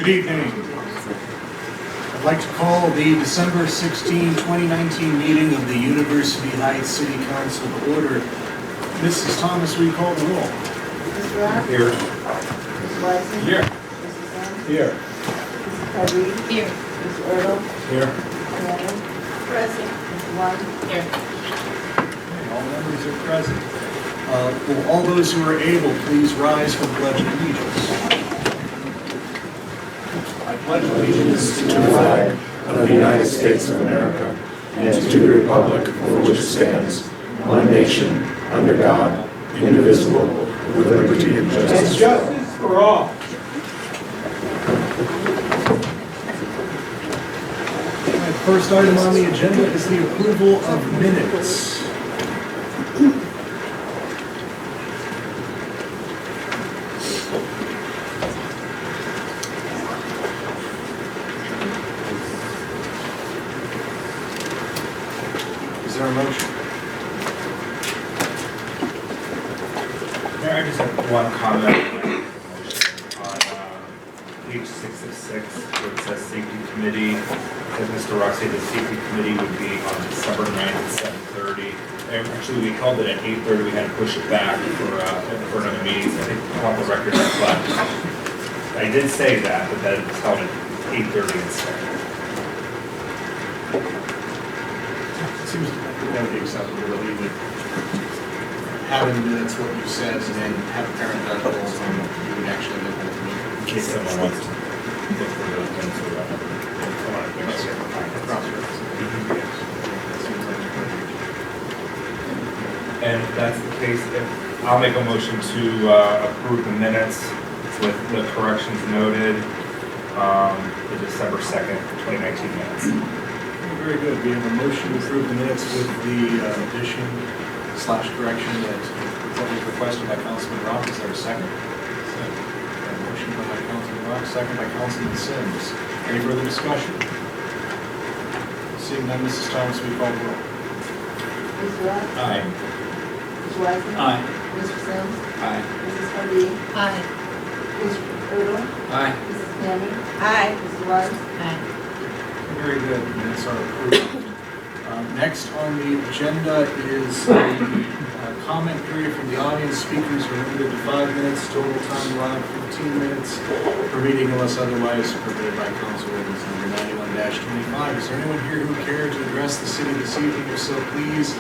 Good evening. I'd like to call the December 16, 2019 meeting of the University Heights City Council to order. Mrs. Thomas, will you call the roll? Mr. Rock? Here. Mr. Weissman? Here. Mrs. Sims? Here. Mrs. Tyree? Here. Mr. Ertl? Here. Pamela? Present. Mr. White? Here. Okay, all members are present. Will all those who are able please rise for the Pledge of Allegiance? I pledge Allegiance to the flag of the United States of America and to the republic for which it stands, one nation, under God, indivisible, with liberty and justice for all. The first item on the agenda is the approval of minutes. Is there a motion? Mayor, I just have one comment on page 6 of 6, where it says safety committee. As Mr. Rock said, the safety committee would be on December 9th at 7:30. Actually, we called it at 8:30. We had to push it back for another meeting. So I think I want the record to reflect. I did say that, but that it was held at 8:30 instead. It seems that would be acceptable that we would have in minutes what you said and then have a parenthetical and you would actually look at the meeting. In case someone wants to look for those minutes or whatever. I want to make sure. And if that's the case, I'll make a motion to approve the minutes with the corrections noted, the December 2nd, 2019 minutes. Very good. We have a motion to approve the minutes with the addition / correction that was requested by Councilman Rock. Is there a second? Second. Motion by Councilman Rock, second by Councilman Sims. Any further discussion? Seeing none, Mrs. Thomas, we call the roll. Mr. Rock? Aye. Mr. Weissman? Aye. Mr. Sims? Aye. Mrs. Tyree? Aye. Mr. Ertl? Aye. Mrs. Pammy? Aye. Mr. White? Aye. Very good. Minutes are approved. Next on the agenda is the comment period from the audience. Speakers are limited to 5 minutes. Total time allowed 15 minutes per meeting unless otherwise permitted by Council Ordinance number 91-25. Is there anyone here who would care to address the city this evening? If so, please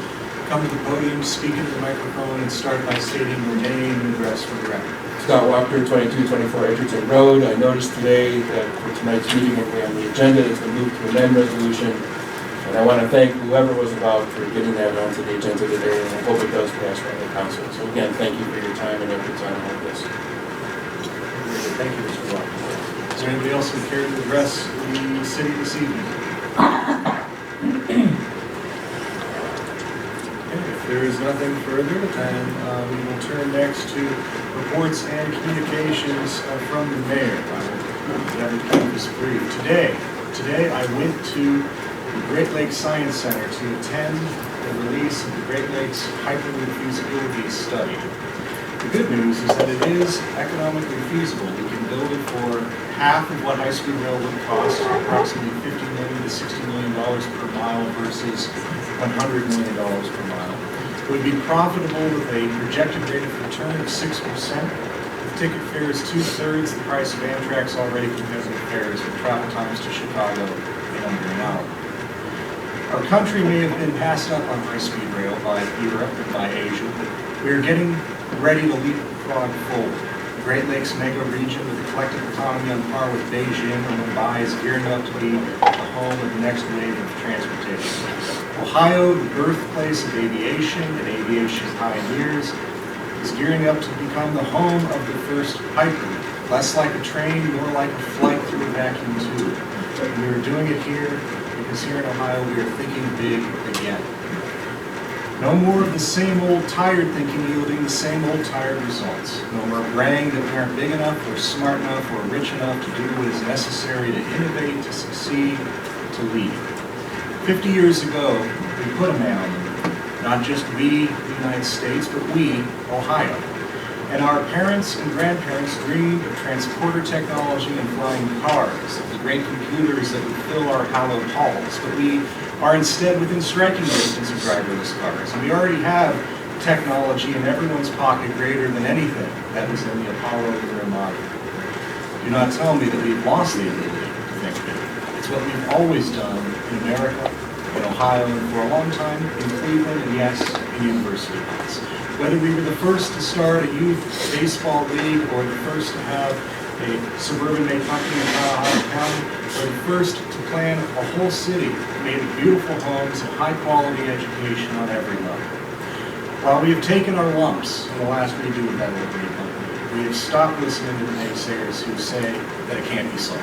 come to the podium, speak into the microphone, and start by stating your name and address for the record. Scott Walker, 2224 Edgerton Road. I noticed today that for tonight's meeting on the agenda is the move to amend resolution. And I want to thank whoever was involved for getting that onto the agenda today, and I hope it does pass by the council. So again, thank you for your time and efforts on all of this. Thank you, Mr. Walker. Is there anybody else who would care to address the city this evening? If there is nothing further, then we will turn next to reports and communications from the mayor. I will endeavor to keep this brief. Today I went to the Great Lakes Science Center to attend the release of the Great Lakes Hyperloop Feasibility Study. The good news is that it is economically feasible. We can build it for half of what high-speed rail would cost, approximately $50 million to $60 million per mile versus $100 million per mile. It would be profitable with a projected rate of return of 6%. The ticket fare is 2/3 the price of Amtrak's already competitive fares with travel times to Chicago in under an hour. Our country may have been passed up on high-speed rail by Europe and by Asia, but we are getting ready to leapfrog forward. The Great Lakes mega region with a collective economy on par with Beijing or Mumbai is gearing up to be the home of the next wave of transportation. Ohio, the birthplace of aviation and aviation pioneers, is gearing up to become the home of the first hyperloop. Less like a train, more like a flight through a vacuum tube. And we are doing it here because here in Ohio we are thinking big again. No more of the same old tired thinking yielding the same old tired results. No more braying that we aren't big enough or smart enough or rich enough to do what is necessary to innovate, to succeed, to lead. 50 years ago, we put a man on the moon. Not just we, the United States, but we, Ohio. And our parents and grandparents dreamed of transporter technology and flying cars, of the great computers that would fill our hallowed halls. But we are instead within striking distance of driverless cars. And we already have technology in everyone's pocket greater than anything that was in the Apollo or Armada. Do not tell me that we've lost the ability to think big. It's what we've always done in America, in Ohio, and for a long time in Cleveland, and yes, in University Heights. Whether we were the first to start a youth baseball league, or the first to have a suburban-made company in Cuyahoga County, or the first to plan a whole city made of beautiful homes and high-quality education on every level. While we have taken our lumps in the last redo of that old great company, we have stopped listening to the naysayers who say that it can't be solved.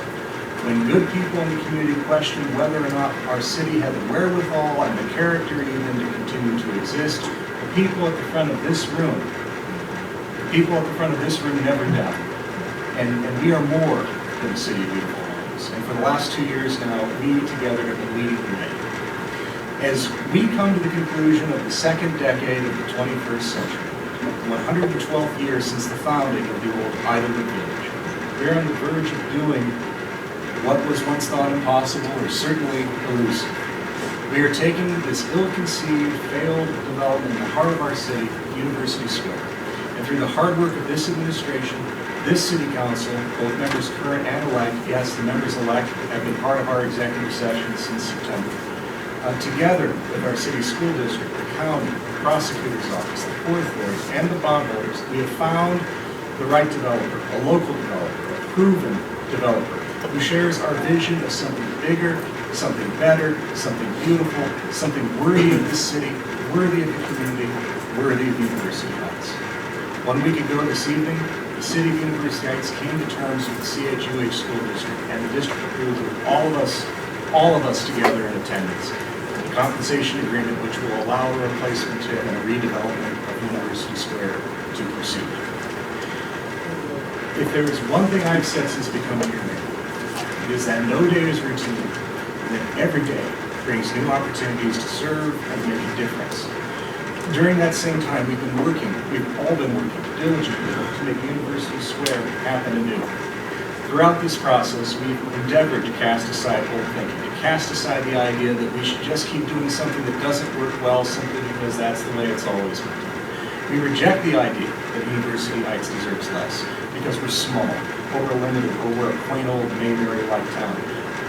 When good people in the community question whether or not our city had the wherewithal and the character even to continue to exist, the people at the front of this room, never doubt. And we are more than a city of beautiful homes. And for the last 2 years now, we together have been leading the way. As we come to the conclusion of the second decade of the 21st century, the 112th year since the founding of the old Idlewood Village, we're on the verge of doing what was once thought impossible, or certainly elusive. We are taking this ill-conceived, failed development in the heart of our city, University Square, and through the hard work of this administration, this city council, both members current and elect, yes, the members elect have been part of our executive session since September. Together with our city school district, the county, the prosecutor's office, the fourth ward, and the bondholders, we have found the right developer, a local developer, a proven developer, who shares our vision of something bigger, something better, something beautiful, something worthy of this city, worthy of the community, worthy of University Heights. 1 week ago this evening, the City of University Heights came to terms with the CHUH School District, and the district approved with all of us together in attendance, the compensation agreement which will allow a replacement and a redevelopment of University Square to proceed. If there is one thing I've said since becoming your mayor, it is that no day is routine, and that every day brings new opportunities to serve and make a difference. During that same time, we've all been working diligently to make University Square happen anew. Throughout this process, we've endeavored to cast aside old thinking, to cast aside the idea that we should just keep doing something that doesn't work well simply because that's the way it's always been done. We reject the idea that University Heights deserves less because we're small, or we're limited, or we're a quaint old Mayberry-like town.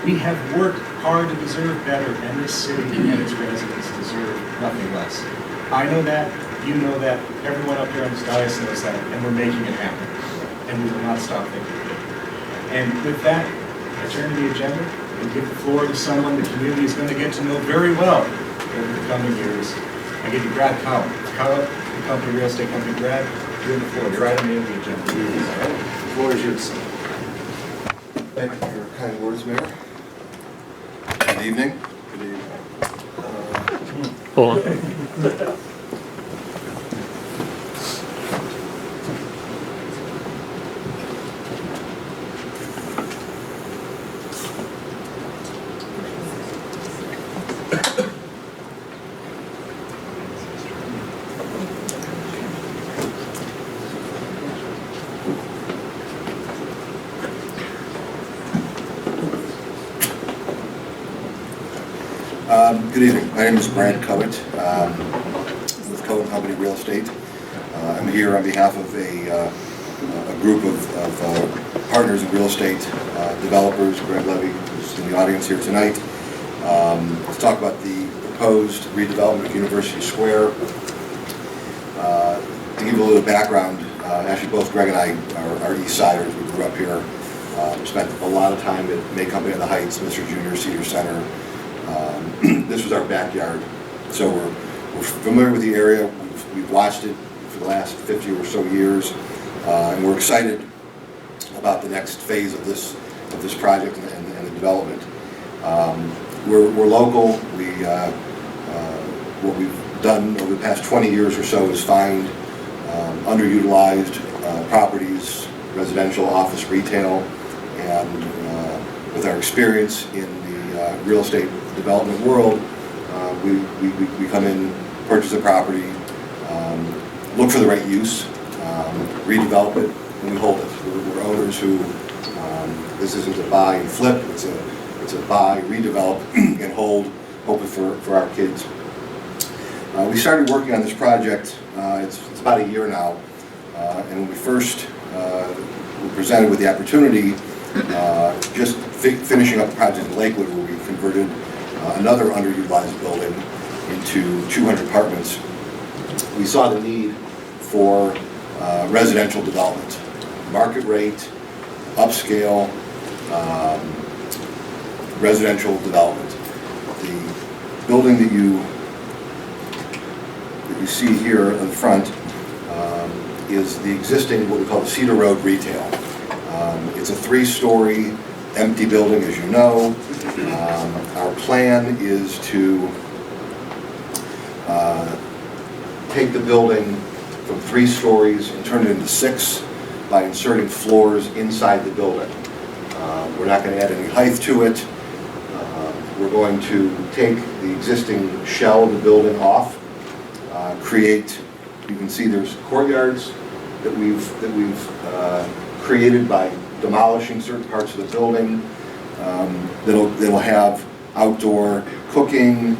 We have worked hard to deserve better, and this city and its residents deserve nothing less. I know that, you know that, everyone up here on this dais knows that, and we're making it happen. And we will not stop thinking big. And with that, I turn to the agenda and give the floor to someone the community is going to get to know very well over the coming years. I give you Brad Cowell. Cowell, the company, real estate company. Brad, you have the floor. You're right on the end of the agenda. The floor is yours. Thank you for your kind words, Mayor. Good evening. Good evening. Good evening. My name is Brad Covett with Covett Company Real Estate. I'm here on behalf of a group of partners in real estate, developers. Greg Levy, who's in the audience here tonight. Let's talk about the proposed redevelopment of University Square. To give you a little background, actually both Greg and I are East Siders. We grew up here. Spent a lot of time at May Company on the Heights, Mr. Junior Senior Center. This was our backyard, so we're familiar with the area. We've watched it for the last 50 or so years, and we're excited about the next phase of this project and the development. We're local. What we've done over the past 20 years or so is find underutilized properties, residential, office, retail, and with our experience in the real estate development world, we come in, purchase a property, look for the right use, redevelop it, and we hold it. We're owners who, this isn't a buy and flip, it's a buy, redevelop, and hold, hoping for our kids. We started working on this project, it's about a year now, and when we first were presented with the opportunity, just finishing up the project in Lakewood, where we converted another underutilized building into 200 apartments, we saw the need for residential development, market rate, upscale residential development. The building that you see here in front is the existing, what we call the Cedar Road Retail. It's a 3-story empty building, as you know. Our plan is to take the building from 3 stories and turn it into 6 by inserting floors inside the building. We're not going to add any height to it. We're going to take the existing shell of the building off, create, you can see there's courtyards that we've created by demolishing certain parts of the building. That'll have outdoor cooking,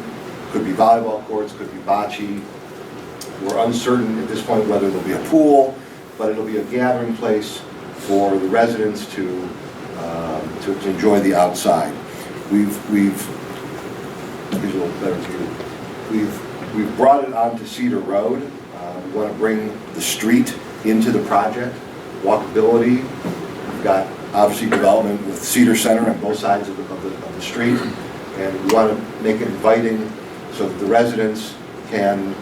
could be volleyball courts, could be bocce. We're uncertain at this point whether there'll be a pool, but it'll be a gathering place for the residents to enjoy the outside. We've brought it onto Cedar Road. We want to bring the street into the project, walkability. We've got obviously development with Cedar Center on both sides of the street, and we want to make it inviting so that the residents can,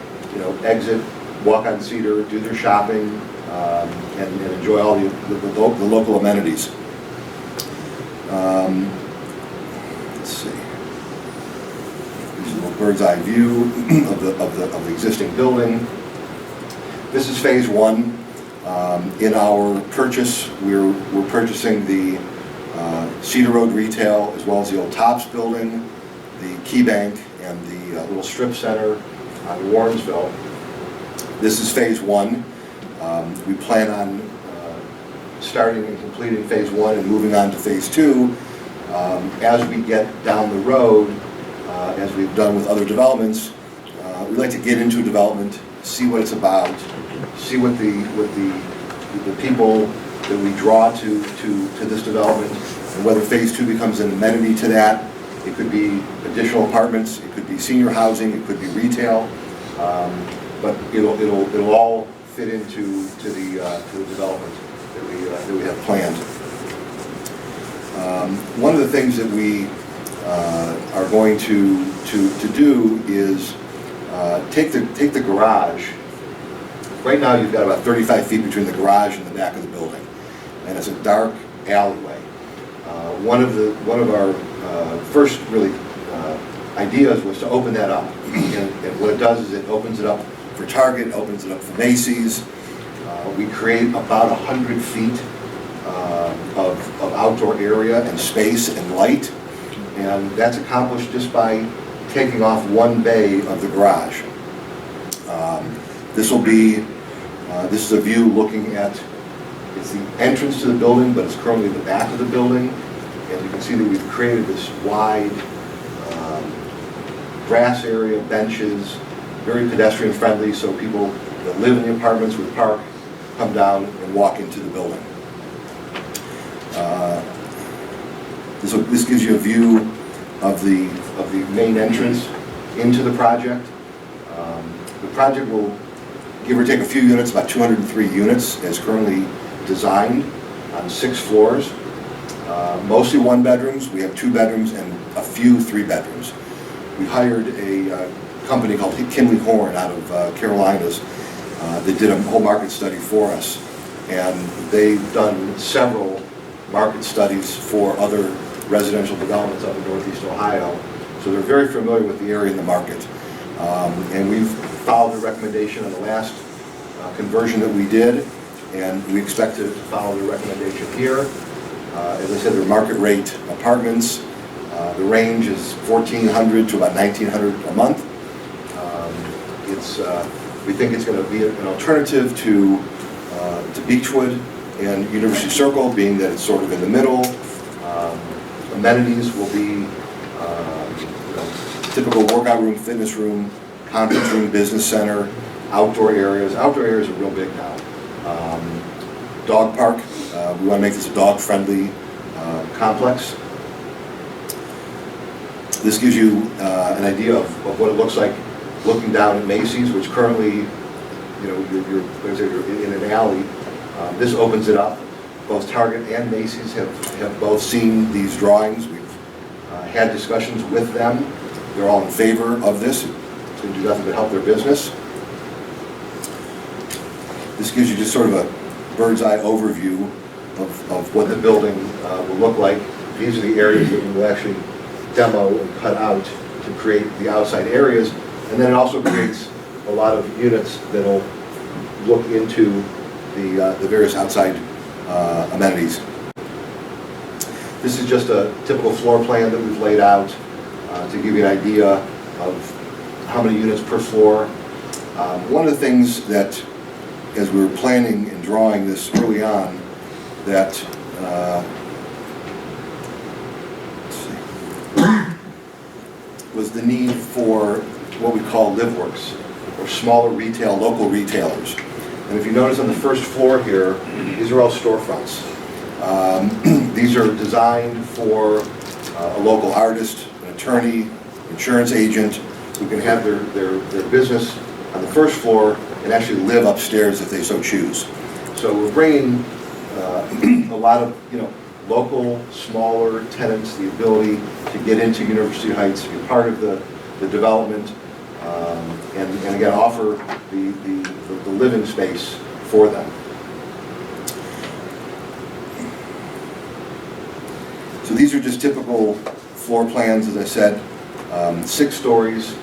exit, walk on Cedar, do their shopping, and enjoy all the local amenities. Let's see. Here's a little bird's eye view of the existing building. This is phase 1. In our purchase, we're purchasing the Cedar Road Retail, as well as the old Tops building, the Key Bank, and the little strip center on Warrensville. This is phase 1. We plan on starting and completing phase 1 and moving on to phase 2. As we get down the road, as we've done with other developments, we like to get into a development, see what it's about, see what the people that we draw to this development, and whether phase 2 becomes an amenity to that. It could be additional apartments, it could be senior housing, it could be retail, but it'll all fit into to the development that we have planned. One of the things that we are going to do is take the garage. Right now, you've got about 35 feet between the garage and the back of the building, and it's a dark alleyway. One of our first really ideas was to open that up, and what it does is it opens it up for Target, opens it up for Macy's. We create about 100 feet of outdoor area and space and light, and that's accomplished just by taking off one bay of the garage. This is a view looking at, it's the entrance to the building, but it's currently the back of the building, and you can see that we've created this wide grass area, benches, very pedestrian friendly, so people that live in the apartments would park, come down and walk into the building. This gives you a view of the main entrance into the project. The project will give or take a few units, about 203 units as currently designed on 6 floors. Mostly 1 bedrooms. We have 2 bedrooms and a few 3 bedrooms. We hired a company called Kinley Horn out of Carolinas that did a whole market study for us, and they've done several market studies for other residential developments up in Northeast Ohio, so they're very familiar with the area and the market. And we've followed the recommendation on the last conversion that we did, and we expect to follow the recommendation here. As I said, they're market rate apartments. The range is $1,400 to about $1,900 a month. We think it's going to be an alternative to to Beechwood and University Circle, being that it's sort of in the middle. Amenities will be typical workout room, fitness room, conference room, business center, outdoor areas. Outdoor areas are real big now. Dog park. We want to make this a dog-friendly complex. This gives you an idea of what it looks like looking down at Macy's, which currently, you're in an alley. This opens it up. Both Target and Macy's have both seen these drawings. We've had discussions with them. They're all in favor of this. It's going to do nothing but help their business. This gives you just sort of a bird's eye overview of what the building will look like. These are the areas that we will actually demo and cut out to create the outside areas. And then it also creates a lot of units that'll look into the various outside amenities. This is just a typical floor plan that we've laid out to give you an idea of how many units per floor. One of the things that, as we were planning and drawing this early on, that was the need for what we call live-works, or smaller retail, local retailers. And if you notice on the first floor here, these are all storefronts. These are designed for a local artist, an attorney, insurance agent, who can have their business on the first floor and actually live upstairs if they so choose. So we're bringing a lot of local, smaller tenants the ability to get into University Heights, to be part of the development, and again offer the living space for them. So these are just typical floor plans, as I said, 6 stories,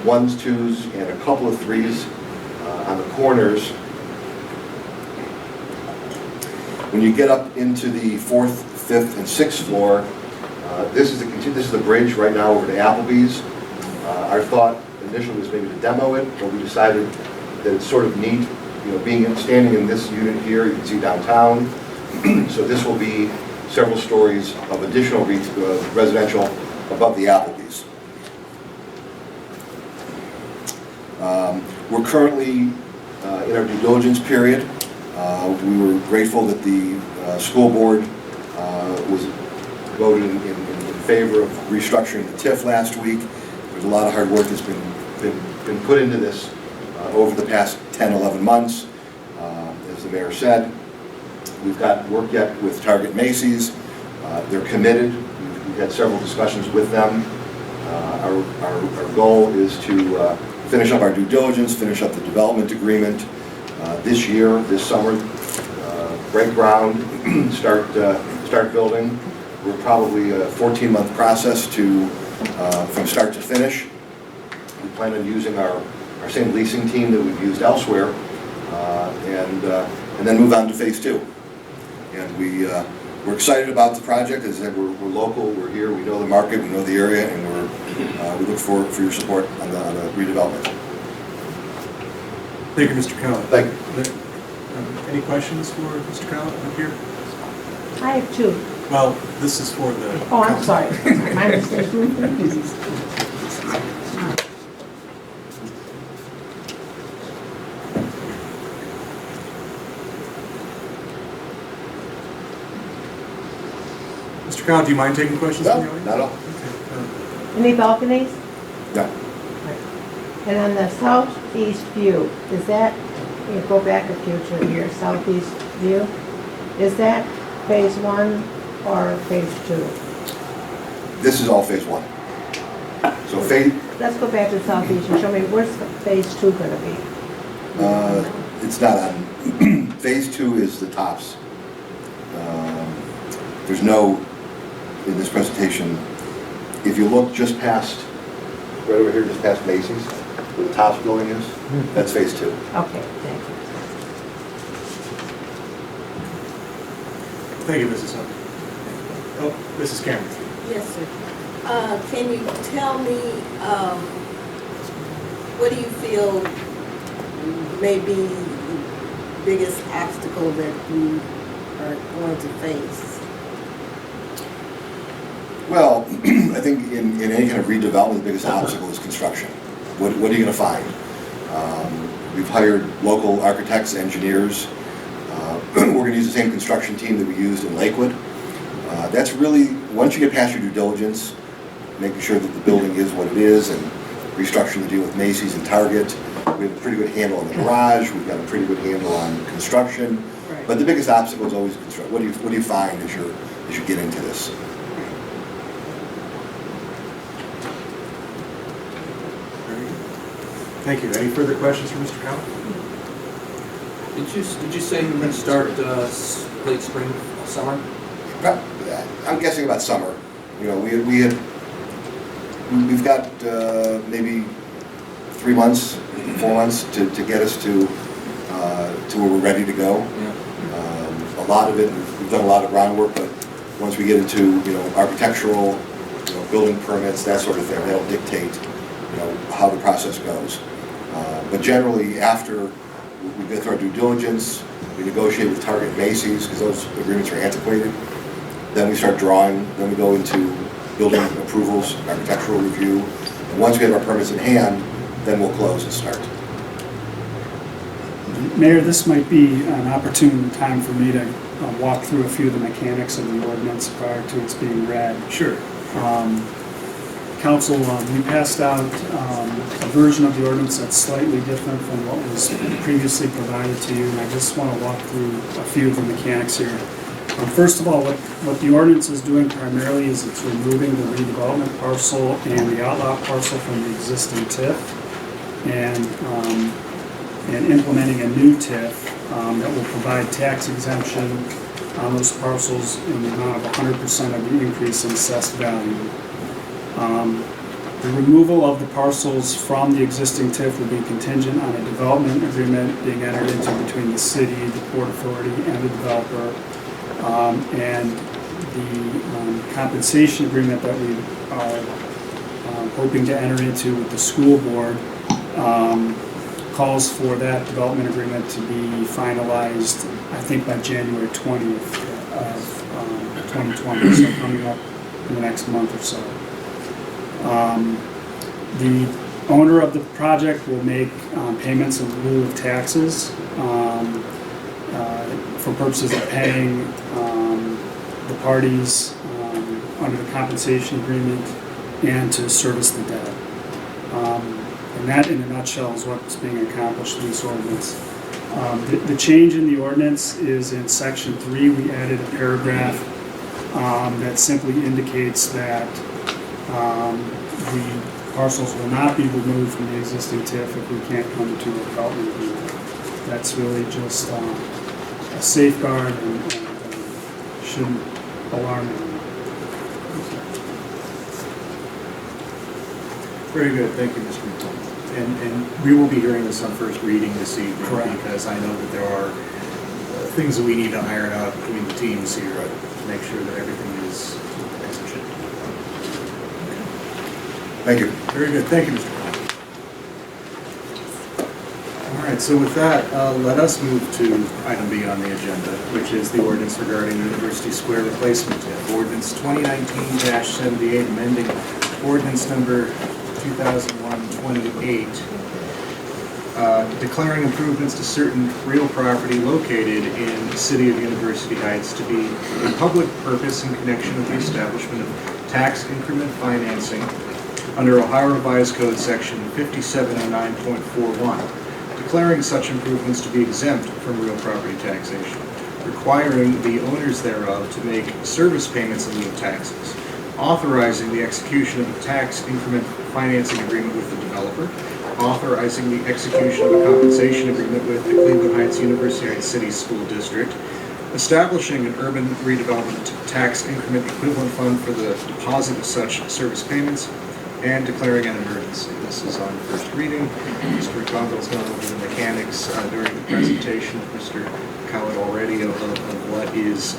1s, 2s, and a couple of 3s on the corners. When you get up into the 4th, 5th, and 6th floor, this is the bridge right now over to Applebee's. Our thought initially was maybe to demo it, but we decided that it's sort of neat, standing in this unit here, you can see downtown. So this will be several stories of additional residential above the Applebee's. We're currently in our due diligence period. We were grateful that the school board was voted in favor of restructuring the TIF last week. There's a lot of hard work that's been put into this over the past 10, 11 months. As the mayor said, we've got work yet with Target Macy's. They're committed. We've had several discussions with them. Our goal is to finish up our due diligence, finish up the development agreement this year, this summer, break ground, start building. We're probably a 14-month process from start to finish. We plan on using our same leasing team that we've used elsewhere, and then move on to phase 2. And we're excited about the project. As I said, we're local, we're here, we know the market, we know the area, and we look forward for your support on the redevelopment. Thank you, Mr. Collins. Thank you. Any questions for Mr. Collins up here? I have 2. Well, this is for the... Oh, I'm sorry. My mistake. Mr. Collins, do you mind taking questions from the audience? Not at all. Okay. Any balconies? No. And on the southeast view, is that, you go back a few to your southeast view, is that phase 1 or phase 2? This is all phase 1. So phase, Let's go back to southeast and show me where's phase 2 going to be? it's not on, phase 2 is the tops. There's no, in this presentation, if you look just past, right over here, just past Macy's, where the tops building is, that's phase 2. Okay, thank you. Thank you, Mrs. Hunt. Oh, Mrs. Cameron. Yes, sir. Can you tell me, what do you feel may be biggest obstacle that you are going to face? Well, I think in any kind of redevelopment, the biggest obstacle is construction. What are you going to find? We've hired local architects, engineers. We're going to use the same construction team that we used in Lakewood. That's really, once you get past your due diligence, making sure that the building is what it is and restructuring the deal with Macy's and Target, we have a pretty good handle on the garage, we've got a pretty good handle on construction. Right. But the biggest obstacle is always construction. What do you find as you get into this? Thank you. Any further questions for Mr. Cowell? Did you say you were going to start late spring, summer? I'm guessing about summer. You know, we've got maybe 3 months, 4 months to get us to where we're ready to go. Yeah. A lot of it, we've done a lot of groundwork, but once we get into architectural, building permits, that sort of thing, that'll dictate how the process goes. But generally, after we go through our due diligence, we negotiate with Target and Macy's because those agreements are antiquated. Then we start drawing, then we go into building approvals, architectural review. And once we have our permits in hand, then we'll close and start. Mayor, this might be an opportune time for me to walk through a few of the mechanics of the ordinance prior to its being read. Sure. Council, we passed out a version of the ordinance that's slightly different from what was previously provided to you, and I just want to walk through a few of the mechanics here. First of all, what the ordinance is doing primarily is it's removing the redevelopment parcel and the outlot parcel from the existing TIF and implementing a new TIF that will provide tax exemption on those parcels in the amount of 100% of the increase in assessed value. The removal of the parcels from the existing TIF will be contingent on a development agreement being entered into between the city, the Port Authority, and the developer. And the compensation agreement that we are hoping to enter into with the school board calls for that development agreement to be finalized, I think, by January 20th of 2020, so coming up in the next month or so. The owner of the project will make payments in lieu of taxes for purposes of paying the parties under the compensation agreement and to service the debt. And that, in a nutshell, is what's being accomplished in this ordinance. The change in the ordinance is in Section 3. We added a paragraph that simply indicates that the parcels will not be removed from the existing TIF if we can't come to a development agreement. That's really just a safeguard and shouldn't alarm anyone. Very good. Thank you, Mr. McCollum. And we will be hearing this on first reading this evening. Correct. Because I know that there are things that we need to iron out between the teams here to make sure that everything is as it should be. Thank you. Very good. Thank you, Mr. Cole. All right, so with that, let us move to item B on the agenda, which is the ordinance regarding University Square replacement TIF. Ordinance 2019-78, amending ordinance number 2001-28, declaring improvements to certain real property located in the city of University Heights to be a public purpose in connection with the establishment of tax increment financing under Ohio Revised Code Section 5709.41, declaring such improvements to be exempt from real property taxation, requiring the owners thereof to make service payments in lieu of taxes, authorizing the execution of a tax increment financing agreement with the developer, authorizing the execution of a compensation agreement with the Cleveland Heights University Heights City School District, establishing an urban redevelopment tax increment equivalent fund for the deposit of such service payments, and declaring an emergency. This is on first reading. Mr. McConville's gone over the mechanics during the presentation of Mr. Cowett already of what is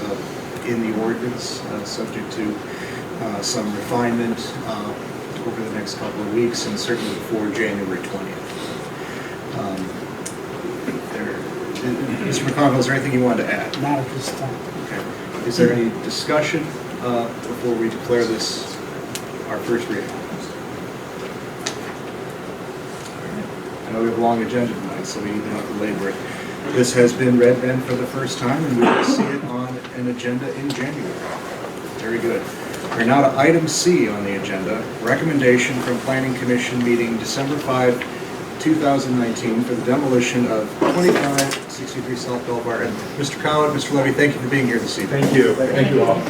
in the ordinance, subject to some refinement over the next couple of weeks and certainly before January 20th. Mr. McConville, is there anything you wanted to add? Not at this time. Okay. Is there any discussion before we declare this our first reading? I know we have a long agenda tonight, so we need not belabor it. This has been read then for the first time, and we will see it on an agenda in January. Very good. We're now to item C on the agenda, recommendation from Planning Commission meeting December 5, 2019 for the demolition of 2563 South Belvoir. And Mr. Coward, Mr. Levy, thank you for being here this evening. Thank you. Thank you all.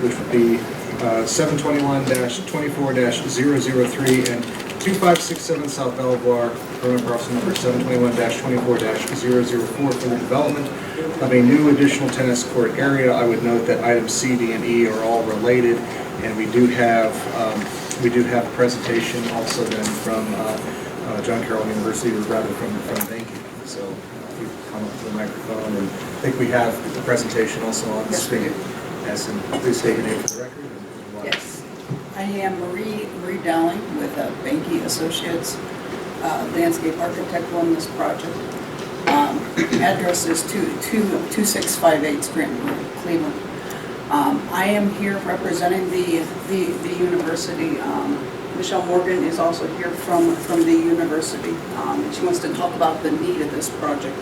Which would be 721-24-003 and 2567 South Belvoir, permanent parcel number 721-24-004 for the development of a new additional tennis court area. I would note that items C, D, and E are all related, and we do have a presentation also then from John Carroll University, or rather from Banking. So if you come up to the microphone, and I think we have the presentation also on the screen. Yes, and please state your name for the record. Yes, I am Marie Dowling with Banky Associates, landscape architect on this project. Address is 2658 Scranton Road, Cleveland. I am here representing the university. Michelle Morgan is also here from the university. She wants to talk about the need of this project.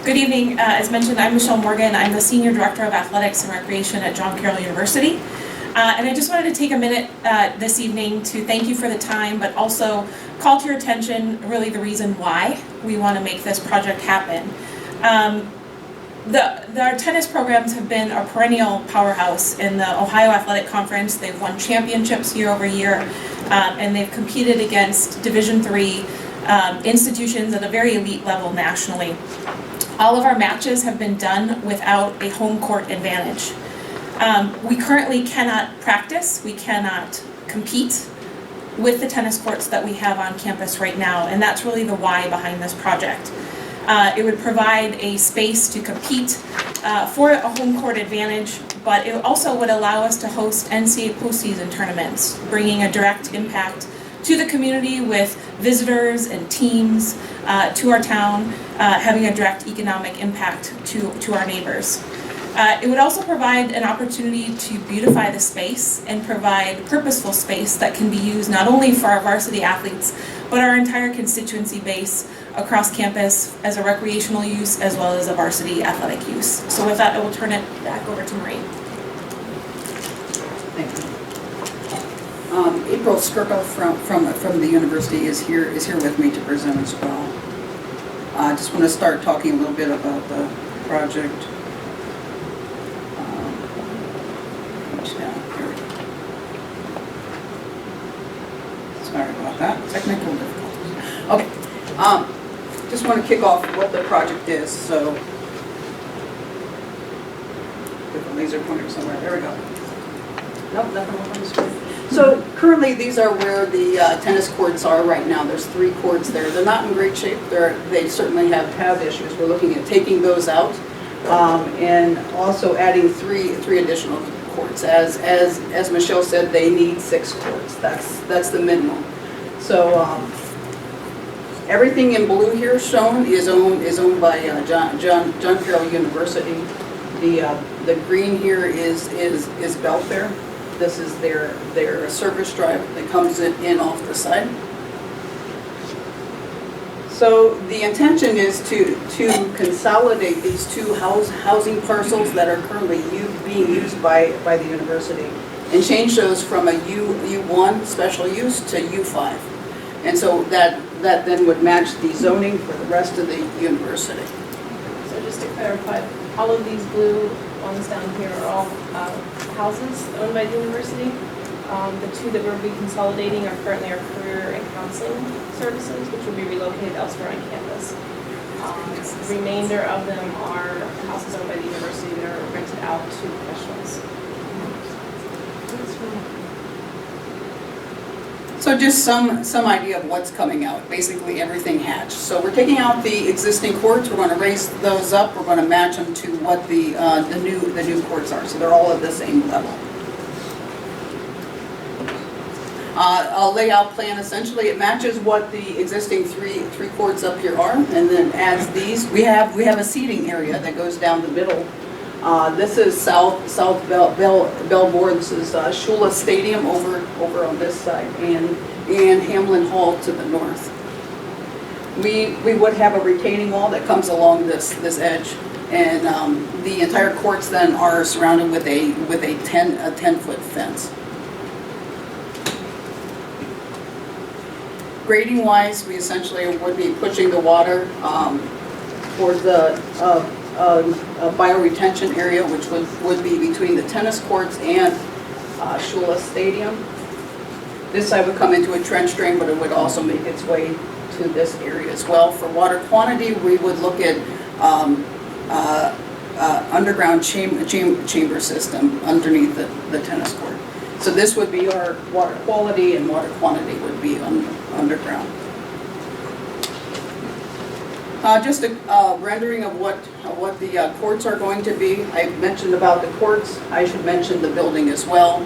Good evening. As mentioned, I'm Michelle Morgan. I'm the Senior Director of Athletics and Recreation at John Carroll University. And I just wanted to take a minute this evening to thank you for the time, but also call to your attention really the reason why we want to make this project happen. Our tennis programs have been a perennial powerhouse in the Ohio Athletic Conference. They've won championships year over year, and they've competed against Division III institutions at a very elite level nationally. All of our matches have been done without a home court advantage. We currently cannot practice, we cannot compete with the tennis courts that we have on campus right now, and that's really the why behind this project. It would provide a space to compete for a home court advantage, but it also would allow us to host NCAA postseason tournaments, bringing a direct impact to the community with visitors and teams to our town, having a direct economic impact to our neighbors. It would also provide an opportunity to beautify the space and provide purposeful space that can be used not only for our varsity athletes, but our entire constituency base across campus as a recreational use as well as a varsity athletic use. So with that, I will turn it back over to Marie. Thank you. April Skirko from the university is here with me to present as well. I just want to start talking a little bit about the project. Sorry about that, technical difficulties. Okay, just want to kick off what the project is. So, get the laser pointer somewhere. There we go. Nope, nothing on the screen. So currently, these are where the tennis courts are right now. There's 3 courts there. They're not in great shape. They certainly have issues. We're looking at taking those out and also adding three additional courts. As Michelle said, they need 6 courts. That's the minimum. So everything in blue here shown is owned by John Carroll University. The green here is Belfair. This is their service drive that comes in off the side. So the intention is to consolidate these 2 housing parcels that are currently being used by the university and change those from a U1 special use to U5. And so that then would match the zoning for the rest of the university. So just to clarify, all of these blue ones down here are all houses owned by the university. The 2 that we'll be consolidating are currently our career and counseling services, which will be relocated elsewhere on campus. The remainder of them are houses owned by the university that are rented out to professionals. So just some idea of what's coming out. Basically everything hatched. So we're taking out the existing courts. We're going to raise those up. We're going to match them to what the new courts are. So they're all at the same level. A layout plan, essentially, it matches what the existing three courts up here are, and then adds these. We have a seating area that goes down the middle. This is South Belmore. This is Shula Stadium over on this side, and Hamlin Hall to the north. We would have a retaining wall that comes along this edge, and the entire courts then are surrounded with a 10-foot fence. Grading wise, we essentially would be pushing the water towards the bioretention area, which would be between the tennis courts and Shula Stadium. This side would come into a trench drain, but it would also make its way to this area as well. For water quantity, we would look at underground chamber system underneath the tennis court. So this would be our water quality, and water quantity would be underground. Just a rendering of what the courts are going to be. I mentioned about the courts. I should mention the building as well.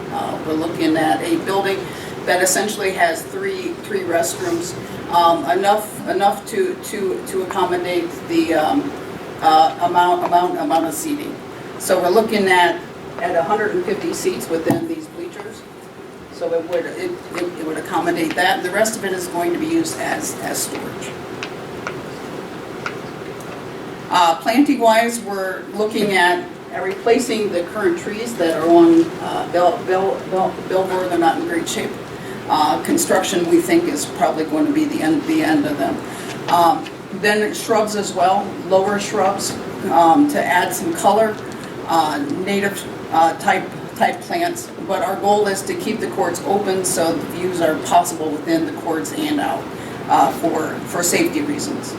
We're looking at a building that essentially has three restrooms, enough to accommodate the amount of seating. So we're looking at 150 seats within these bleachers. So it would accommodate that. The rest of it is going to be used as storage. Planting wise, we're looking at replacing the current trees that are on Belmore. They're not in great shape. Construction, we think, is probably going to be the end of them. Then shrubs as well, lower shrubs to add some color, native type plants. But our goal is to keep the courts open so the views are possible within the courts and out for safety reasons.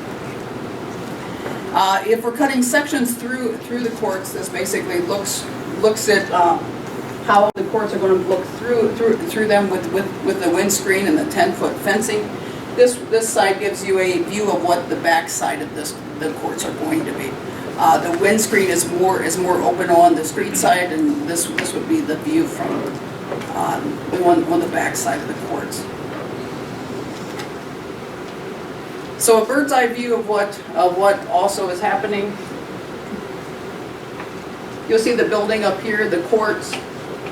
If we're cutting sections through the courts, this basically looks at how the courts are going to look through them with the windscreen and the 10-foot fencing. This side gives you a view of what the back side of the courts are going to be. The windscreen is more open on the street side, and this would be the view from on the back side of the courts. So a bird's eye view of what also is happening. You'll see the building up here, the courts.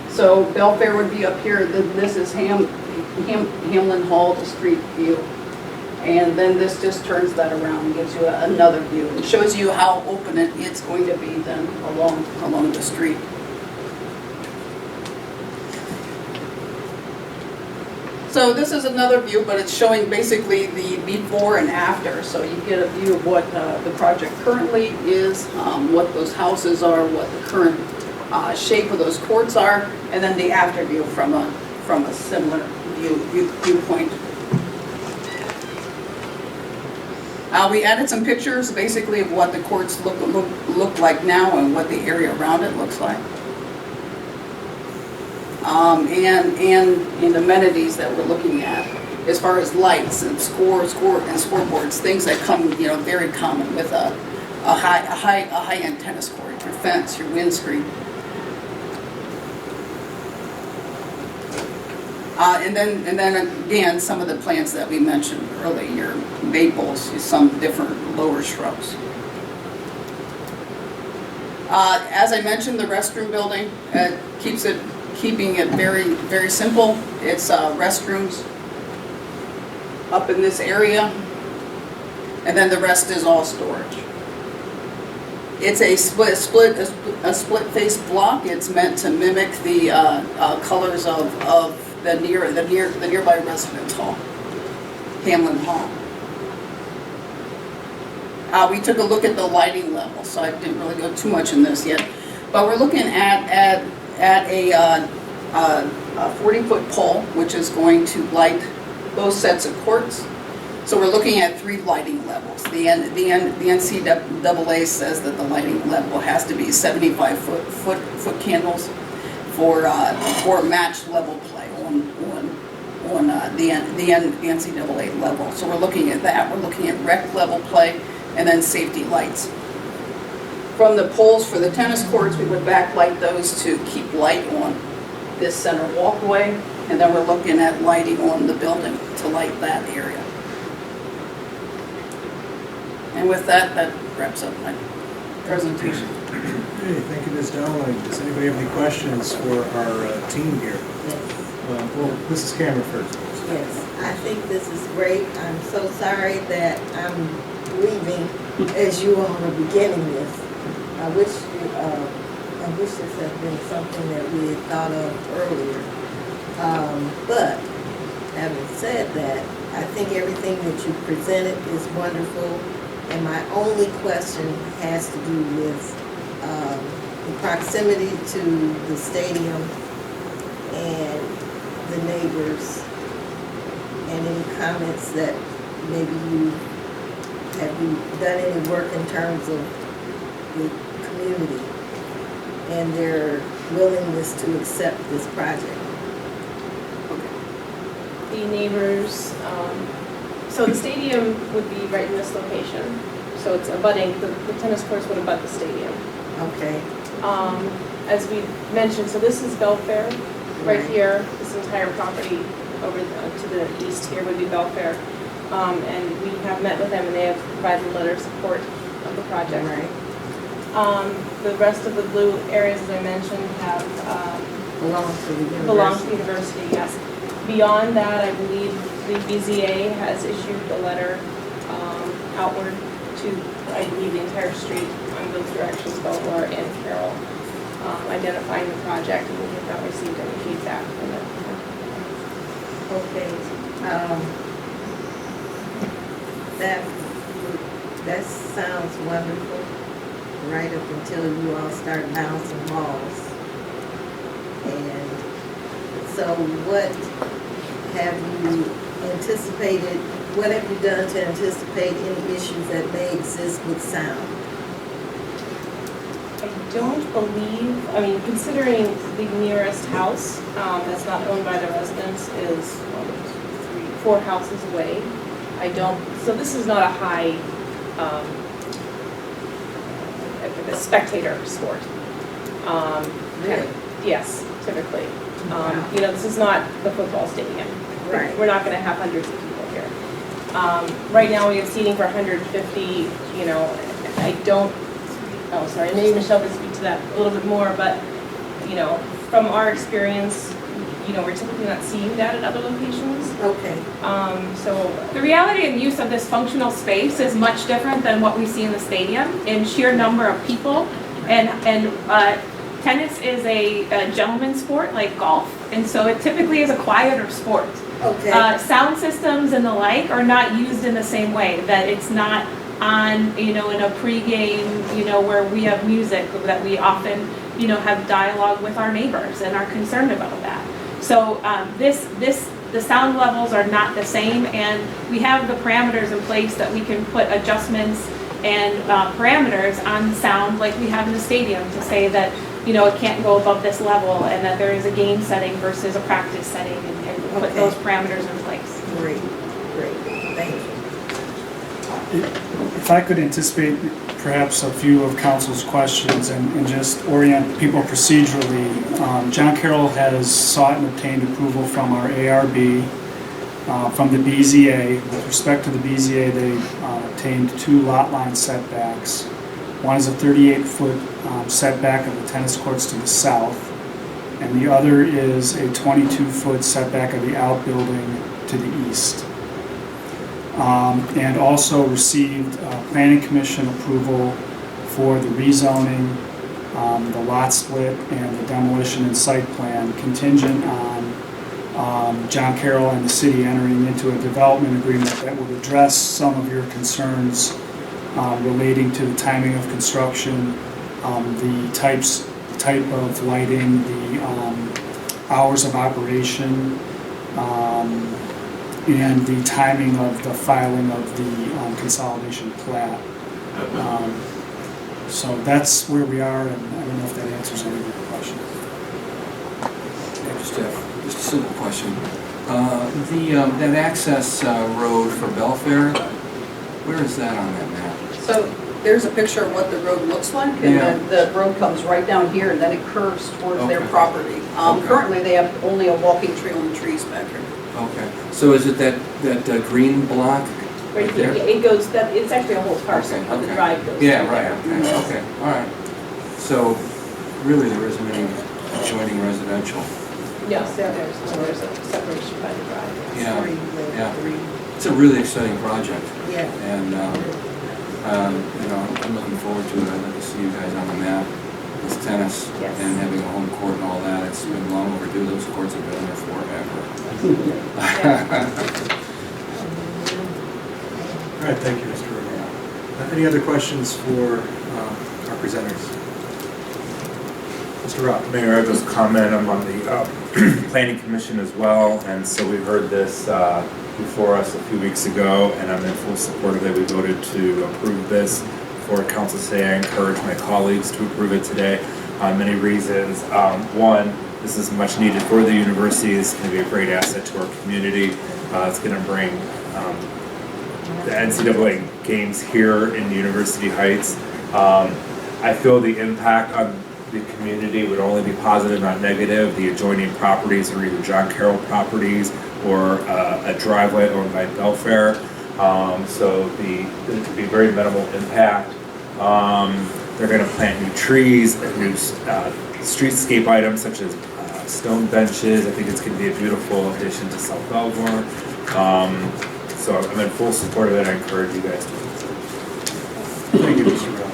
So Belfair would be up here. This is Hamlin Hall, the street view. And then this just turns that around and gives you another view. It shows you how open it's going to be then along the street. So this is another view, but it's showing basically the before and after. So you get a view of what the project currently is, what those houses are, what the current shape of those courts are, and then the after view from a similar viewpoint. We added some pictures basically of what the courts look like now and what the area around it looks like. And amenities that we're looking at as far as lights and scoreboards, things that come, very common with a high-end tennis court, your fence, your windscreen. And then again, some of the plants that we mentioned earlier, your maples, some different lower shrubs. As I mentioned, the restroom building keeping it very, very simple. It's restrooms up in this area, and then the rest is all storage. It's a split face block. It's meant to mimic the colors of the nearby residence hall, Hamlin Hall. We took a look at the lighting level, so I didn't really go too much in this yet, but we're looking at a 40-foot pole, which is going to light both sets of courts. So we're looking at 3 lighting levels. The NCAA says that the lighting level has to be 75-foot candles for match level play on the NCAA level. So we're looking at that. We're looking at rec level play and then safety lights. From the poles for the tennis courts, we would backlight those to keep light on this center walkway, And then we're looking at lighting on the building to light that area. And with that, that wraps up my presentation. Okay, thank you, Ms. Dowling. Does anybody have any questions for our team here? Well, Mrs. Cameron first. Yes, I think this is great. I'm so sorry that I'm leaving as you all are beginning this. I wish this had been something that we had thought of earlier. But having said that, I think everything that you presented is wonderful. And my only question has to do with the proximity to the stadium and the neighbors, and any comments that maybe have you done any work in terms of the community and their willingness to accept this project? The neighbors, so the stadium would be right in this location. So it's abutting, the tennis courts would abut the stadium. Okay. As we mentioned, so this is Belfair, right Right. here. This entire property over to the east here would be Belfair. And we have met with them and they have provided a letter of support of the project. Right. The rest of the blue areas, as I mentioned, have Belongs to the university. belong to the university, yes. Beyond that, I believe the BZA has issued a letter outward to, I believe, the entire street on both directions, Belvoir and Carroll, identifying the project, and we have not received any feedback from it. Okay. That sounds wonderful, right up until you all start bouncing balls. And so what have you anticipated, what have you done to anticipate any issues that may exist with sound? I don't believe, I mean, considering the nearest house that's not owned by the residents is 4 houses away, I don't, so this is not a high, a spectator sport. Really? Yes, typically. You know, this is not the football stadium. Right. We're not going to have hundreds of people here. Right now, we have seating for 150, you know, I don't, oh, sorry, maybe Michelle could speak to that a little bit more, but, you know, from our experience, you know, we're typically not seeing that at other locations. Okay. So The reality and use of this functional space is much different than what we see in the stadium in sheer number of people. And tennis is a gentleman's sport like golf, and so it typically is a quieter sport. Okay. Sound systems and the like are not used in the same way, that it's not on, you know, in a pregame, you know, where we have music that we often, you know, have dialogue with our neighbors and are concerned about that. So the sound levels are not the same, and we have the parameters in place that we can put adjustments and parameters on sound like we have in the stadium to say that, you know, it can't go above this level and that there is a game setting versus a practice setting, and put Okay. those parameters in place. Great, thank you. If I could anticipate perhaps a few of council's questions and just orient people procedurally. John Carroll has sought and obtained approval from our ARB, from the BZA. With respect to the BZA, they obtained 2 lot line setbacks. One is a 38-foot setback of the tennis courts to the south, and the other is a 22-foot setback of the outbuilding to the east. And also received planning commission approval for the rezoning, the lot split, and the demolition and site plan contingent on John Carroll and the city entering into a development agreement that would address some of your concerns relating to the timing of construction, the type of lighting, the hours of operation, and the timing of the filing of the consolidation plat. So that's where we are, and I don't know if that answers any of your questions. Just a simple question. That access road for Belfair, where is that on that map? So there's a picture of what the road looks like, and Yeah. then the road comes right down here, and then it curves towards their Okay. property. Okay. Currently, they have only a walking trail and trees back here. Okay, so is it that green block? Right here, there? yeah, it goes, it's actually a whole parcel, Okay, but the okay. drive goes. Yeah, through right, there. okay, all right. So really, there isn't any adjoining residential? No, there's a separation by the drive. Yeah, Three, yeah. three. It's a really exciting project, Yeah. and, you know, I'm looking forward to it. I'd like to see you guys on the map with tennis Yes. and having a home court and all that. It's been long overdue. Those courts have been there forever. All right, thank you, Mr. Romero. Any other questions for our presenters? Mr. Rock? Mayor, I just comment, I'm on the planning commission as well, and so we heard this before us a few weeks ago, and I'm in full support of it. We voted to approve this. For council today, I encourage my colleagues to approve it today on many reasons. One, this is much needed for the university. It's going to be a great asset to our community. It's going to bring the NCAA games here in University Heights. I feel the impact on the community would only be positive, not negative. The adjoining properties are either John Carroll properties or a driveway owned by Belfair. So it could be very minimal impact. They're going to plant new trees, new streetscape items such as stone benches. I think it's going to be a beautiful addition to South Belmore. So I'm in full support of it. I encourage you guys to do so. Thank you, Mr. Rock.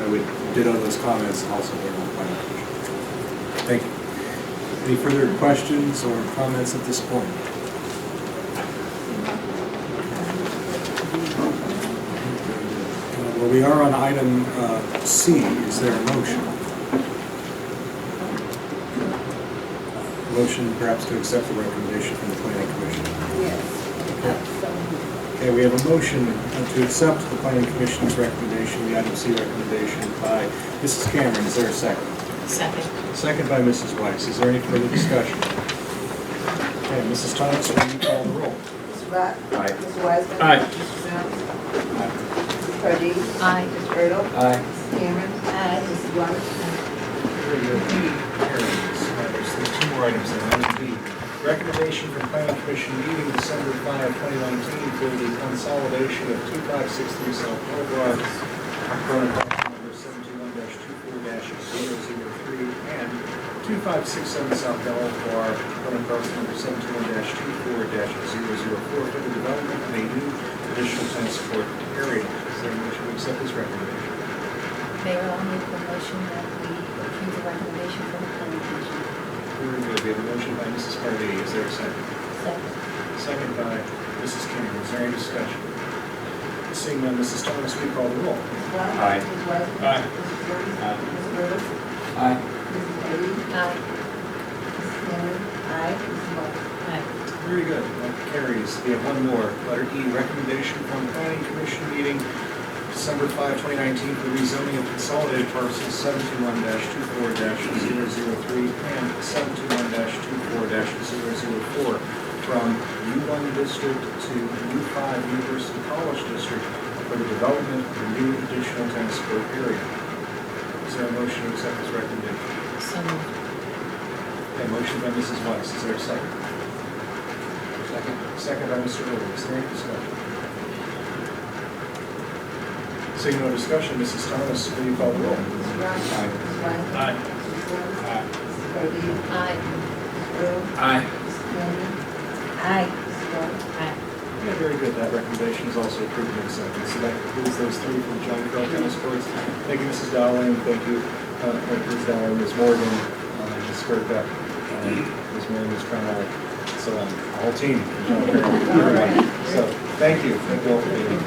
I would ditto those comments also there on the planning commission. Thank you. Any further questions or comments at this point? Well, we are on item C. Is there a motion? Motion perhaps to accept the recommendation from the planning commission. Yes. Okay, we have a motion to accept the planning commission's recommendation, the item C recommendation by Mrs. Cameron. Is there a second? Second. Second by Mrs. Weiss. Is there any further discussion? Okay, Mrs. Thomas, will you call the roll? Mr. Rock? Aye. Mr. Wiseman? Aye. Mr. Jones? Mrs. Pardee? Aye. Mr. Erdl? Aye. Mrs. Cameron? Aye. Mrs. Weiss? Very good. Carries. There's two more items there. Item B, recommendation from planning commission meeting December 5, 2019 for the consolidation of 2563 South Boulevard, Chronicle number 721-24-003, and 2567 South Boulevard, Chronicle number 721-24-004 for the development of a new additional tennis court area. Is there a motion to accept this recommendation? Mayor, I'll make the motion that we approve the recommendation from the planning commission. Very good. We have a motion by Mrs. Pardee. Is there a second? Second. Second by Mrs. Cameron. Is there any discussion? Seeing none, Mrs. Thomas, will you call the roll? Mrs. Rock? Aye. Mrs. Wiseman? Aye. Mrs. Jones? Aye. Mrs. Erdl? Aye. Mrs. Pardee? Aye. Mrs. Cameron? Aye. Mrs. Weiss? Aye. Very good. That carries. We have one more. Letter E, recommendation from Planning Commission meeting December 5, 2019 for rezoning of consolidated parcels 721-24-003 and 721-24-004 from U1 district to U5 University College District for the development of a new additional tennis court area. Is there a motion to accept this recommendation? So moved. A motion by Mrs. Weiss. Is there a second? Second. Second by Mr. Early. Is there any discussion? Seeing no discussion, Mrs. Thomas, will you call the roll? Mrs. Rock? Aye. Mrs. Wiseman? Aye. Mrs. Jones? Aye. Mrs. Pardee? Aye. Mrs. Erdl? Aye. Mrs. Cameron? Aye. Mrs. Weiss? Aye. Yeah, very good. That recommendation is also approved and accepted. So that concludes those three from John Carroll Tennis Courts. Thank you, Mrs. Dowling. Thank you, Ms. Dowling, Ms. Morgan, Ms. Skirka, Ms. Morgan, Ms. Tremel, so on, the whole team from John Carroll. So, thank you. Thank you all for being here.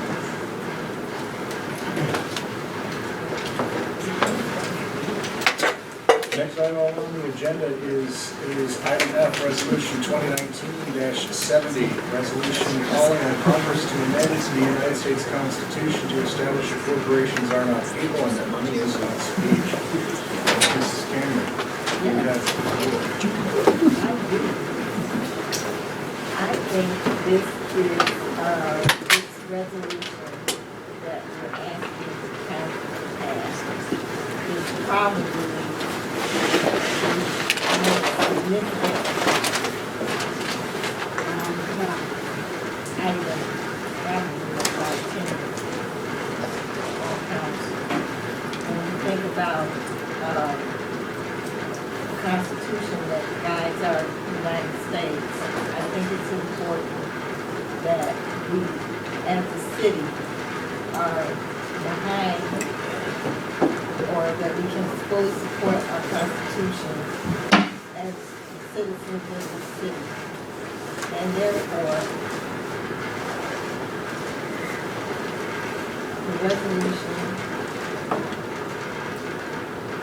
Next item on the agenda is item F, Resolution 2019-70, resolution calling on Congress to amend the United States Constitution to establish that corporations are not people and that money is not speech. Mrs. Cameron, you have the floor. I think this is, this resolution that we're asking the county probably the most significant item probably about 10 council. When you think about the Constitution that guides our United States, I think it's important that we, as a city, are behind, or that we can fully support our Constitution as citizens of the city. And therefore, the resolution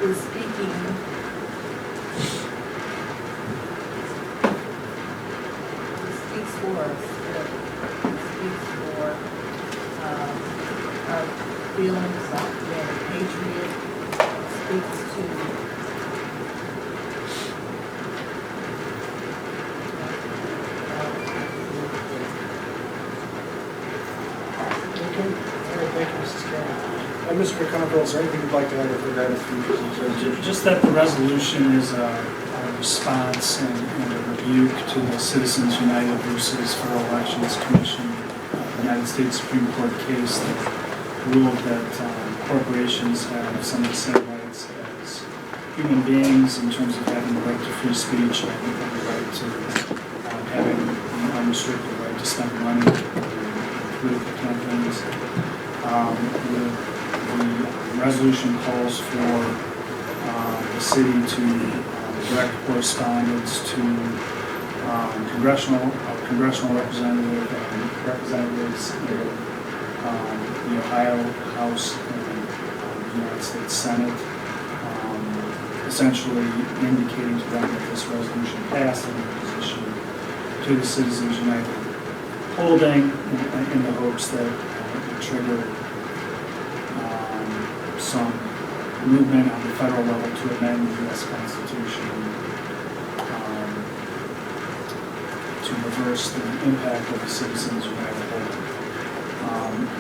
is speaking for us, it speaks for our feelings about being a patriot, it speaks to Thank you, Mrs. Cameron. Mr. McConville, is there anything you'd like to add with regard to futures and resolution? Just that the resolution is a response and a rebuke to the Citizens United versus Federal Elections Commission, United States Supreme Court case that ruled that corporations have some of the same rights as human beings in terms of having the right to free speech and the right to having an unrestricted right to spend money in political campaigns. The resolution calls for the city to direct correspondence to congressional representatives in the Ohio House and the United States Senate, essentially indicating to them that this resolution passed in opposition to the Citizens United holding in the hopes that it would trigger some movement on the federal level to amend the U.S. Constitution to reverse the impact of the Citizens United holding.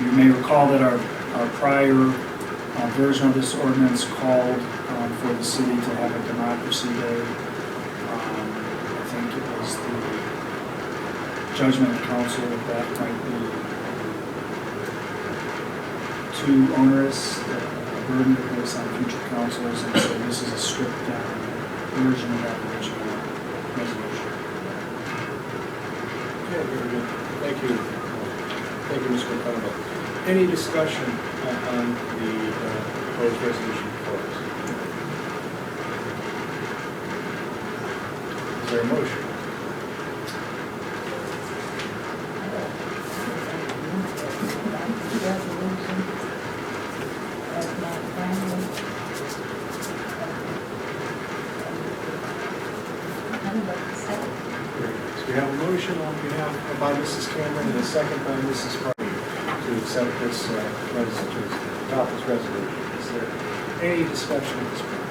You may recall that our prior version of this ordinance called for the city to have a democracy day. I think it was the judgment of council that might be too onerous, burden to place on future councils, and so this is a stripped down version of that original resolution. Okay, very good. Thank you. Thank you, Mr. McConville. Any discussion on the proposed resolution before us? Is there a motion? We have a motion on behalf by Mrs. Cameron and a second by Mrs. Harvey to accept this, to adopt this resolution. Is there any discussion at this point?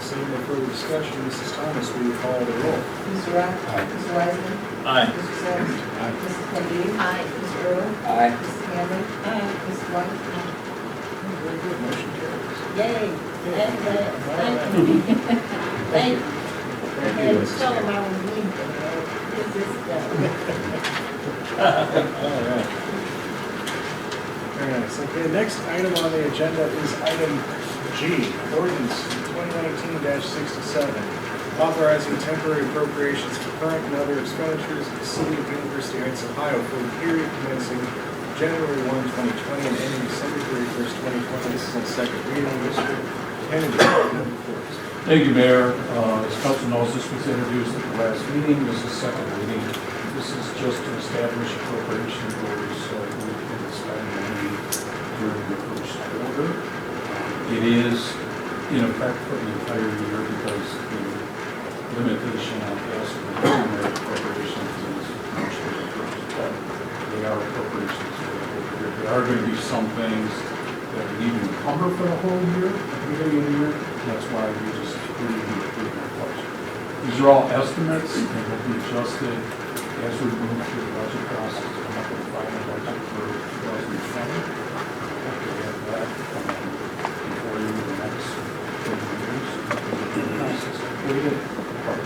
Seeing no further discussion, Mrs. Thomas, will you call the roll? Mr. Rock? Aye. Mr. Wiseman? Aye. Mr. Sims? Aye. Mrs. Kennedy? Aye. Mr. Earl? Aye. Mrs. Cameron? Aye. Mr. White? Very good, motion carries. Yay! Thank you. Thank you. Thank And you, Mrs. tell them I Cameron. was leaving, get this done. All right. Very nice. Okay, next item on the agenda is item G, ordinance 2019-67, authorizing temporary appropriations for current and other expenditures of the city of University Heights, Ohio for the period commencing January 1, 2020 and ending December 31st, 2020. This is on second reading. Mr. Kennedy, Thank you, Mayor. As council knows, this was introduced at the last meeting. This is second reading. This is just to establish appropriation rules so we can spend money during the first quarter. It is in effect for the entire year because the limitation on asking for appropriations is March 31st. But they are appropriations for the whole year. There are going to be some things that we need to encumber for the whole year at the beginning of the year. That's why we just really need to approve our budget. These are all estimates and will be adjusted as we move through the budget process to come up with a final budget for 2020. Hope to have that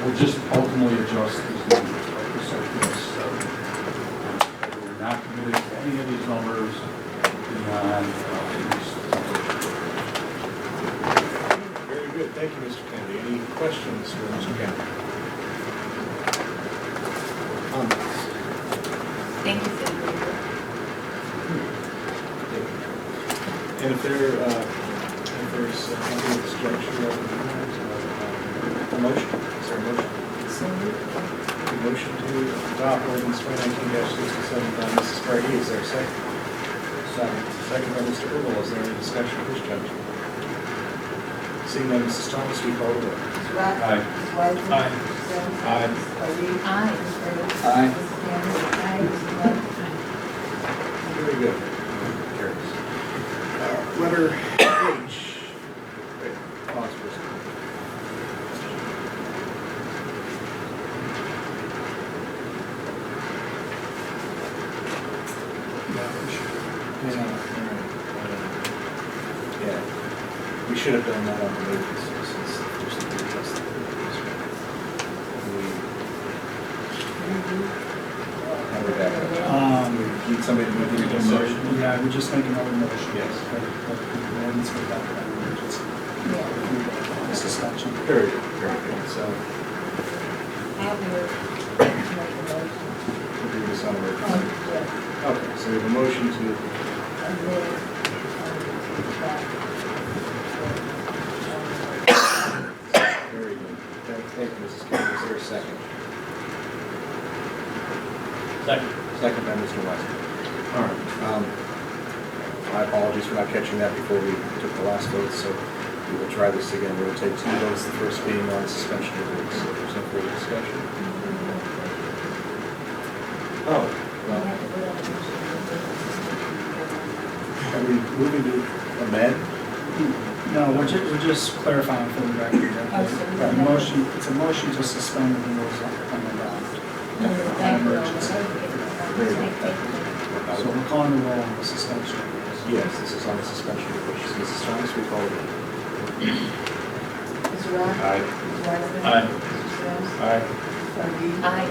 We'll just ultimately adjust these numbers, like this, we're not committed to any of these numbers beyond these. Very good, thank you, Mr. Kennedy. Any questions for Mr. Kennedy? Comments? Thank you for the waiver. And if there's any structure of a motion, is there a motion? So moved. A motion to adopt ordinance 2019-67 by Mrs. Cardy, is there a second? Second by Mr. Earl, is there any discussion of this judgment? Seeing none, Mrs. Thomas, we call the roll. Mr. Rock? Aye. Mrs. Wiseman? Aye. Mrs. Sims? Aye. Mrs. Cardy? Aye. Mrs. Earl? Aye. Mrs. Cameron? Aye. Mrs. Love? Very good. Carries. Letter H. Wait, pause for a second. Yeah, we should have done that on the movies since there's the big test. How we back up? Need somebody to move the motion? Yeah, we just make another motion. Yes. The ordinance for that emergency. The suspension. Very good, very good. So, I'll move to make a motion. we'll do this on emergency. Yes. Okay, so we have a motion to, very good. Thank you, Mrs. Kennedy. Is there a second? Second by Mr. West. All right. My apologies for not catching that before we took the last vote, so we will try this again. We'll take 2 votes, the first being on suspension of rules. If there's no further discussion. Oh, well, are we moving to amend? No, we're just clarifying for the record. That motion, it's a motion to suspend the rules on the emergency. So we're calling the roll on the suspension. Yes, this is on the suspension of rules. Mrs. Thomas, we call it. Mr. Rock? Aye. Mrs. Wiseman? Aye. Mr. Sims? Aye. Mrs. Cardy? Aye.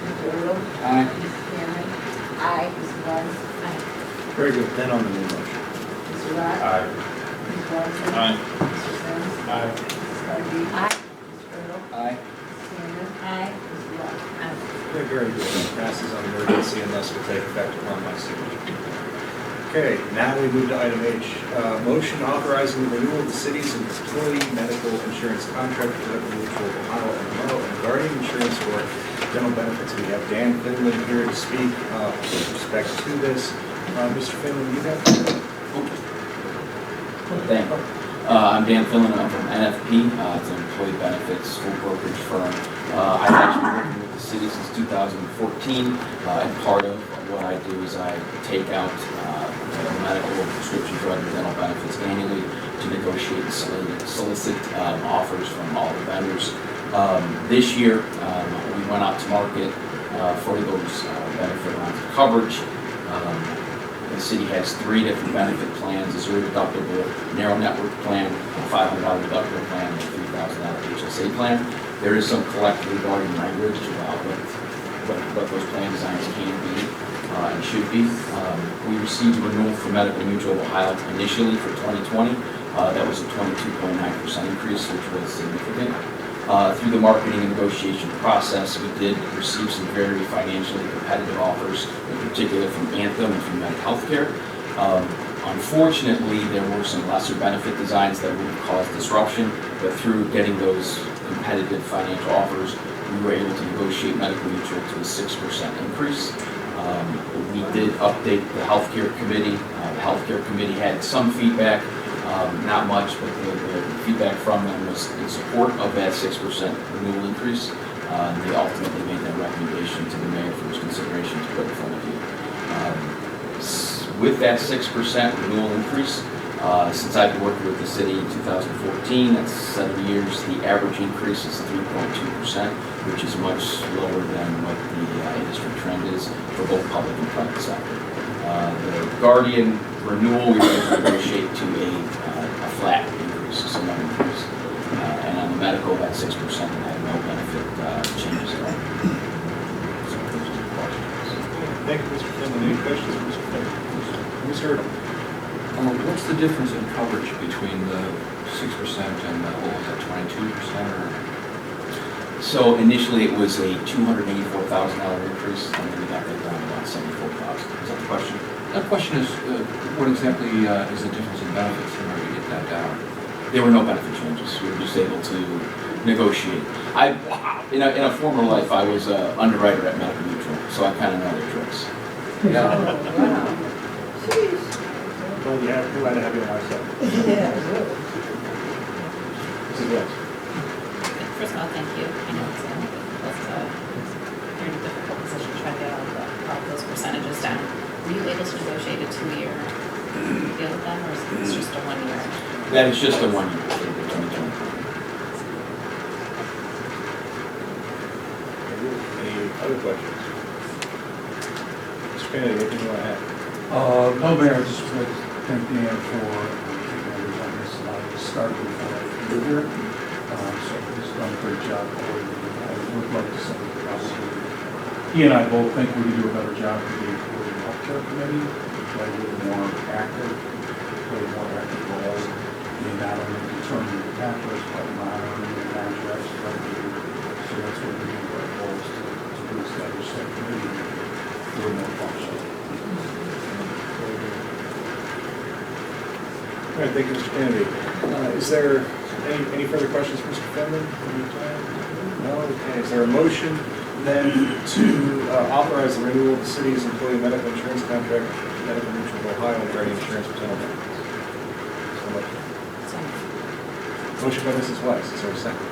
Mr. Earl? Aye. Mrs. Cameron? Aye. Mrs. Love? Aye. Very good. Then on the new motion. Mr. Rock? Aye. Mrs. Wiseman? Aye. Mr. Sims? Aye. Mrs. Cardy? Aye. Mr. Earl? Aye. Mrs. Cameron? Aye. Mrs. Love? Aye. Very, very good. It passes on emergency and thus will take effect upon my signature. Okay, now we move to item H. Motion authorizing the renewal of the city's employee medical insurance contract with Liberty Mutual Ohio and Mo and Guardian Insurance for dental benefits. We have Dan Finland here to speak with respect to this. Mr. Finland, you have Thank you. I'm Dan Finland, I'm from NFP, it's an employee benefits full brokerage firm. I've actually been working with the city since 2014, and part of what I do is I take out medical, prescription drug, and dental benefits annually to negotiate and solicit offers from all the vendors. This year, we went out to market for those benefit lines of coverage. The city has 3 different benefit plans: a 0 deductible narrow network plan, a $500 deductible plan, and a $3,000 HSA plan. There is some collectively bargaining language about what those plan designs can be and should be. We received a renewal from Medical Mutual of Ohio initially for 2020. That was a 22.9% increase, which was significant. Through the marketing and negotiation process, we did receive some very financially competitive offers, in particular from Anthem and from Med Healthcare. Unfortunately, there were some lesser benefit designs that would have caused disruption, but through getting those competitive financial offers, we were able to negotiate Medical Mutual to a 6% increase. We did update the healthcare committee. The healthcare committee had some feedback, not much, but the feedback from them was in support of that 6% renewal increase. They ultimately made that recommendation to the mayor for his consideration to put in front of you. With that 6% renewal increase, since I've been working with the city in 2014, that's 7 years, the average increase is 3.2%, which is much lower than what the industry trend is for both public and private sector. The Guardian renewal, we were able to negotiate to a flat increase. medical at 6% and had no benefit changes at all. So those are the questions. Thank you, Mr. Finley. Any questions, Mr. Finley? Ms. Erdl? What's the difference in coverage between the 6% and the, what was that, 22% or? So initially it was a $284,000 increase, and then we got that down to about $74,000. Is that the question? The question is, what exactly is the difference in benefits in order to get that down? There were no benefit changes. We were just able to negotiate. In a former life, I was an underwriter at Medical Mutual, so I kind of know their tricks. Yeah. Well, you have, glad to have you on our side. Yeah. This is Wes. First of all, thank you. I know it's you're in a difficult position to try to get all those percentages down. Were you able to negotiate a 2-year deal with them, or is this just a 1-year? That is just a 1 year for the 2020. Any other questions? Mr. Kennedy, anything you want to add? No, Mayor, I just would like to thank Dan for taking on this. I started before I moved here, so he's done a great job coordinating. I would like to say probably he and I both think we could do a better job of the Employee Healthcare Committee, play a little more active, play a more active role in not only determining the pathways, but monitoring the contracts throughout the year. So that's what we're doing for our goals to establish that committee a little more functional. All right, thank you, Mr. Kennedy. Is there any further questions for Mr. Finley? No? Okay, is there a motion then to authorize the renewal of the city's employee medical insurance contract with Medical Mutual of Ohio regarding insurance for dental benefits? Motion by Mrs. Weiss, is there a second?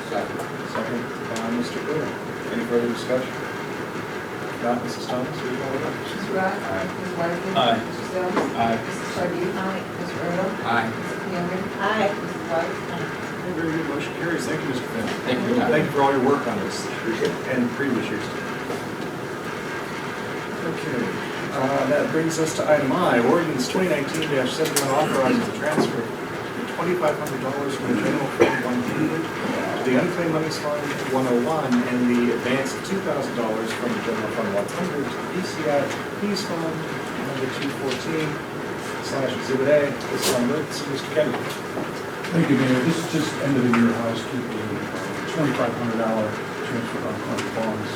Second. Second by Mr. Earl. Any further discussion? If not, Mrs. Thomas, will you call it up? Mrs. Rock? Aye. Mrs. Wiseman? Aye. Mrs. Jones? Aye. Mrs. Pardee? Aye. Mr. Earl? Aye. Mrs. Cameron? Aye. Mrs. Weiss? Okay, very good, motion carries. Thank you, Mr. Finley. Thank you for your time. Thank you for all your work on this and previous years. Okay, that brings us to item I, ordinance 2019-71, authorizing the transfer of $2,500 from the general fund 100 to the unclaimed monies fund 101 and the advance of $2,000 from the general fund 100 to the BCI fees fund number 214/Exhibit A. This is on emergency. Mr. Kennedy. Thank you, Mayor. This is just end of the year housekeeping, $2,500 transfer on fund funds,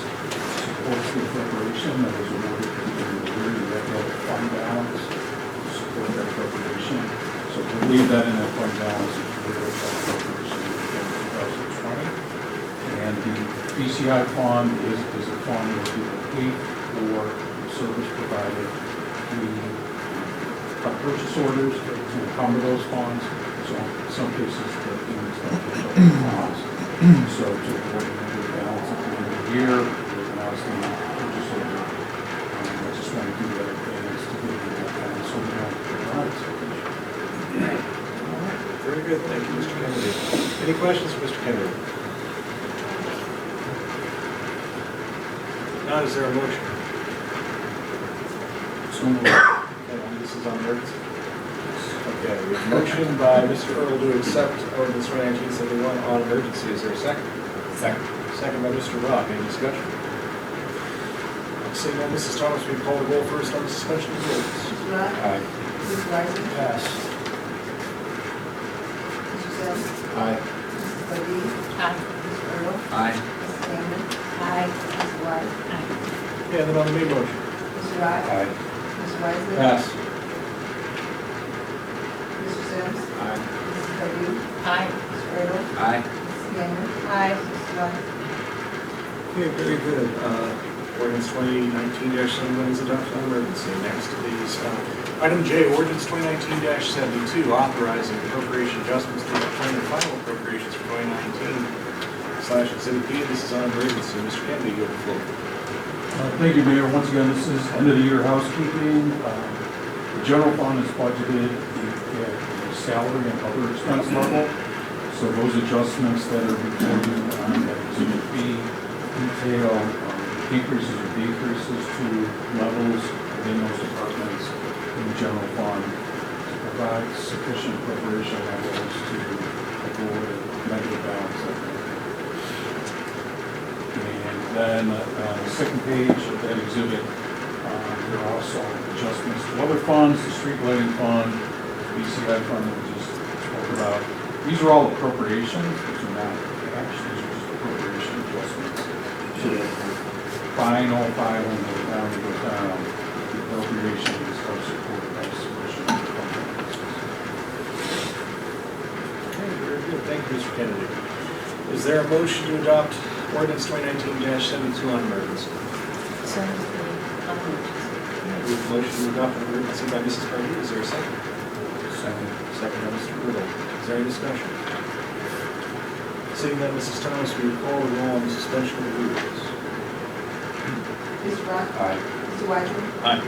supports the appropriation that was awarded to the beginning of the year. You have to have a fund balance to support that appropriation. So to leave that in that fund balance is for the appropriation in 2020. And the BCI fund is a fund that we will pay for the service provided. We have purchase orders to encumber those funds. So in some cases, the payments don't get over funds. So to avoid the balance at the end of the year, there's an outstanding purchase order. I just want to do that advance to get that balance so we don't get our expectation. Very good, thank you, Mr. Kennedy. Any questions for Mr. Kennedy? Now, is there a motion? So moved. Okay, this is on emergency. Okay, we have a motion by Mr. Earl to accept ordinance 2019-71 on emergency. Is there a second? Second. Second by Mr. Rock. Any discussion? Seeing none, Mrs. Thomas, we call the roll first on the suspension of rules. Mrs. Rock? Aye. Mrs. Wiseman? Pass. Mr. Jones? Aye. Mrs. Pardee? Aye. Mr. Earl? Aye. Mrs. Cameron? Aye. Mrs. Weiss? Yeah, and then on the main motion. Mr. Rock? Aye. Mr. Wiseman? Pass. Mr. Sims? Aye. Mrs. Pardee? Aye. Mr. Earl? Aye. Mrs. Cameron? Aye. Mrs. Weiss? Okay, very good. Ordinance 2019-71 is adopted on emergency. Next is item J, ordinance 2019-72, authorizing appropriation adjustments to the plan of final appropriations for 2019/Exhibit B. This is on emergency. Mr. Kennedy, you have the floor. Thank you, Mayor. Once again, this is end of the year housekeeping. The general fund is budgeted at salary and other expense level. So those adjustments that are recorded on that Exhibit B detail increases or decreases to levels within those departments in the general fund to provide sufficient appropriation levels to avoid negative balance up there. And then on the second page of that exhibit, there are also adjustments to other funds, the street lighting fund, BCI fund that we just spoke about. These are all appropriations, these are not cash, these are just appropriation adjustments. So that final when the county goes down, the appropriations are supported by sufficient funds. Okay, very good. Thank you, Mr. Kennedy. Is there a motion to adopt ordinance 2019-72 on emergency? So, We have a motion to adopt an emergency by Mrs. Pardee. Is there a second? Second. Second by Mr. Riddle. Is there any discussion? Seeing that, Mrs. Thomas, will you call the roll on the suspension of the rules? Mr. Rock? Aye. Mr. Weisman? Aye.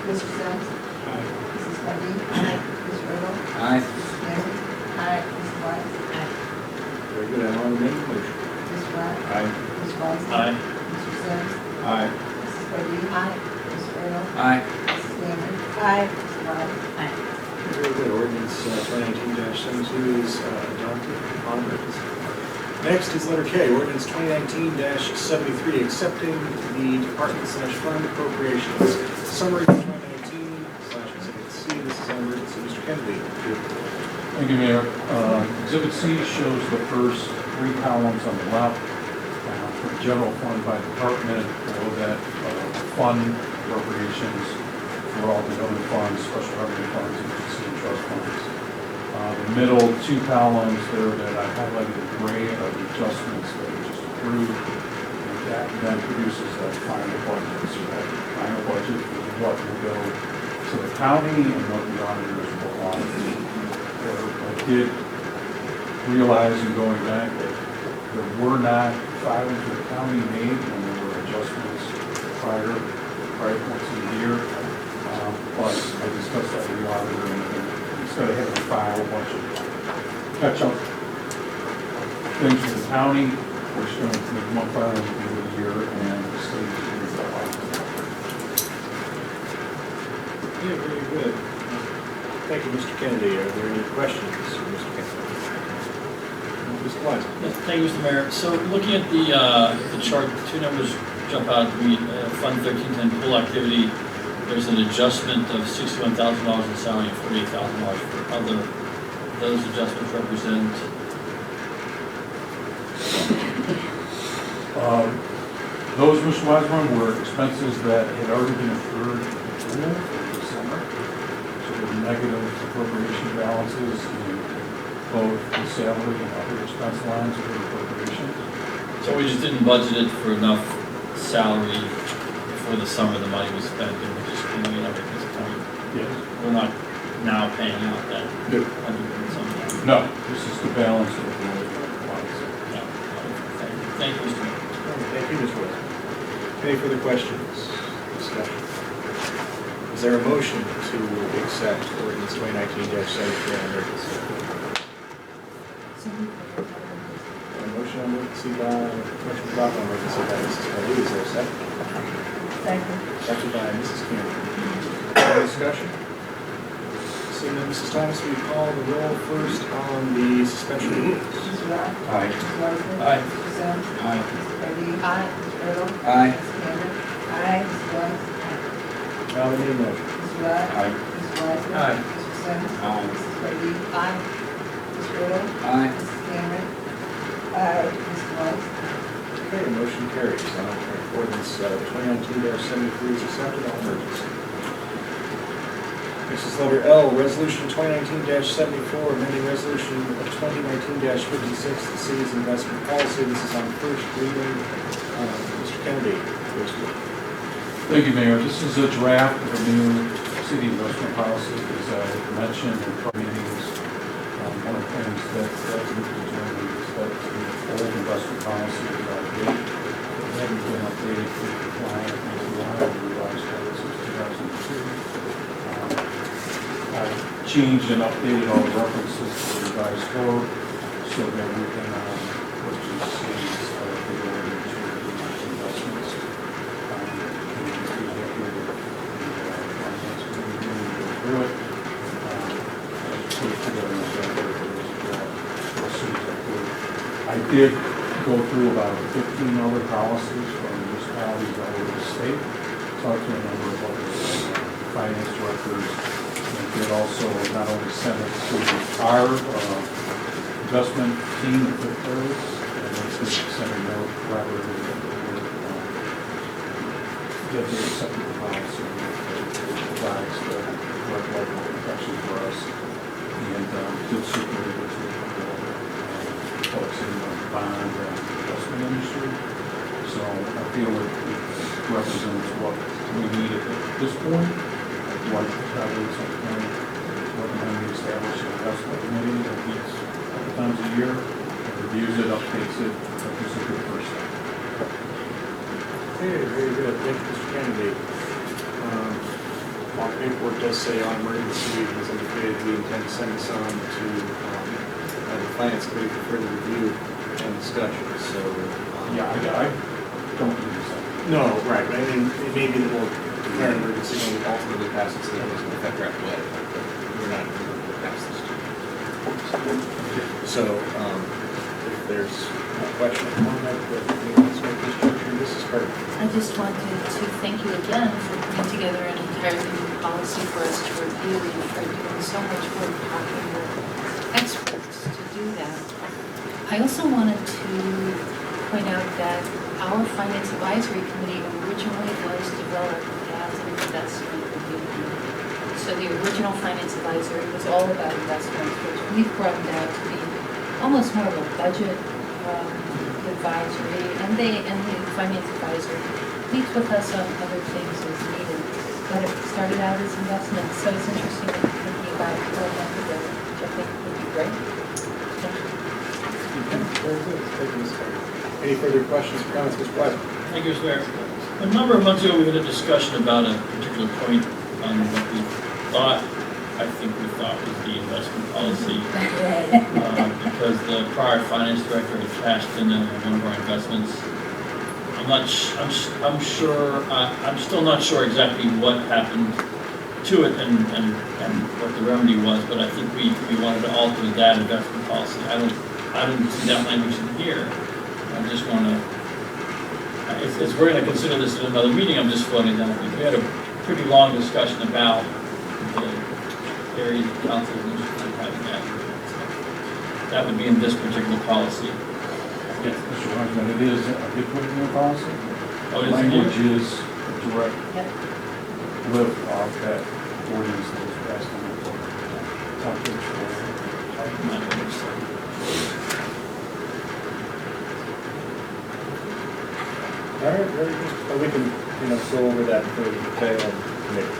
Mr. Sims? Aye. Mrs. Pardee? Aye. Mr. Riddle? Aye. Mrs. Neri? Aye. Mrs. Weiss? Very good. I'm on the main motion. Mr. Rock? Aye. Mr. Weisman? Aye. Mr. Sims? Aye. Mrs. Pardee? Aye. Mr. Riddle? Aye. Mrs. Neri? aye. Mr. Weiss? Very good. Ordinance 2019-72 is adopted on emergency. Next is letter K, ordinance 2019-73, accepting the department/fund appropriations. Summary for 2019/Exhibit C. This is on emergency. Mr. Kennedy. Thank you, Mayor. Exhibit C shows the first three columns on the left for general fund by department, below that fund appropriations for all the other funds, special revenue funds, agency and trust funds. The middle two columns there that I highlighted in gray are the adjustments that we just approved. And that then produces that final budget. So that final budget is what will go to the county and what the auditors will audit. I did realize in going back that there were not filings with the county made when there were adjustments prior points in the year. But I discussed that with the auditor, and instead of having to file a bunch of catch-up things with the county, we're just going to make one filing at the end of the year, and the state is going to go out. Yeah, very good. Thank you, Mr. Kennedy. Are there any questions for Mr. Kennedy? Mr. Wise. Yes, thank you, Mr. Mayor. So looking at the chart, two numbers jump out to me. Fund 1310 pool activity, there's an adjustment of $61,000 in salary and $48,000 for other. Those adjustments represent? Those, Mr. Weisman, were expenses that had already been accrued in December. So there were negative appropriation balances in both the salary and other expense lines of the appropriations. So we just didn't budget it for enough salary before the summer the money was spent, and we're just paying it up at this point? Yes. We're not now paying out that No. 100 and something? No, this is the balance of the funds. No. Thank you, Mr. Mayor. Thank you, Mr. Wise. Any further questions? Discussion? Is there a motion to accept ordinance 2019-73 on emergency? A motion on emergency motion to adopt on emergency by Mrs. Pardee. Is there a second? Second. Second by Mrs. Campbell. Any discussion? Seeing that, Mrs. Thomas, will you call the roll first on the suspension of rules? Mr. Rock? Aye. Mr. Weisman? Aye. Mr. Sims? Aye. Mrs. Pardee? Aye. Mr. Riddle? Aye. Mrs. Cameron? Aye. Mrs. Weiss? Now the main motion. Mr. Rock? Aye. Mr. Weisman? Aye. Mr. Sims? Aye. Mrs. Pardee? Aye. Mr. Riddle? Aye. Mrs. Cameron? Aye. Mr. Weiss? Okay, motion carries. Ordinance 2019-73 is accepted on emergency. Next is letter L, resolution 2019-74, amending resolution of 2019-56, the city's investment policy. This is on first reading. Mr. Kennedy, please. Thank you, Mayor. This is a draft of a new city investment policy. As I mentioned in prior meetings, one of the things that we determined is that the old investment policy is out of date. It hadn't been updated to comply with the revised code since 2002. I changed and updated all the references to the revised code so that we can purchase cities the ability to investments. Through it. Put it together in a better way as well. As soon as I could. did go through about 15 other policies from municipalities all over the state, talked to a number of other finance directors, and did also not only send it to our investment team that took care of this, and then send a note collaboratively that they accepted the policy that provides the correct level of protection for us, and did circulate it to a couple of folks in the bond and investment industry. So I feel it represents what we need at this point. I'd like to probably at some point recommend we establish an investment committee that meets a couple times a year, and reviews it, updates it. I think it's a good first step. Okay, very good. Thank you, Mr. Kennedy. Our paperwork does say on emergency, as indicated, we intend to send this on to the Finance Committee for further review and discussion. So, Yeah, I don't think so. No, right, but I mean, it may be that we'll declare an emergency when we ultimately pass it, so that doesn't affect right away. We're not going to pass this. So, if there's a question on that, let's make this juncture. This is perfect. I just wanted to thank you again for putting together an entirely new policy for us to review and for doing so much work talking with experts to do that. I also wanted to point out that our Finance Advisory Committee originally was developed as an investment review committee. So the original Finance Advisory was all about investments, which we've broadened out to be almost more of a budget advisory, and the Finance Advisory meets with us on other things as needed. But it started out as investments, so it's interesting that you're thinking about going that together, which I think would be great. Thank you. Very good. Thank you, Ms. Carter. Any further questions or comments, Mr. Weiser? Thank you, Mr. Mayor. A number of months ago, we had a discussion about a particular point on what we thought, I think we thought was the investment policy. Because the prior finance director had cashed in one of our investments. I'm still not sure exactly what happened to it and what the remedy was, but I think we wanted to alter that investment policy. I don't see that language in here. I just want to, if we're going to consider this in another meeting, I'm just floating that. We had a pretty long discussion about the areas of council and having that. So that would be in this particular policy. Yes, Mr. Weisman, it is a good put in the policy. Oh, Language is a direct lift off that ordinance that was passed on the top page 4. All right, very good. Well, we can, go over that for the detail of the committee.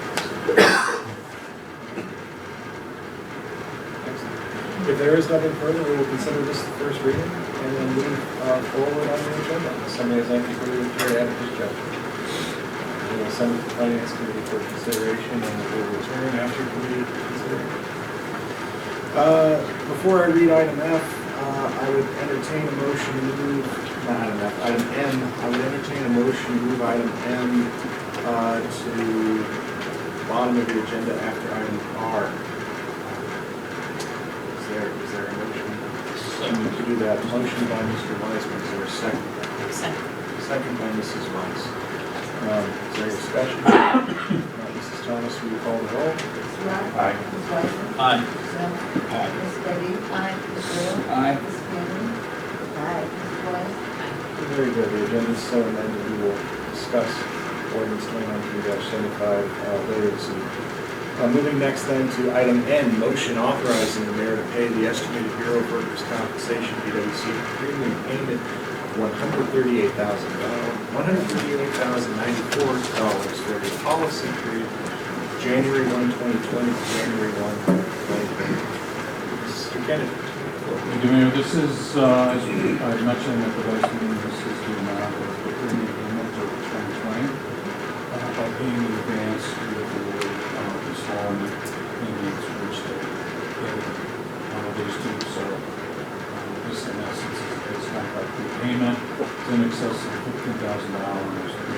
If there is nothing further, we will consider this the first reading and then move forward on the agenda. Unless somebody has anything further to carry out at this juncture. We will send it to the Finance Committee for consideration and we will return after committee consideration. Before I read item F, I would entertain a motion to move, not item F, item M. I would entertain a motion to move item M to the bottom of the agenda after item R. Is there a motion? To do that. Motion by Mr. Weisman. Is there a second? Second by Mrs. Weiss. Is there a discussion? Mrs. Thomas, will you call the roll? Mr. Rock? Aye. Ms. Weiser? Aye. Ms. Allen? Aye. Ms. Betty? Aye. Ms. Little? Aye. Ms. Kennedy? Aye. Ms. Weiss? Very good. The agenda is so amended. We will discuss ordinance 2019-75 later this evening. Moving next then to item N, motion authorizing the mayor to pay the estimated Bureau of Workers' Compensation BWC premium payment of $138,094 for the policy period January 1, 2020 to January 1, 2020. Mr. Kennedy. Thank you, Mayor. This is, as I mentioned at the last meeting, this is the amount of the premium payment for 2020. By paying in advance, we will installment payments which they paid on these two. So this in essence is not by prepayment. It's in excess of $15,000. We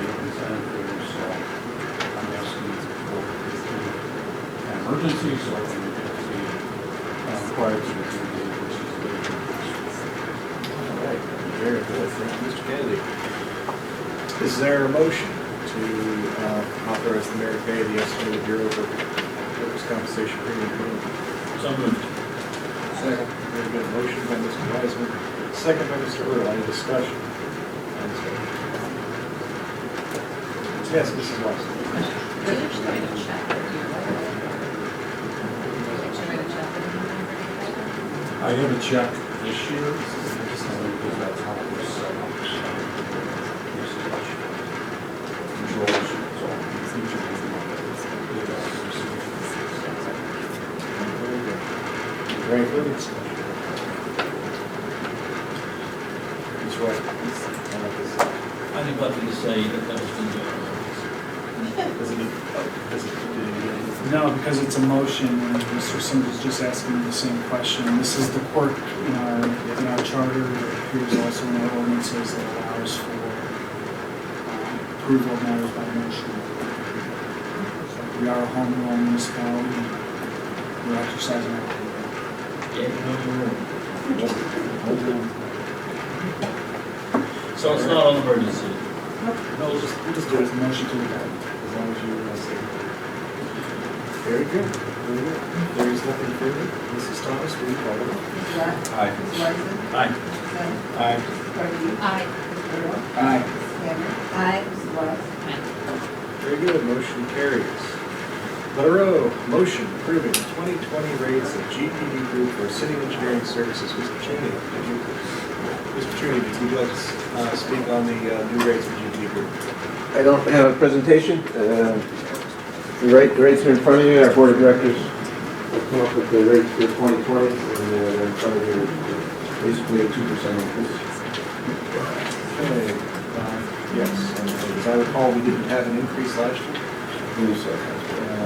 have incentive there, so I'm asking for an emergency so I can get the prior to the due date, which is later. All right. Very good. Thank you, Mr. Kennedy. Is there a motion to authorize the mayor to pay the estimated Bureau of Workers' Compensation premium? So moved. Second. Very good. Motion by Mr. Wiseman, second by Mr. Earl. Any discussion? Yes, Mrs. Wiseman. Do you actually write a check or do you write it? Do you actually write a check or do you write it? I have a check this year, just because that's how it was set up. Controls, so each of these Very good discussion. Ms. White. I neglected to say that that was going to be. No, because it's a motion, and Mr. Sims is just asking the same question. This is the quirk in our charter, it appears also in our ordinances that allows for approval of matters by motion. We are a home rule municipality, and we're exercising our authority. So it's not an emergency. No, we'll just do it as a motion to adopt, as long as you say. Very good, very good. There is nothing further. Mrs. Thomas, will you call the roll? Mrs. Rock? Aye. Mrs. Wiseman? Aye. Mrs. Bennett? Aye. Mrs. Cardy? Aye. Mrs. Earl? Aye. Mrs. Cameron? Aye. Mrs. West? Very good, motion carries. Letter O, motion approving 2020 rates of GPD Group for city engineering services. Mr. Cheney, would you like to speak on the new rates of GPD Group? I don't have a presentation. The rates are in front of you. Our board of directors came up with the rates for 2020, and they're in front of you. Basically a 2% increase. Okay, yes, and as I recall, we didn't have an increase last year. I believe so. I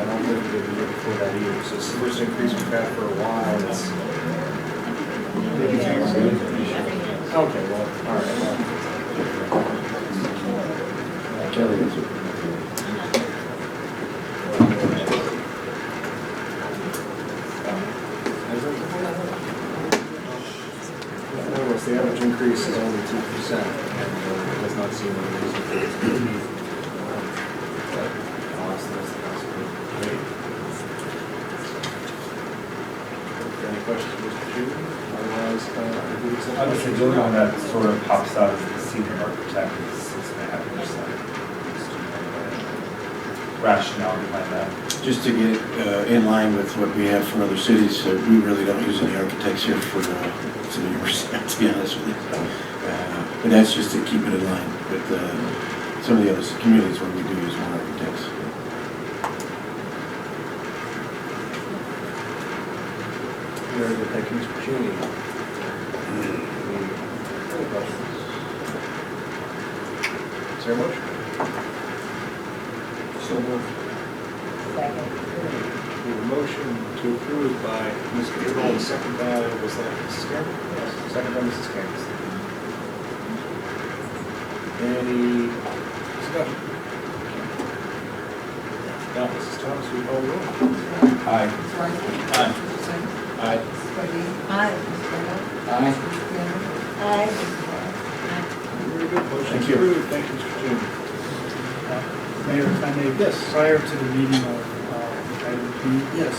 don't think we did the year before that either, so it's the first increase we've had for a while. It's okay, well, all right. Kelly, that's it. Notice the average increase is only 2%, and it does not seem unreasonable. Any questions, Mr. Chairman? Otherwise, I would accept. I would say the only one that sort of pops out is the senior architect is 6.5%. Rationale behind that. Just to get in line with what we have for other cities, we really don't use any architects here for City University, to be honest with you. But that's just to keep it in line with some of the other communities where we do use more architects. Very good, thank you, Mr. Cheney. Any questions? Is there a motion? So moved. Second. We have a motion to approve by Mr. Earl, and second by, was that Mrs. Cameron? Yes. Second by Mrs. Cameron. Any discussion? Now, Mrs. Thomas, we call the roll. Aye. Mrs. Wiseman? Aye. Mrs. Bennett? Aye. Mrs. Cardy? Aye. Mrs. Earl? Aye. Mrs. Cameron? Aye. Mrs. West? Very good, motion Thank you. approved. Thank you, Mr. Cheney. Mayor, if I may, Yes. prior to the meeting of item P, Yes.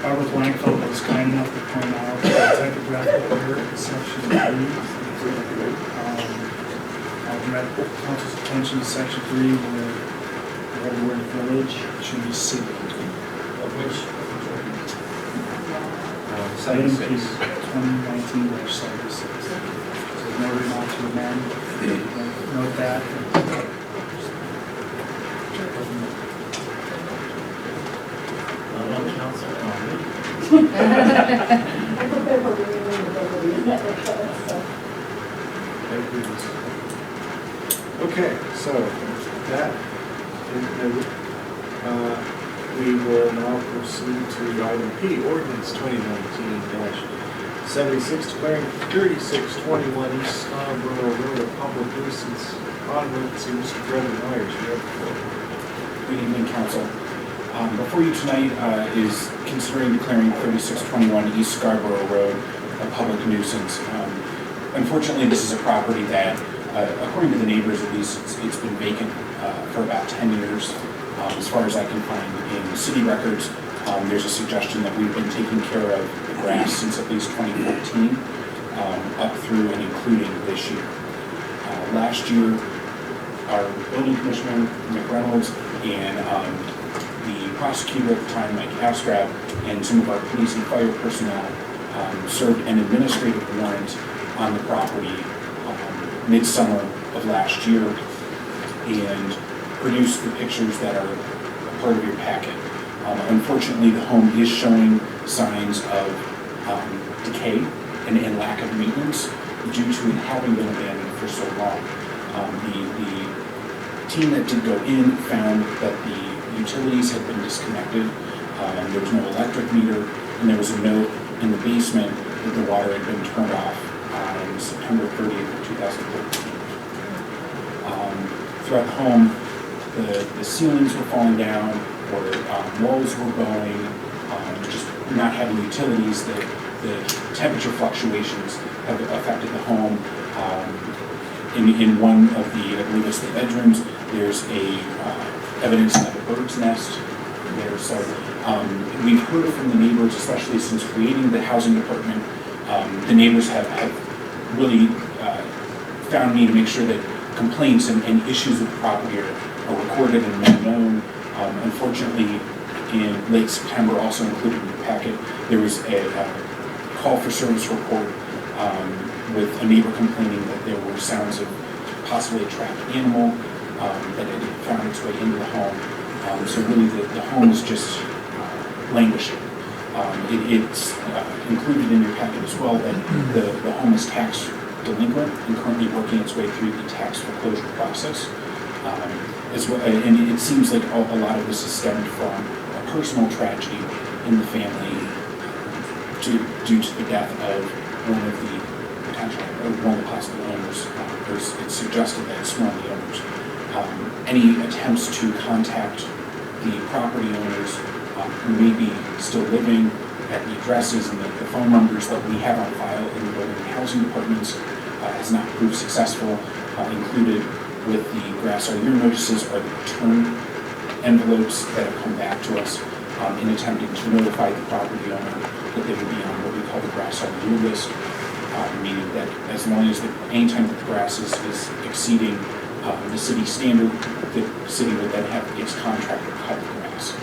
Barbara Blankfeld was kind enough to point out the typographical error in section 3. I'll direct council's attention to section 3 where we have the word village, it should be city. Of which? Item P, 2019-76. So noted not to amend, note that. Okay, so that, we will now proceed to item P, ordinance 2019-76, declaring 3621 East Scarborough Road a public nuisance. On with to Mr. Brendan Myers. You have the floor. Good evening, council. Before you tonight is considering declaring 3621 East Scarborough Road a public nuisance. Unfortunately, this is a property that, according to the neighbors at least, it's been vacant for about 10 years. As far as I can find in city records, there's a suggestion that we've been taking care of the grass since at least 2014, up through and including this year. Last year, our building commissioner, Mick Reynolds, and the prosecutor at the time, Mike Abstrab, and some of our police and fire personnel served an administrative warrant on the property midsummer of last year and produced the pictures that are a part of your packet. Unfortunately, the home is showing signs of decay and lack of maintenance due to it having been abandoned for so long. The team that did go in found that the utilities had been disconnected, there was no electric meter, and there was a note in the basement that the water had been turned off on September 30th of 2013. Throughout the home, the ceilings were falling down, or walls were bowing, just not having utilities. The temperature fluctuations have affected the home. In one of the, I believe it's the bedrooms, there's evidence of a bird's nest there. So we've heard from the neighbors, especially since creating the housing department. The neighbors have really found me to make sure that complaints and issues with the property are recorded and made known. Unfortunately, in late September, also included in the packet, there was a call for service report with a neighbor complaining that there were sounds of possibly a trapped animal that had found its way into the home. So really the home is just languishing. It's included in your packet as well that the home is tax delinquent and currently working its way through the tax foreclosure process. As well, and it seems like a lot of this is stemmed from a personal tragedy in the family due to the death of one of the possible owners. It's suggested that it's one of the owners. Any attempts to contact the property owners who may be still living at the addresses and the phone numbers that we have on file in the building and housing departments has not proved successful. Included with the grass are your notices are the return envelopes that have come back to us in attempting to notify the property owner that they would be on what we call the grass on your list, meaning that as long as any time that the grass is exceeding the city standard, the city will then have its contractor cut the grass.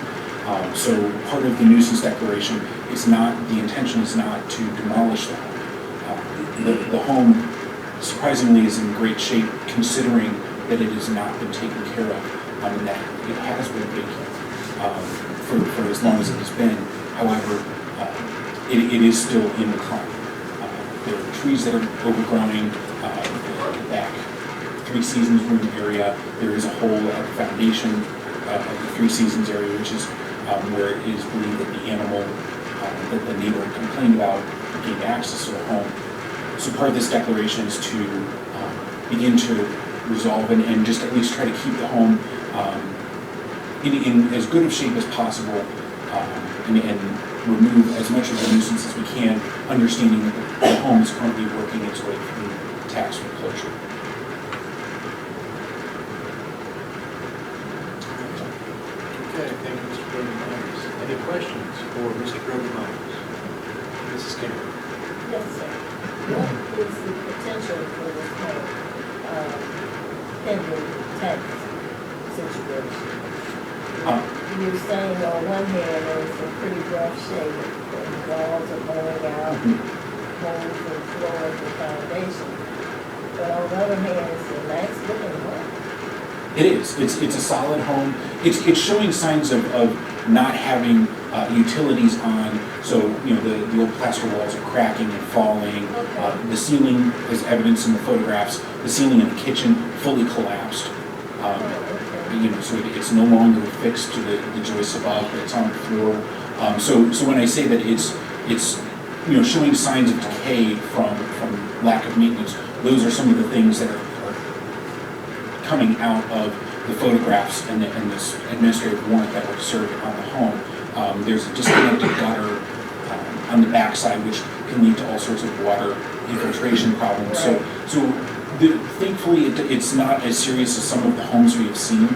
So part of the nuisance declaration is not, the intention is not to demolish the home. The home surprisingly is in great shape considering that it has not been taken care of and that it has been vacant for as long as it has been. However, it is still in decline. There are trees that are overgrowing, the back Three Seasons room area. There is a hole at the foundation of the Three Seasons area, which is where it is believed that the animal that the neighbor complained about gained access to the home. So part of this declaration is to begin to resolve and just at least try to keep the home in as good of shape as possible and remove as much of the nuisance as we can, understanding that the home is currently working its way through tax foreclosure. Okay, thank you, Mr. Brogan-Myers. Any questions for Mr. Brogan-Myers? Mrs. Campbell? Yes, sir. What is the potential for this whole pending tax situation? You're saying on one hand it's a pretty rough shape, the walls are blowing out, holes in floors and foundation. But on the other hand, it's a nice looking home. It is. It's a solid home. It's showing signs of not having utilities on. So the old plaster walls are cracking and falling. Okay. The ceiling, as evidenced in the photographs, the ceiling in the kitchen fully collapsed. So it's no longer fixed to the joists above, but it's on the floor. So when I say that it's showing signs of decay from lack of maintenance, those are some of the things that are coming out of the photographs and this administrative warrant that was served on the home. There's a disconnected gutter on the backside, which can lead to all sorts of water infiltration problems. Thankfully, it's not as serious as some of the homes we have seen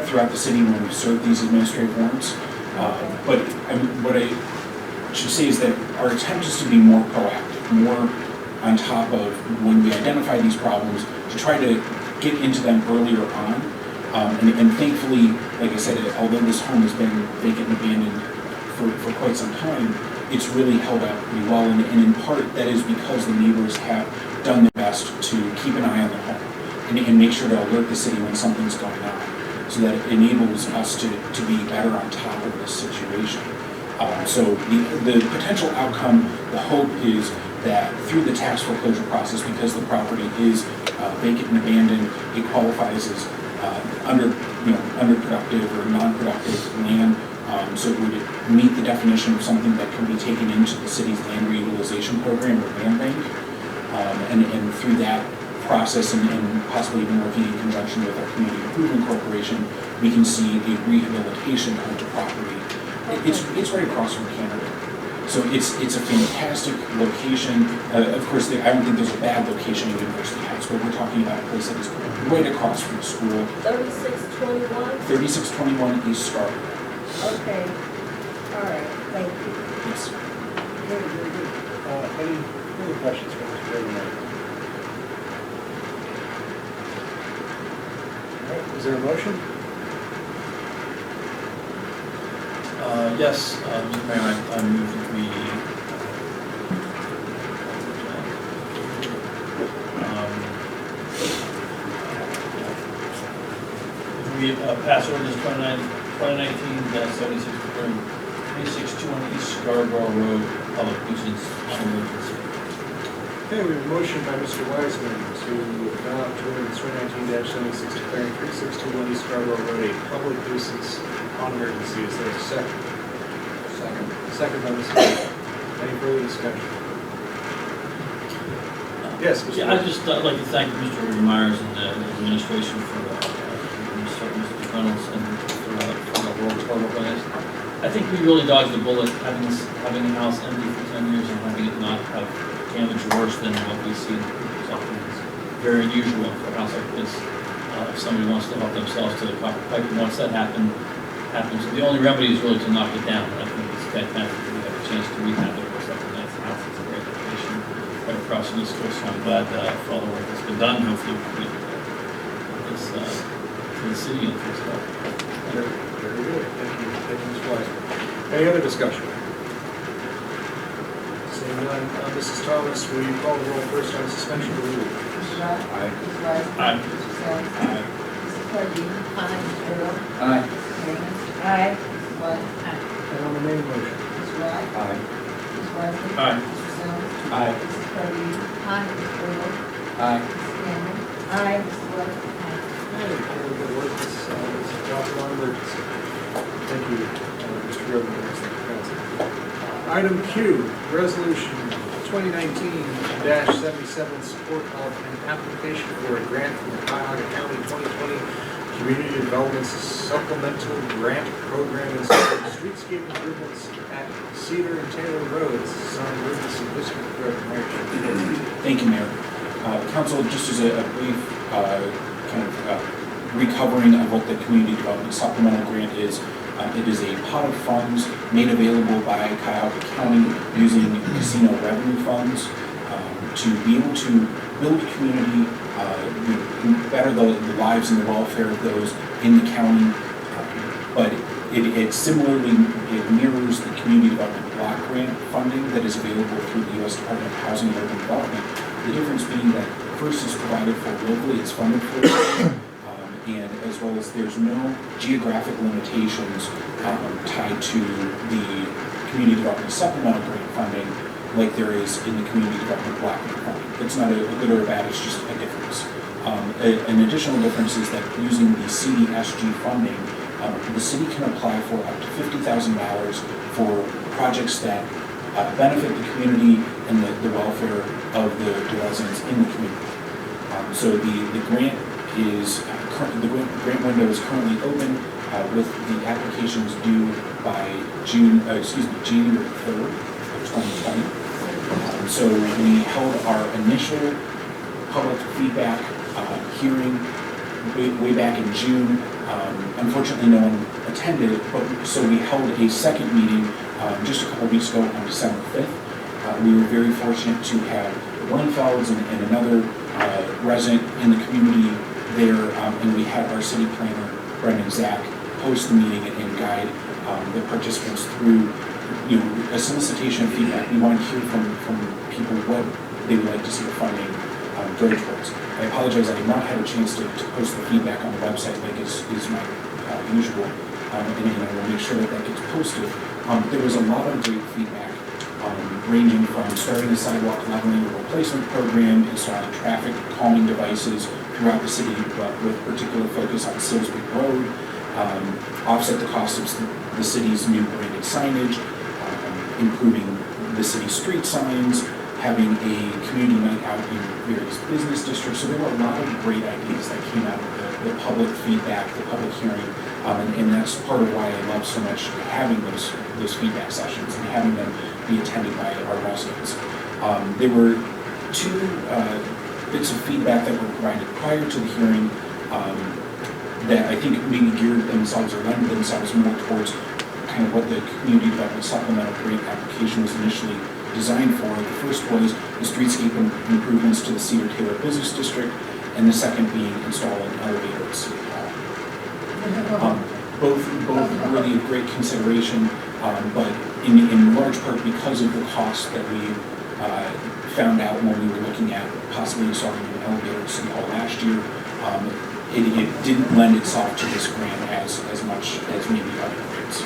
throughout the city when we've served these administrative warrants. But what I should say is that our attempt is to be more proactive, more on top of when we identify these problems, to try to get into them earlier on. And thankfully, like I said, although this home has been vacant and abandoned for quite some time, it's really held up pretty well. And in part, that is because the neighbors have done their best to keep an eye on the home and make sure to alert the city when something's going on, so that it enables us to be better on top of this situation. So the potential outcome, the hope is that through the tax foreclosure process, because the property is vacant and abandoned, it qualifies as underproductive or non-productive land. So it would meet the definition of something that can be taken into the city's land reutilization program or land bank. And through that process and possibly even working in conjunction with our Community Improvement Corporation, we can see a rehabilitation of the property. It's right across from Canada. So it's a fantastic location. Of course, I don't think there's a bad location in University Heights, but we're talking about a place that is right across from the school. 3621? 3621 East Scarborough. Okay. All right. Thank you. Yes. Very good. Any further questions for Mr. Reagan? All right, is there a motion? Yes, Mr. Mayor, I move that we pass ordinance 2019-76 declaring 3621 East Scarborough Road public nuisance emergency. Okay, we have a motion by Mr. Wiseman to adopt ordinance 2019-76 declaring 3621 East Scarborough Road a public nuisance on emergency. Is there a second? Second by Mr. Wiseman. Any further discussion? Yes, Mr. Yeah, I'd just like to thank Mr. Myers and the administration for Mr. Reynolds and for the work on this. I think we really dodged the bullet having the house empty for 10 years and having it not have damage worse than what we see in something that's very unusual for a house like this. If somebody wants to help themselves to the copper pipe, and once that happens, the only remedy is really to knock it down. And I think it's fantastic that we have a chance to rehab it. It's like a nice house. It's a great location right across from the school. So I'm glad for all the work that's been done. Hopefully, we can this for the city and for itself. Very good. Thank you. Thank you, Mr. Wiseman. Any other discussion? Seeing none, Mrs. Thomas, will you call the roll first on suspension of the rules? Mr. Rock? Aye. Mr. Wiseman? Aye. Mr. Sales? Aye. Mrs. Cardine? Aye. Mr. Earl? Aye. Mrs. Hagan? Aye. Mrs. White? And on the main motion? Mr. Rock? Aye. Mr. Wiseman? Aye. Mr. Sales? Aye. Mrs. Cardine? Aye. Mr. Earl? Aye. Mrs. Cameron? Aye. Mrs. White? Very good work. This is adopted on emergency. Thank you, Mr. Grogan. Item Q, resolution 2019-77, support of an application for a grant from the Cuyahoga County 2020 Community Development Supplemental Grant Program and streetscape improvements at Cedar and Taylor Roads. This is on emergency district director, Mayor. Thank you, Mayor. Council, just as a brief recovering of what the Community Development Supplemental Grant is, it is a pot of funds made available by Cuyahoga County using casino revenue funds to be able to build community, better the lives and the welfare of those in the county. But it similarly mirrors the Community Development Block Grant funding that is available through the U.S. Department of Housing and Urban Development. The difference being that first is provided for locally, it's funded for and as well as there's no geographic limitations tied to the Community Development Supplemental Grant funding like there is in the Community Development Block Grant funding. It's not a good or a bad, it's just a difference. An additional difference is that using the CDSG funding, the city can apply for up to $50,000 for projects that benefit the community and the welfare of the residents in the community. So the grant is the grant window is currently open with the applications due by January 3rd of 2020. So we held our initial public feedback hearing way back in June. Unfortunately, no one attended, but so we held a second meeting just a couple weeks ago on December 5th. We were very fortunate to have the Blumenfelds and another resident in the community there, and we had our city planner, Brendan Zach, host the meeting and guide the participants through a solicitation of feedback. We want to hear from people what they would like to see the funding go towards. I apologize, I have not had a chance to post the feedback on the website like is my usual, and I will make sure that gets posted. There was a lot of great feedback, ranging from starting the sidewalk leveling and replacement program, installing traffic calming devices throughout the city, but with particular focus on Salisbury Road, offset the cost of the city's new branded signage, improving the city street signs, having a community night out in various business districts. So there were a lot of great ideas that came out of the public feedback, the public hearing, and that's part of why I love so much having those feedback sessions and having them be attended by our residents. There were two bits of feedback that were provided prior to the hearing that I think maybe geared themselves or lended themselves more towards kind of what the community development supplemental grant application was initially designed for. The first was the streetscape improvements to the Cedar Taylor Business District, and the second being installing an elevator at City Hall. Both really of great consideration, but in large part because of the cost that we found out when we were looking at possibly installing an elevator at City Hall last year, it didn't lend itself to this grant as much as maybe other grants.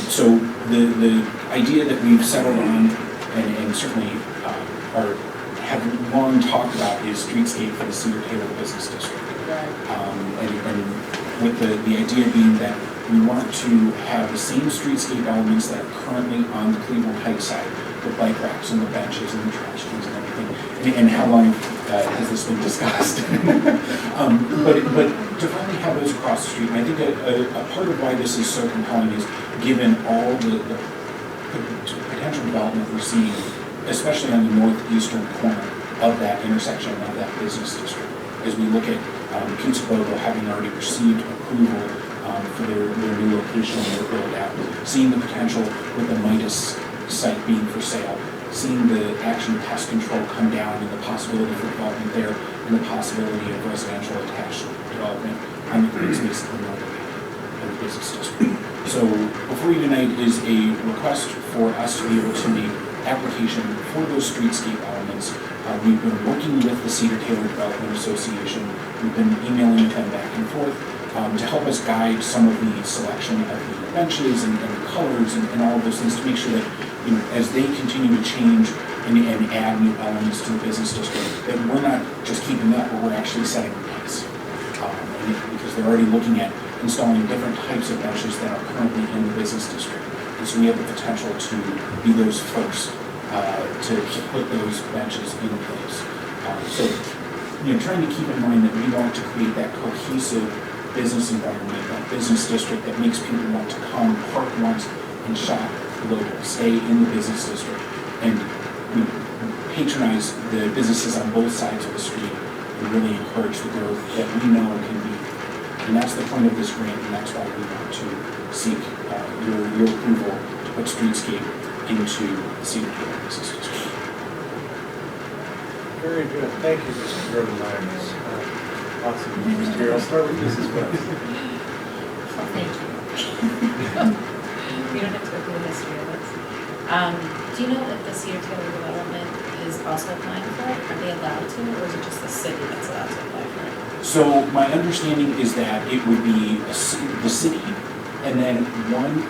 So the idea that we've settled on and certainly have long talked about is streetscape for the Cedar Taylor Business District. And with the idea being that we want to have the same streetscape elements that are currently on the Cleveland Heights side, the bike racks and the benches and the trash cans and everything. And how long has this been discussed? But to finally have those across the street, and I think a part of why this is so compelling is given all the potential development we're seeing, especially on the northeastern corner of that intersection of that business district. As we look at Kingsborough having already received approval for their new location and their build out, seeing the potential with the Midas site being for sale, seeing the action pest control come down and the possibility for development there, and the possibility of residential attached development on the green space of the business district. So before you tonight is a request for us to be able to make application for those streetscape elements. We've been working with the Cedar Taylor Development Association. We've been emailing with them back and forth to help us guide some of the selection of the benches and the colors and all of those things to make sure that, as they continue to change and add new elements to the business district, that we're not just keeping up, but we're actually setting the pace. Because they're already looking at installing different types of benches that are currently in the business district. And so we have the potential to be those first to put those benches in place. So, trying to keep in mind that we want to create that cohesive business environment, that business district that makes people want to come, park once, and shop local, stay in the business district, and patronize the businesses on both sides of the street and really encourage the growth that we know can be. And that's the point of this grant, and that's why we want to seek your approval to put streetscape into the Cedar Taylor Business District. Very good. Thank you, Mr. Grodenmeyer. Awesome. Mr. Here, I'll start with Mrs. West. Well, thank you. We don't have to go through the history of this. Do you know if the Cedar Taylor development is also applying for it? Are they allowed to, or is it just the city that's allowed to apply for it? So my understanding is that it would be the city and then one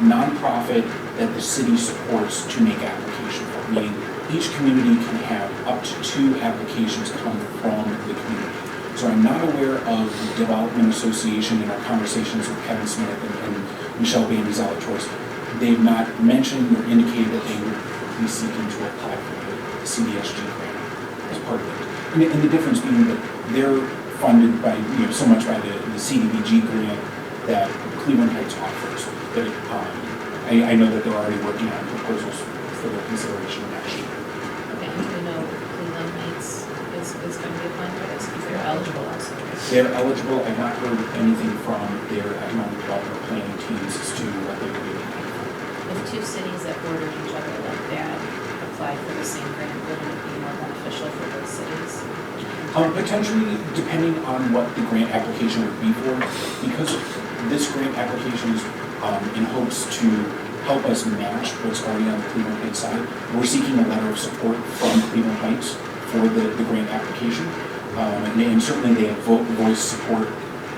nonprofit that the city supports to make application for, meaning each community can have up to 2 applications come from the community. So I'm not aware of the Development Association in our conversations with Kevin Smith and Michelle Bandy-Zalatrois. They've not mentioned or indicated that they would be seeking to apply for the CDSG grant as part of it. And the difference being that they're funded by, so much by the CDBG grant that Cleveland Heights offers. But I know that they're already working on proposals for their consideration next year. eligible also. They're eligible. I've not heard anything from their economic development or planning teams as to what they would be looking for. If two cities that bordered each other like that applied for the same grant, wouldn't it be more beneficial for both cities? Potentially, depending on what the grant application would be for, because this grant application is in hopes to help us match what's already on the Cleveland Heights side. We're seeking a letter of support from Cleveland Heights for the grant application. And certainly they have voiced support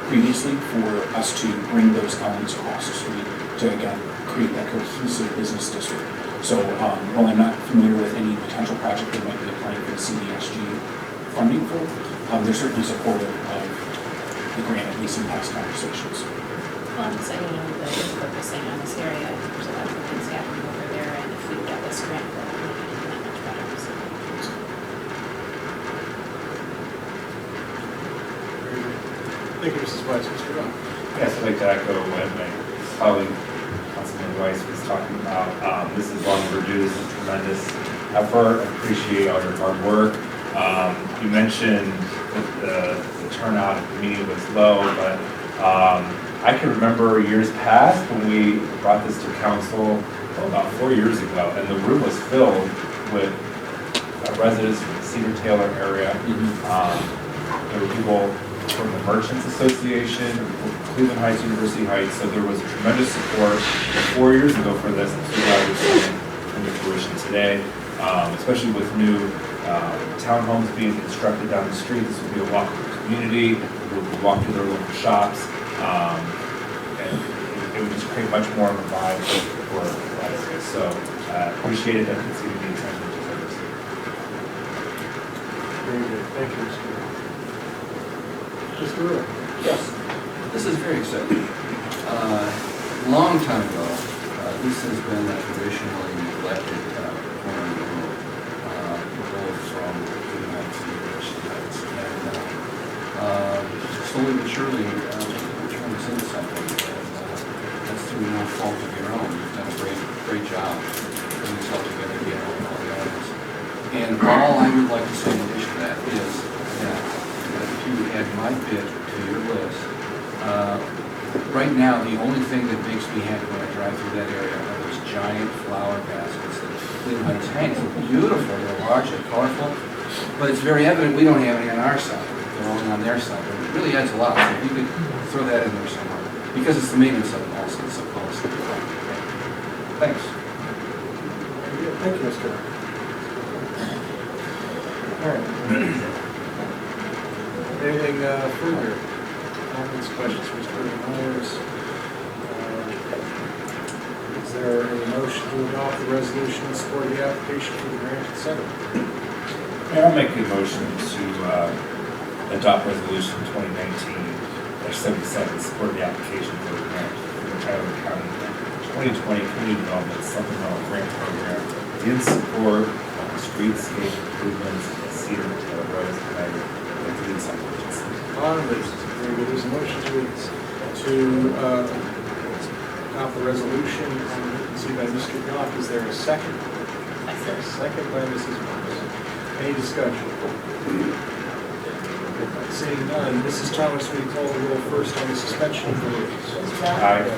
previously for us to bring those elements across the street to, again, create that cohesive business district. So while I'm not familiar with any potential project they might be applying for the CDSG funding for, they're certainly supportive of the grant, at least in past conversations. Well, I'm just saying, that is focusing on this area, there's a lot of things happening over there, and if we get this grant, then we'll be doing that much better. So. Very good. Thank you, Mrs. Weiss. Mr. Rock. Yes, I'd like to echo what my colleague, Councilman Weiss, was talking about. This is long overdue. This is tremendous effort. I appreciate all your hard work. You mentioned that the turnout at the meeting was low, but I can remember years past when we brought this to council about 4 years ago, and the room was filled with residents from the Cedar Taylor area. There were people from the Merchants Association, Cleveland Heights, University Heights, so there was tremendous support 4 years ago for this. I'm so glad we're seeing it come to fruition today, especially with new townhomes being constructed down the street. This will be a walk to the community, people will walk to their local shops, and it would just create much more of a vibe for that area. So appreciate it, and it's going to be attention to service. Very good. Thank you, Mr. Rock. Mr. Ruick. Yes. This is very exciting. Long time ago, this has been a traditionally neglected corner of the road, both from Cleveland Heights to University Heights. And slowly but surely, we're turning this into something. And that's through no fault of your own. You've done a great job putting this all together again with all the elements. And all I would like to say in addition to that is that if you add my bit to your list, right now, the only thing that makes me happy when I drive through that area are those giant flower baskets that Cleveland Heights hangs. They're beautiful, they're large, they're colorful, but it's very evident we don't have any on our side. They're only on their side. But it really adds a lot. So if you could throw that in there somewhere, because it's the maintenance of it also, it's a policy. Thanks. Thank you, Mr. Rock. All right. Anything further? Comments, questions, Mr. Myers? Is there a motion to adopt the resolution in support of the application for the grant, et cetera? Yeah, I'll make a motion to adopt resolution 2019-77, support the application for the grant for the Tyler County 2020 Community Development Supplemental Grant Program in support of the streetscape improvements at Cedar Taylor Road. And I would lead some urgency. Very good. There's a motion to adopt the resolution, see by Mr. Goff. Is there a second? Second by Mrs. Myers. Any discussion? Seeing none, Mrs. Thomas, will you call the roll first on the suspension of the rules? Aye.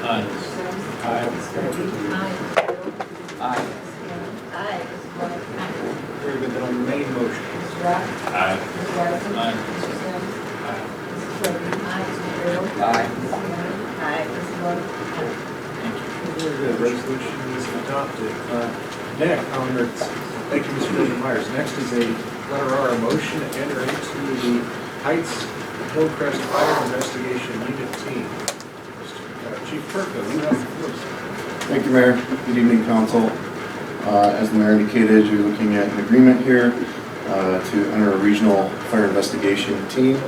Aye. Aye. Aye. Aye. Very good. Then on the main motion. Aye. Aye. Very good. Resolution is adopted. Next, thank you, Mr. Myers. Next is a letter R, a motion to enter into the Heights Hillcrest Fire Investigation Unit Team. Chief Turco, you have the floor, sir. Thank you, Mayor. Good evening, Council. As the Mayor indicated, you're looking at an agreement here to enter a regional fire investigation team.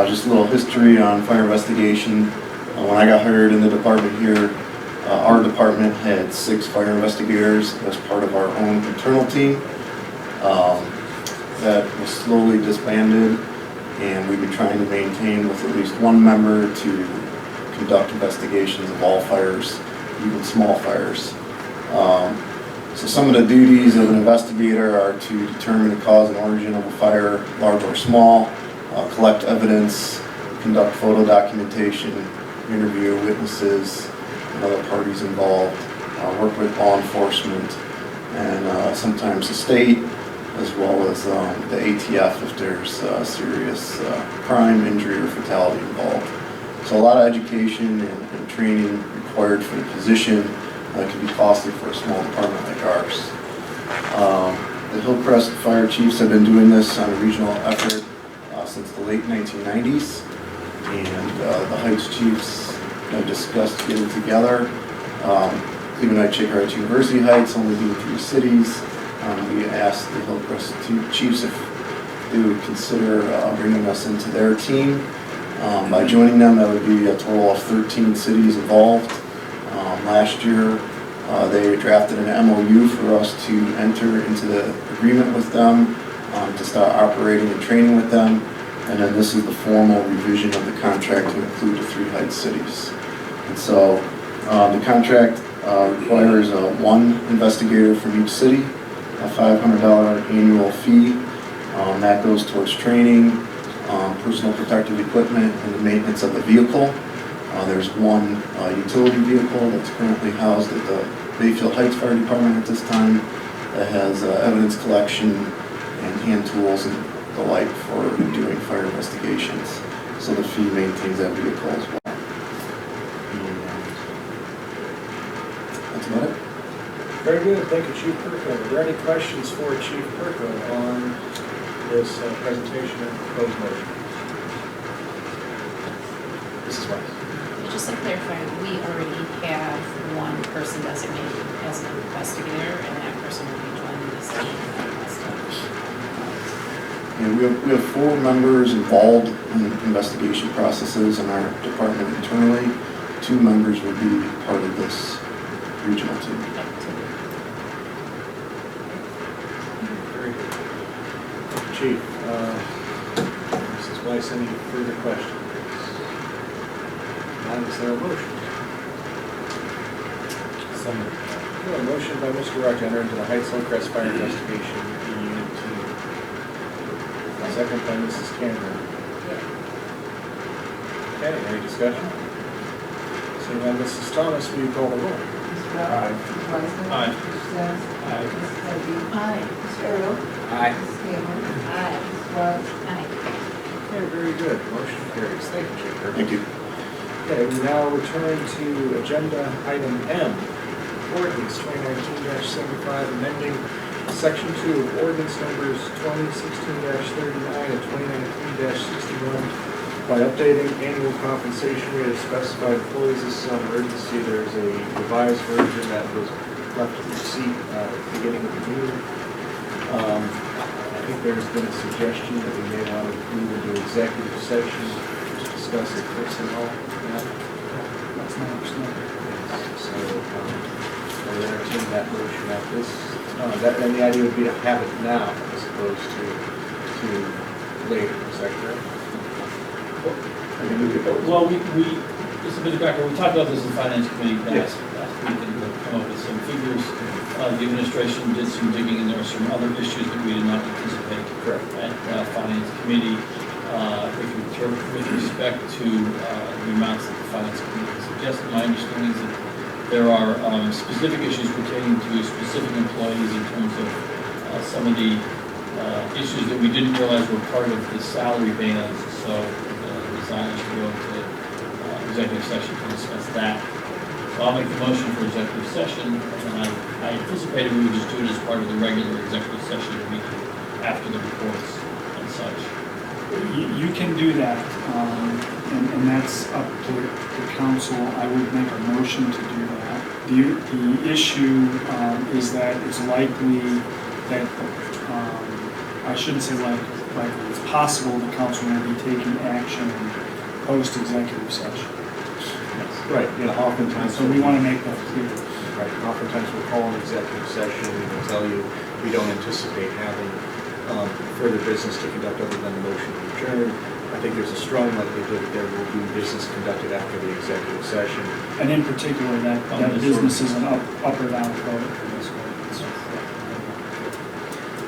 Just a little history on fire investigation. When I got hired in the department here, our department had 6 fire investigators as part of our own internal team. That was slowly disbanded, and we've been trying to maintain with at least one member to conduct investigations of all fires, even small fires. So some of the duties of an investigator are to determine the cause and origin of a fire, large or small, collect evidence, conduct photo documentation, interview witnesses and other parties involved, work with law enforcement, and sometimes the state, as well as the ATF if there's serious crime, injury, or fatality involved. So a lot of education and training required for the position. That can be costly for a small department like ours. The Hillcrest Fire Chiefs have been doing this on a regional effort since the late 1990s, and the Heights Chiefs have discussed getting together. Cleveland Heights, Shaker Heights, University Heights, only being 3 cities. We asked the Hillcrest Chiefs if they would consider bringing us into their team. By joining them, that would be a total of 13 cities involved. Last year, they drafted an MOU for us to enter into the agreement with them, to start operating and training with them. And then this is the formal revision of the contract to include the 3 Heights cities. And so the contract requires 1 investigator from each city, a $500 annual fee. That goes towards training, personal protective equipment, and the maintenance of the vehicle. There's 1 utility vehicle that's currently housed at the Bayfield Heights Fire Department at this time that has evidence collection and hand tools and the like for doing fire investigations. So the fee maintains that vehicle as well. That's about it. Very good, thank you, Chief Perko. Are there any questions for Chief Perko on this presentation and proposed motion? Mrs. Weiss. Just to clarify, we already have 1 person designated as an investigator, and that person will be joining this team. And we have 4 members involved in investigation processes in our department internally. 2 members will be part of this regional team. Very good. Chief, Mrs. Weiss, any further questions? Is there a motion? A motion by Mr. Rock to enter into the Heights Hillcrest Fire Investigation Unit Team. A second by Mrs. Cameron. Okay, any discussion? Seeing none, Mrs. Thomas, will you call the roll? Mr. Rock? Aye. Mr. Weissman? Aye. Mr. Sens? Aye. Mrs. Peggy? Aye. Mr. Earl? Aye. Mrs. Cameron? Aye. Mrs. Welch? Aye. Okay, very good. Motion carries. Thank you, Chief. Thank you. Okay, we now return to agenda item M, ordinance 2019-75, amending section 2 of ordinance numbers 2016-39 and 2019-61 by updating annual compensation rate of specified employees. This is on emergency. There's a revised version that was left to the seat at the beginning of the meeting. I think there's been a suggestion that we may want to move into executive session to discuss the personnel. That's my understanding. So, I'll entertain that motion at this, and the idea would be to have it now as opposed to later, is that correct? Well, just a bit of background, we talked about this in the Finance Committee last week, and we've come up with some figures. The administration did some digging, and there were some other issues that we did not anticipate. Correct. At Finance Committee, with respect to the amounts that the Finance Committee suggested. My understanding is that there are specific issues pertaining to specific employees in terms of some of the issues that we didn't realize were part of the salary bands. So the desire is to go into executive session to discuss that. So I'll make the motion for executive session, and I anticipated we would just do it as part of the regular executive session meeting after the reports and such. You can do that, and that's up to the council. I would make a motion to do that. The issue is that it's likely that, I shouldn't say likely, it's possible the council will be taking action post-executive session. Right, oftentimes. So we want to make that clear. Right, oftentimes we'll call an executive session, we will tell you we don't anticipate having further business to conduct other than the motion to adjourn. I think there's a strong likelihood that there will be business conducted after the executive session. And in particular, that business is an up or down vote for this one.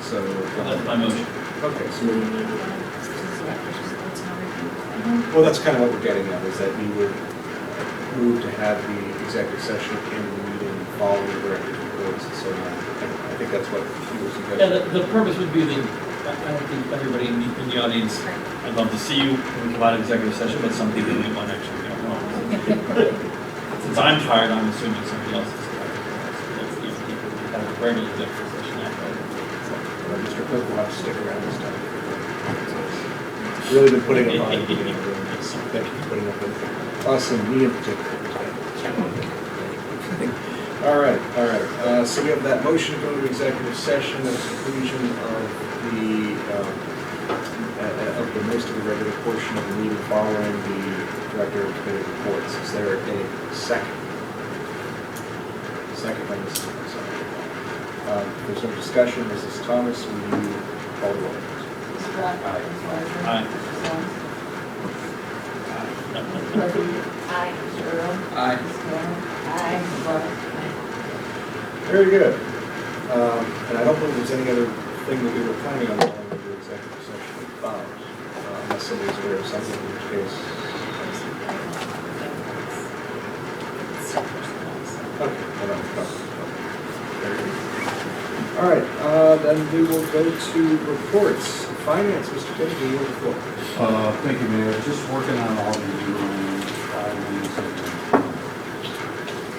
So that's my motion. Okay, so, Do we need director's reports and everything? well, that's kind of what we're getting at, is that we would move to have the executive session in the meeting following the director's reports and so on. I think that's what he was suggesting. Yeah, the purpose would be that, I don't think everybody in the audience, I'd love to see you when we come out of executive session, but some people may want actually, since I'm tired, I'm assuming somebody else is tired. That's the people who have a regular executive session after. Mr. Cook will have to stick around this time. Really been putting up on being in the room. Thank you for putting up with us and me in particular. All right. So we have that motion to go to executive session at the conclusion of the most of the regular portion of the meeting following the director of committee reports. Is there a second? Second by Mrs. Thomas. There's no discussion. Mrs. Thomas, will you call the roll? Mr. Rock. Aye. Mr. Weiser. Aye. Mr. Jones. Aye. Mr. Murphy. Aye. Mr. Earl. Aye. Mr. Warren. Aye. Mr. Clark. Very good. And I don't believe there's any other thing that we were planning on going into executive session about, unless somebody's aware of something, in which case. Okay. Well, that's covered. Very good. All right, then we will go to reports. Finance, Mr. Kennedy, you have the floor. Thank you, Mayor. Just working on all the filings and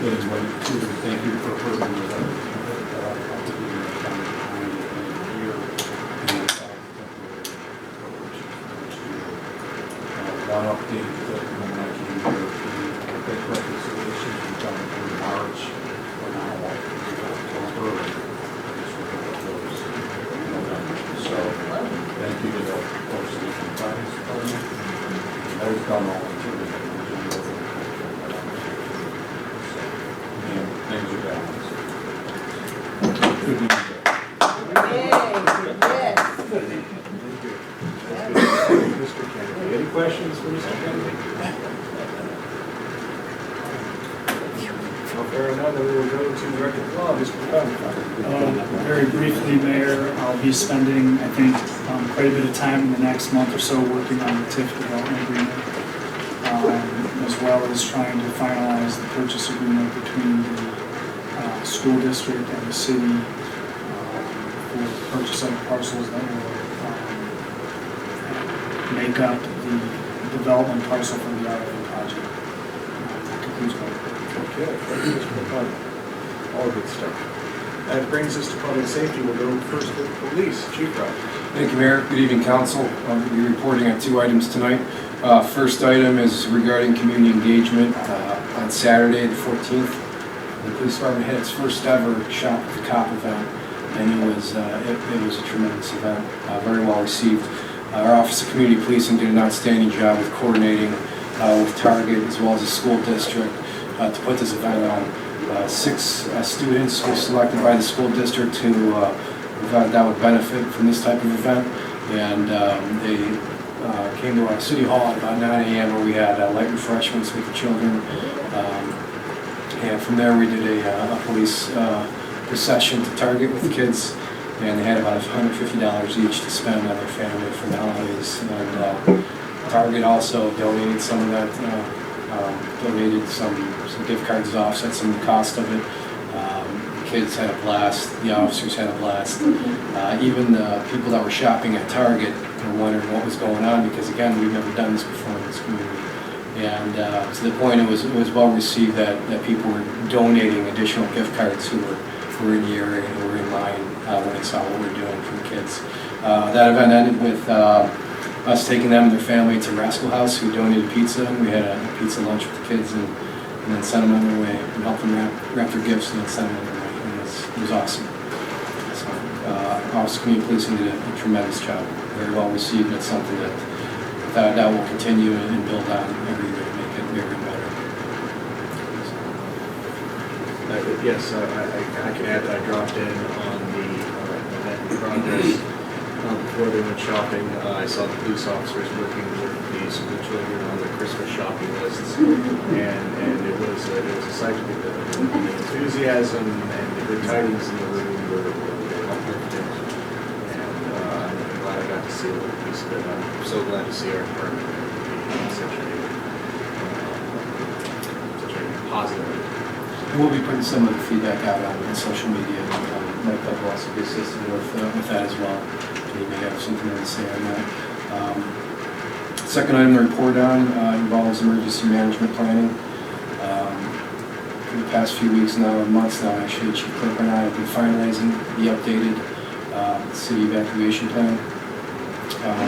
getting ready to thank you for approving the one update that when I came here, the reconciliation we've done through March, we're now like October, and this will go close in November. So thank you to the folks in the finance department. That was done all in two and things are balanced. Good news there. Mr. Kennedy, any questions for Mr. Kennedy? Well, fair enough, then we will go to Director of Law, Mr. Pamela. Very briefly, Mayor, I'll be spending, I think, quite a bit of time in the next month or so working on the TIF development agreement, as well as trying to finalize the purchase agreement between the school district and the city for the purchase of the parcels that will make up the development parcel for the RFA project. That concludes my report. Okay, thank you, Mr. McConnell. All good stuff. That brings us to public safety. We'll go first with police. Chief Rogers. Thank you, Mayor. Good evening, Council. I'm going to be reporting on 2 items tonight. First item is regarding community engagement. On Saturday, the 14th, the police department had its first ever Shop with the Cop event, and it was a tremendous event, very well received. Our Office of Community Policing did an outstanding job with coordinating with Target as well as the school district to put this event on. 6 students were selected by the school district that would benefit from this type of event, and they came to our City Hall at about 9 a.m. where we had light refreshments with the children, and from there we did a police procession to Target with the kids, and they had about $150 each to spend on their family for the holidays. And Target also donated some of that, donated some gift cards to offset some of the cost of it. The kids had a blast, the officers had a blast. Even the people that were shopping at Target were wondering what was going on, because again, we've never done this before in this community. And to the point it was well received that people were donating additional gift cards who were in the area and who were in line when they saw what we were doing for the kids. That event ended with us taking them and their family to Rascal House, who donated pizza, and we had a pizza lunch with the kids and then sent them on their way and helped them wrap their gifts and then send them on their way. And it was awesome. So, Office of Community Policing did a tremendous job, very well received, and it's something that will continue and build on every year to make it bigger and better. Yes, I can add that I dropped in on the event in progress before they went shopping. I saw the police officers working with the school children on the Christmas shopping lists, and it was a sight to behold. The enthusiasm and the good tidings in the room were uplifting. seal it, but I'm so glad to see our department being such a positive. We'll be putting some of the feedback out on social media, and Mike will also be assisting with that as well. And you may have something to say on that. Second item to report on involves emergency management planning. For the past few weeks now, months now actually, Chief Clerk and I have been finalizing the updated city evacuation plan.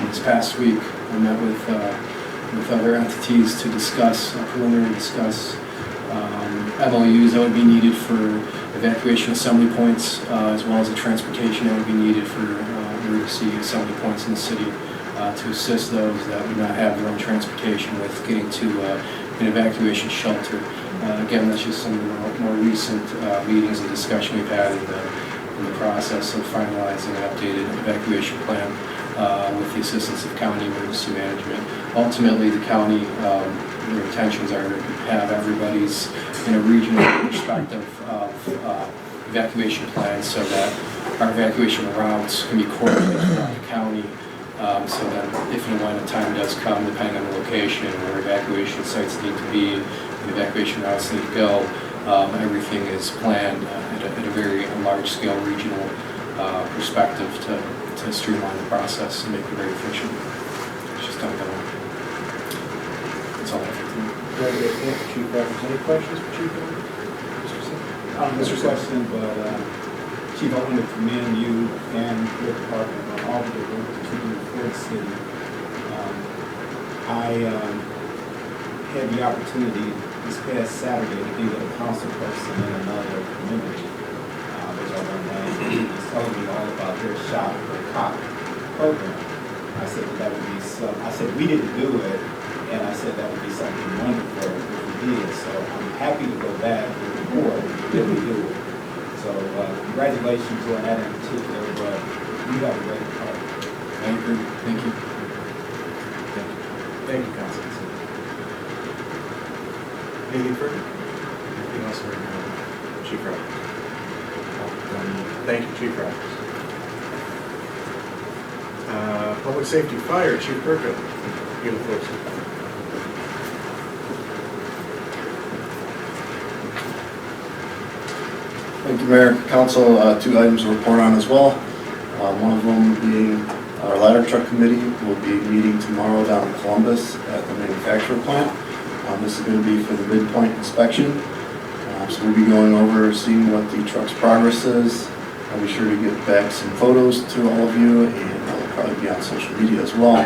This past week, I met with other entities to discuss, preliminary discuss MOUs that would be needed for evacuation assembly points, as well as the transportation that would be needed for emergency assembly points in the city to assist those that would not have their own transportation with getting to an evacuation shelter. Again, that's just some of the more recent meetings and discussion we've had in the process of finalizing an updated evacuation plan with the assistance of county emergency management. Ultimately, the county, their intentions are to have everybody's in a regional perspective of evacuation plans so that our evacuation routes can be coordinated throughout the county, so that if and when the time does come, depending on the location where evacuation sites need to be and evacuation routes need to go, everything is planned at a very large-scale regional perspective to streamline the process and make it very efficient. It's just ongoing. That's all I have to do. Very good. Thank you, Chief Rogers. Any questions for Chief Rogers? Mr. Singh? Mr. Question, but Chief, I want to commend you and your department on all of the work that you do for the city. I had the opportunity this past Saturday to be with a council person in another community, which I went down, and he was telling me all about their shop for cop program. I said that would be some. I said we didn't do it, and I said that would be something wonderful if we did. So I'm happy to go back with the board if we do it. So congratulations on that in particular, but you have a great department. I agree. Thank you. Thank you, Councilman. Anything further? Anything else for Chief Rogers? Thank you, Chief Rogers. Public Safety Fire, Chief Perko. Give the floor, sir. Thank you, Mayor. Council, 2 items to report on as well. One of them being our ladder truck committee will be meeting tomorrow down in Columbus at the manufacturer plant. This is going to be for the midpoint inspection. So we'll be going over, seeing what the truck's progress is. I'll be sure to get back some photos to all of you, and it'll probably be on social media as well.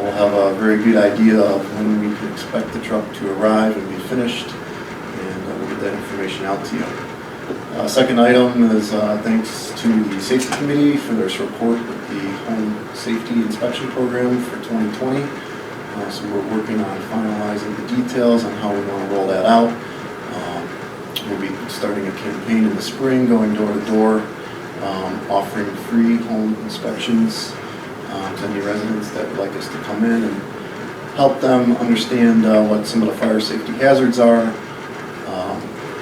We'll have a very good idea of when we can expect the truck to arrive and be finished, and we'll get that information out to you. Second item is thanks to the Safety Committee for their support with the Home Safety Inspection Program for 2020. So we're working on finalizing the details on how we want to roll that out. We'll be starting a campaign in the spring, going door to door, offering free home inspections to any residents that would like us to come in and help them understand what some of the fire safety hazards are,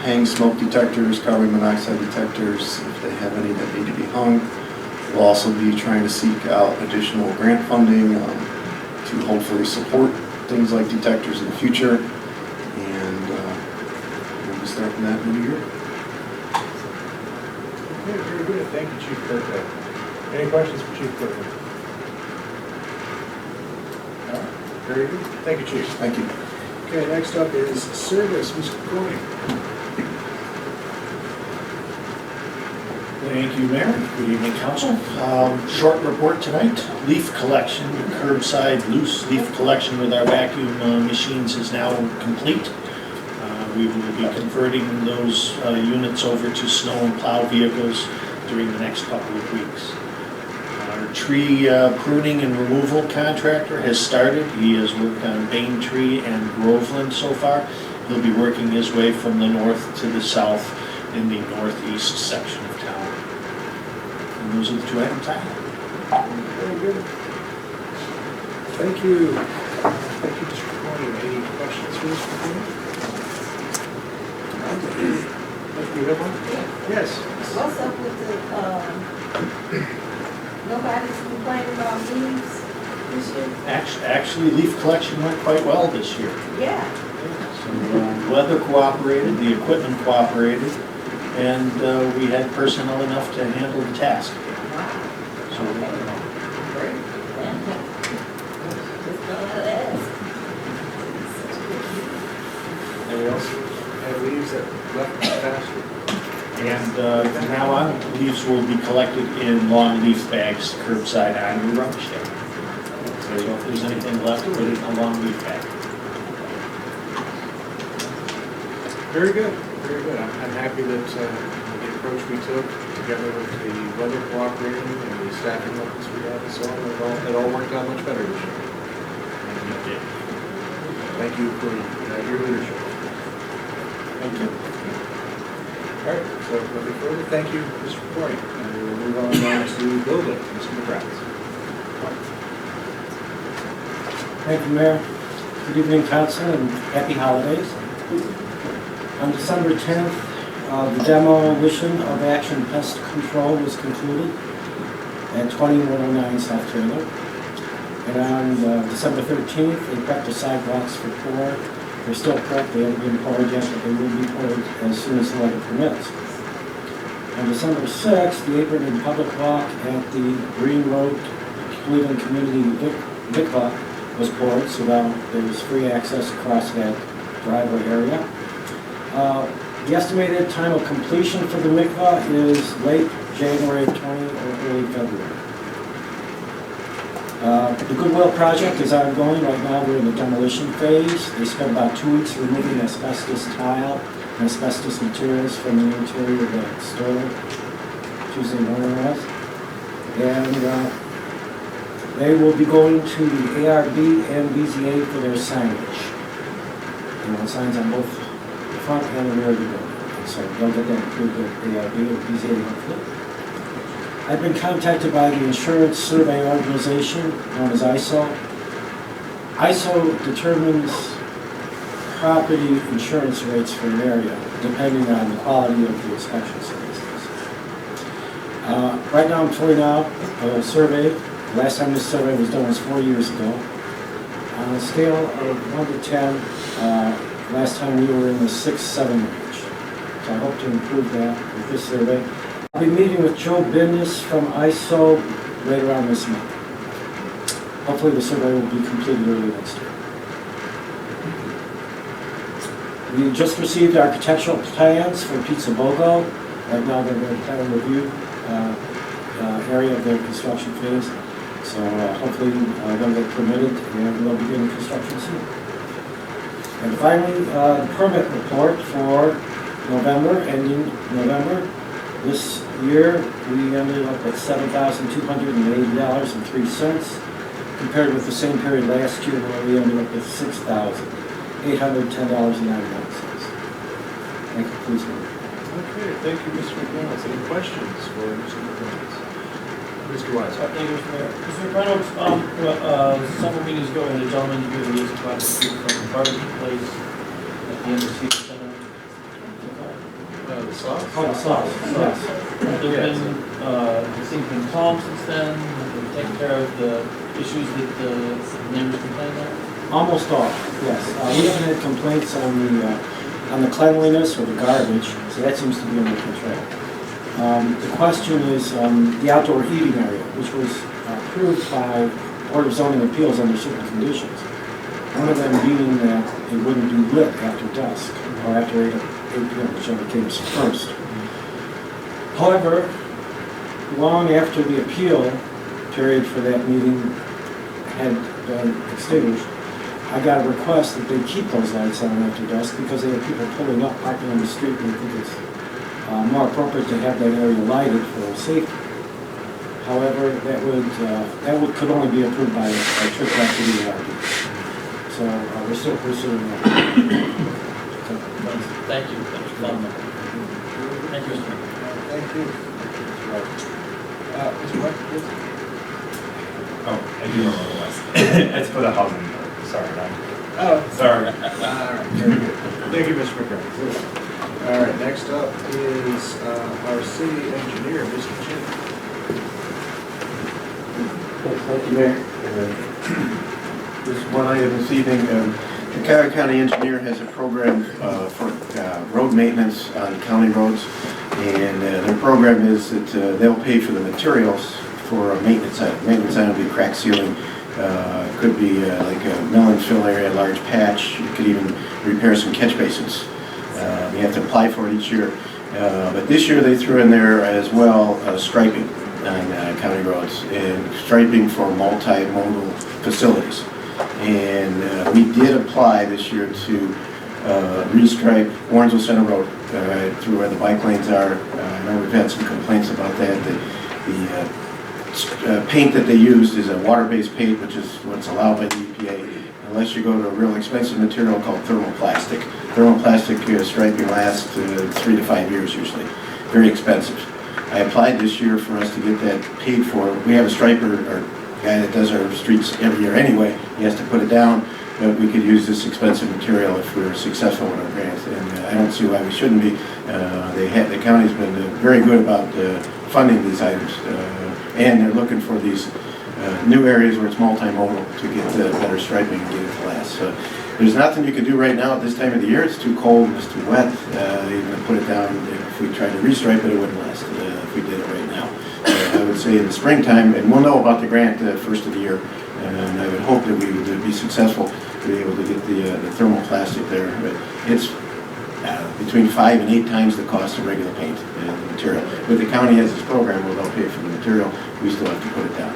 hang smoke detectors, carbon monoxide detectors, if they have any that need to be hung. We'll also be trying to seek out additional grant funding to hopefully support things like detectors in the future, and we'll be starting that in the new year. Okay, very good. Thank you, Chief Perko. Any questions for Chief Perko? All right, very good. Thank you, Chief. Thank you. Okay, next up is Service, Mr. Corning. Thank you, Mayor. Good evening, Council. Short report tonight. Leaf collection, curbside loose leaf collection with our vacuum machines is now complete. We will be converting those units over to snow and plow vehicles during the next couple of weeks. Our tree pruning and removal contractor has started. He has worked on Bain Tree and Groveland so far. He'll be working his way from the north to the south in the northeast section of town. And those are the 2 items I have. Very good. Thank you. Thank you, Mr. Corning. Any questions for Mr. Corning? You have one? Yes. What's up with Nobody's complaining about leaves this year? Actually, leaf collection went quite well this year. Yeah. So, weather cooperated, the equipment cooperated, and we had personnel enough to handle the task. So, Great. Just gonna ask. Anybody else have leaves that left faster? And from now on, leaves will be collected in long leaf bags curbside on your rubbish day. So if there's anything left, put it in a long leaf bag. Very good, very good. I'm happy that the approach we took, together with the weather cooperating and the staffing levels we had and so on, it all worked out much better this year. And, thank you for your leadership. Thank you. All right, so nothing further. Thank you for this reporting. And we will move on now to building, Mr. McGrath. Thank you, Mayor. Good evening, Council, and happy holidays. On December 10th, the demolition of Action Pest Control was concluded at 2109 South Taylor. And on December 13th, they prepped the sidewalks for pour. They're still prepped, they haven't been poured yet, but they will be poured as soon as the weather permits. On December 6th, the apron and public walk at the Green Road Cleveland Community Mikvah was poured, so now there's free access across that driveway area. The estimated time of completion for the mikvah is late January 20 or early February. The Goodwill project is ongoing. Right now we're in the demolition phase. They spent about 2 weeks removing asbestos tile and asbestos materials from the interior of the store. Tuesday morning was. And they will be going to the ARB and BZA for their signage. Signs on both the front and the rear of the building. So they'll get that approved at ARB and BZA hopefully. I've been contacted by the insurance survey organization known as ISO. ISO determines property insurance rates for an area depending on the quality of the inspection services. Right now I'm filling out a survey. The last time this survey was done was 4 years ago. On a scale of 1 to 10, last time we were in the 6, 7 range. So I hope to improve that with this survey. I'll be meeting with Joe Bindus from ISO later on this month. Hopefully the survey will be completed early next year. We just received architectural plans for Pizza Bogo. Right now they're in the plan review area of their construction phase. So hopefully they'll get permitted and they'll begin construction soon. And finally, the permit report for November, ending November. This year, we ended up at $7,280.03, compared with the same period last year where we ended up at $6,810.99. Thank you, please. Okay, thank you, Mr. McReynolds. Any questions for Mr. McReynolds? Mr. Wise. Thank you, Mr. Mayor. Mr. Reynolds, several meetings ago, we had a gentleman here who was about to speak from the barbecue place at the end of the Center. The sauce? Oh, the sauce, yes. Have there been, has things been calm since then? Have they taken care of the issues that the neighbors complained about? Almost all, yes. We haven't had complaints on the cleanliness or the garbage, so that seems to be under control. The question is the outdoor eating area, which was approved by Board of Zoning Appeals under certain conditions. One of them being that it wouldn't be lit after dusk or after 8 p.m., whichever came first. However, long after the appeal period for that meeting had been extinguished, I got a request that they keep those lights on after dusk because they have people pulling up, parking on the street, and I think it's more appropriate to have that area lighted for safety. However, that could only be approved by a trip back to the ARB. So we're still pursuing that. Thank you. That was fun. Thank you, Mr. Mayor. Thank you. Mr. White, please. Oh, I do know what it was. It's for the housing. Sorry, Oh, sorry. all right, very good. Thank you, Mr. McCarthy. All right, next up is our city engineer, Mr. Chin. Thank you, Mayor. Just one item this evening. The Cuyahoga County Engineer has a program for road maintenance on county roads. And their program is that they'll pay for the materials for a maintenance item. Maintenance item will be crack sealing. Could be like a mill and fill area, a large patch. You could even repair some catch basins. You have to apply for it each year. But this year they threw in there as well striping on county roads and striping for multimodal facilities. And we did apply this year to restripe Warrensville Center Road through where the bike lanes are. I know we've had some complaints about that. The paint that they used is a water-based paint, which is what's allowed by the EPA, unless you go to a real expensive material called thermoplastic. Thermoplastic striping lasts 3 to 5 years usually. Very expensive. I applied this year for us to get that paid for. We have a striper, or guy that does our streets every year anyway. He has to put it down, but we could use this expensive material if we were successful with our grant, and I don't see why we shouldn't be. The county's been very good about funding these items, and they're looking for these new areas where it's multimodal to get better striping and get it to last. So there's nothing you can do right now at this time of the year. It's too cold, it's too wet. Even to put it down, if we tried to restripe it, it wouldn't last if we did it right now. I would say in the springtime, and we'll know about the grant first of the year, and I would hope that we would be successful to be able to get the thermoplastic there. But it's between 5 and 8 times the cost of regular paint and the material. But the county has this program where they'll pay for the material. We still have to put it down.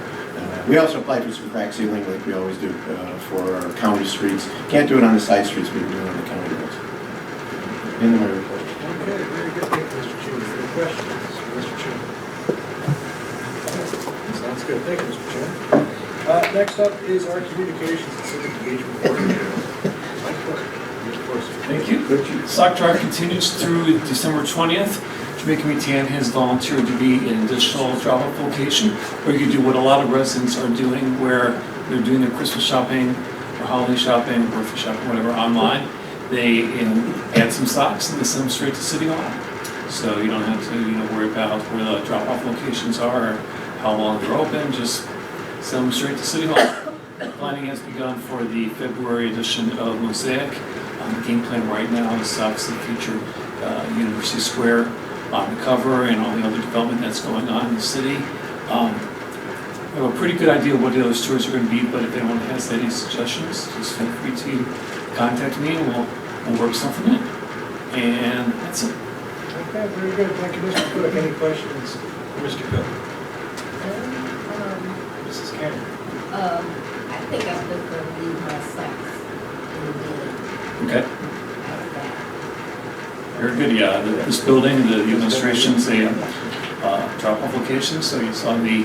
We also apply for some crack sealing like we always do for our county streets. Can't do it on the side streets, we can do it on the county roads. End of my report. Okay, very good. Thank you, Mr. Chairman. Any questions, Mr. Chairman? Sounds good. Thank you, Mr. Chairman. Next up is our communications and civic engagement coordinator. Mike Clark. Thank you. Sock Drive continues through December 20th. Jamaica Metian has volunteered to be an additional drop-off location where you can do what a lot of residents are doing, where they're doing their Christmas shopping or holiday shopping, birthday shopping, whatever, online. They add some socks and they send them straight to City Hall. So you don't have to worry about where the drop-off locations are or how long they're open. Just send them straight to City Hall. Planning has begun for the February edition of Mosaic. The game plan right now is socks that feature University Square on the cover and all the other development that's going on in the city. I have a pretty good idea of what the other stores are going to be, but if anyone has any suggestions, just feel free to contact me and we'll work something in. And that's it. Okay, very good. Thank you, Mr. Cook. Any questions for Mr. Cook? Mrs. Cannon. I think I'm just gonna leave my socks in the bin. Okay. Very good, yeah. This building, the administration's a drop-off location, so you saw the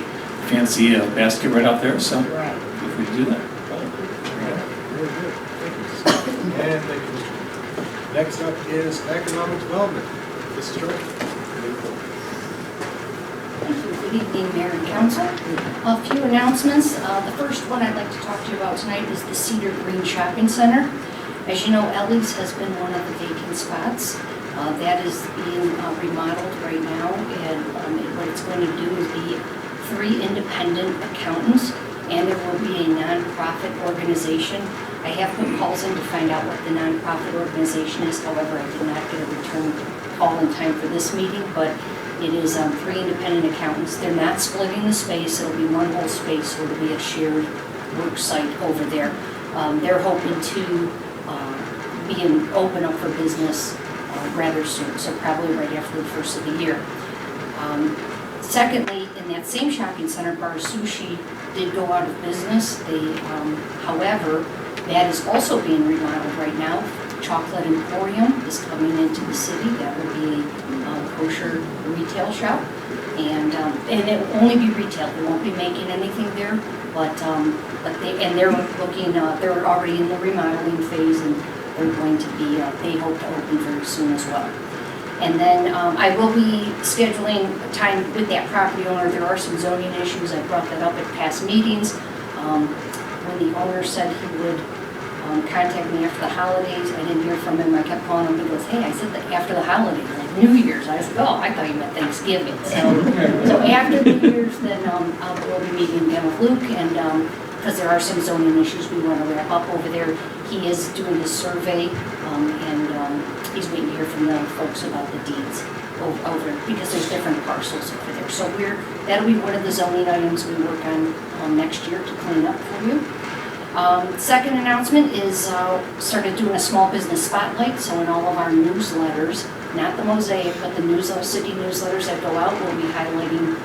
fancy basket right out there, so feel free to do that. Very good. Thank you, Mrs. Cannon. And thank you, Mr. Cook. Next up is economic development. Mrs. Director. Good evening, Mayor and Council. A few announcements. The first one I'd like to talk to you about tonight is the Cedar Green Shopping Center. As you know, Ellie's has been one of the vacant spots. That is being remodeled right now, and what it's going to do is be 3 independent accountants, and there will be a nonprofit organization. I have put calls in to find out what the nonprofit organization is. However, I did not get a return call in time for this meeting, but it is 3 independent accountants. They're not splitting the space. It'll be one whole space, so it'll be a shared work site over there. They're hoping to open up for business rather soon, so probably right after the first of the year. Secondly, in that same shopping center, Bar Sushi did go out of business. However, that is also being remodeled right now. Chocolate Emporium is coming into the city. That will be a kosher retail shop, and it will only be retail. They won't be making anything there, but they're looking. They're already in the remodeling phase, and they're going to be. They hope to open very soon as well. And then I will be scheduling time with that property owner. There are some zoning issues. I brought that up at past meetings. When the owner said he would contacted me after the holidays. I didn't hear from him. I kept calling him. He goes, hey, I said that after the holidays, like New Year's. I said, oh, I thought you meant Thanksgiving. So after New Year's, then we'll be meeting again with Luke, and because there are some zoning issues we want to wrap up over there. He is doing his survey, and he's waiting to hear from the folks about the deeds over, because there's different parcels over there. So that'll be one of the zoning items we work on next year to clean up for you. Second announcement is started doing a small business spotlight. So in all of our newsletters, not the Mosaic, but the city newsletters that go out, we'll be highlighting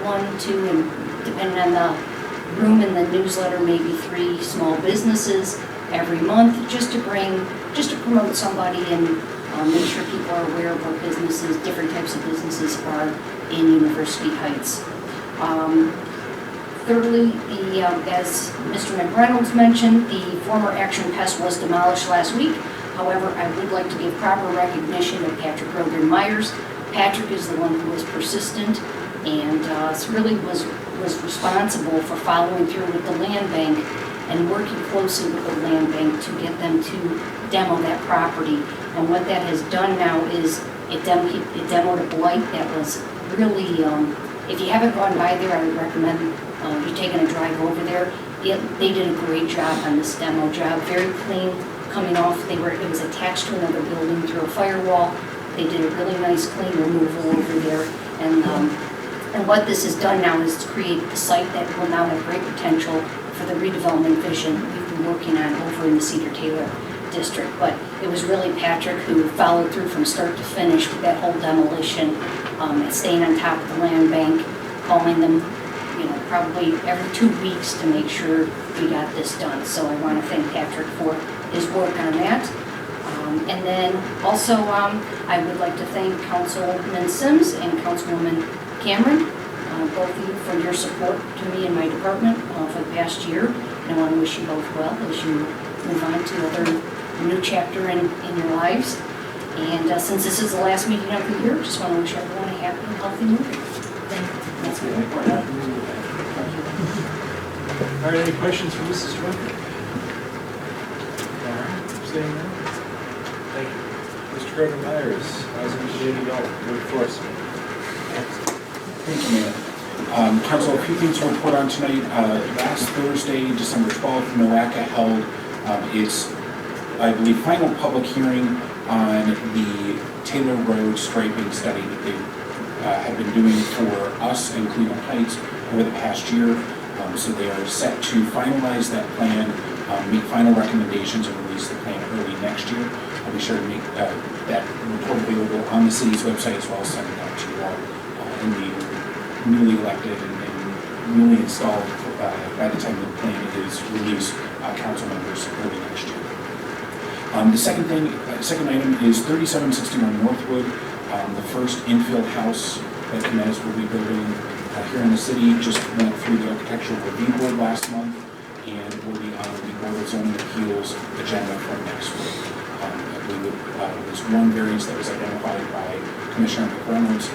1, 2, and depending on the room in the newsletter, maybe 3 small businesses every month, just to promote somebody and make sure people are aware of what businesses, different types of businesses are in University Heights. Thirdly, as Mr. McReynolds mentioned, the former Action Pest was demolished last week. However, I would like to give proper recognition to Patrick Rogan Myers. Patrick is the one who was persistent and really was responsible for following through with the land bank and working closely with the land bank to get them to demo that property. And what that has done now is it demoed a blight that was really, if you haven't gone by there, I would recommend you taking a drive over there. They did a great job on this demo job, very clean coming off. It was attached to another building through a firewall. They did a really nice clean removal over there. And what this has done now is to create a site that will now have great potential for the redevelopment vision we've been working on over in the Cedar-Taylor district. But it was really Patrick who followed through from start to finish with that whole demolition, and staying on top of the land bank, calling them, probably every 2 weeks to make sure we got this done. So I want to thank Patrick for his work on that. And then also, I would like to thank Councilman Sims and Councilwoman Cameron, both of you, for your support to me and my department for the past year. And I want to wish you both well as you move on to a new chapter in your lives. And since this is the last meeting of the year, just want to wish everyone a happy and healthy new year. Thank you. That's my report. All right, any questions for Mrs. Director? All right, staying there. Thank you. Mr. Grogan Myers, Housing and Community Development, Workforce. Thank you, Mayor. Council, a few things to report on tonight. Last Thursday, December 12th, NOACA held its, I believe, final public hearing on the Taylor Road striping study that they have been doing for us in Cleveland Heights over the past year. So they are set to finalize that plan, make final recommendations, and release the plan early next year. I'll be sure to make that report available on the city's website as well as send it out to you all in the newly elected and newly installed, by the time the plan is released, council members early next year. The second item is 3761 Northwood, the first infill house that Kinetis will be building here in the city. Just went through the architectural review board last month and will be on the Board of Zoning Appeals agenda for next week. I believe there's one variance that was identified by Commissioner McReynolds.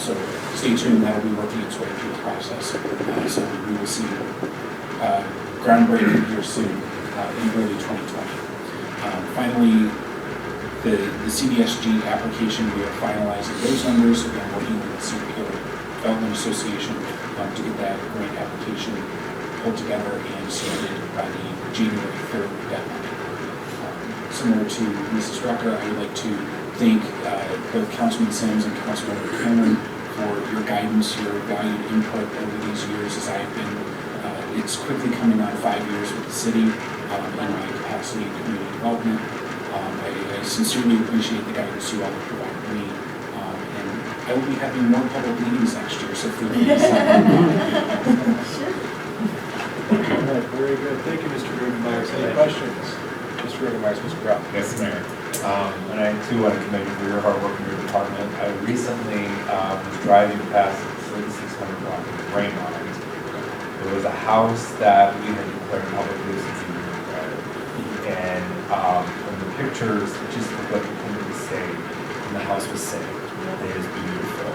So stay tuned, that will be working its way through the process. So we will see groundbreaking here soon in early 2020. Finally, the CDSG application, we are finalizing those numbers. We're working with the CPO Development Association to get that grant application pulled together and submitted by the January 3rd deadline. Similar to Mrs. Rucker, I would like to thank both Councilman Sims and Councilmember Cameron for your guidance, your valued input over these years as I've been, it's quickly coming on 5 years with the city in my capacity in community development. I sincerely appreciate the guidance you all have provided me, and I will be having more public meetings next year, so feel free to sign. All right, very good. Thank you, Mr. Rubenmeier. Any questions? Mr. Rubenmeier, Mr. Brown. Yes, Mayor. And I too want to commend you for your hard work in your department. I recently was driving past 3600 block of Raymond. There was a house that we had declared public nuisance a year ago. And from the pictures, it just looked like it couldn't be saved. And the house was saved. It is beautiful.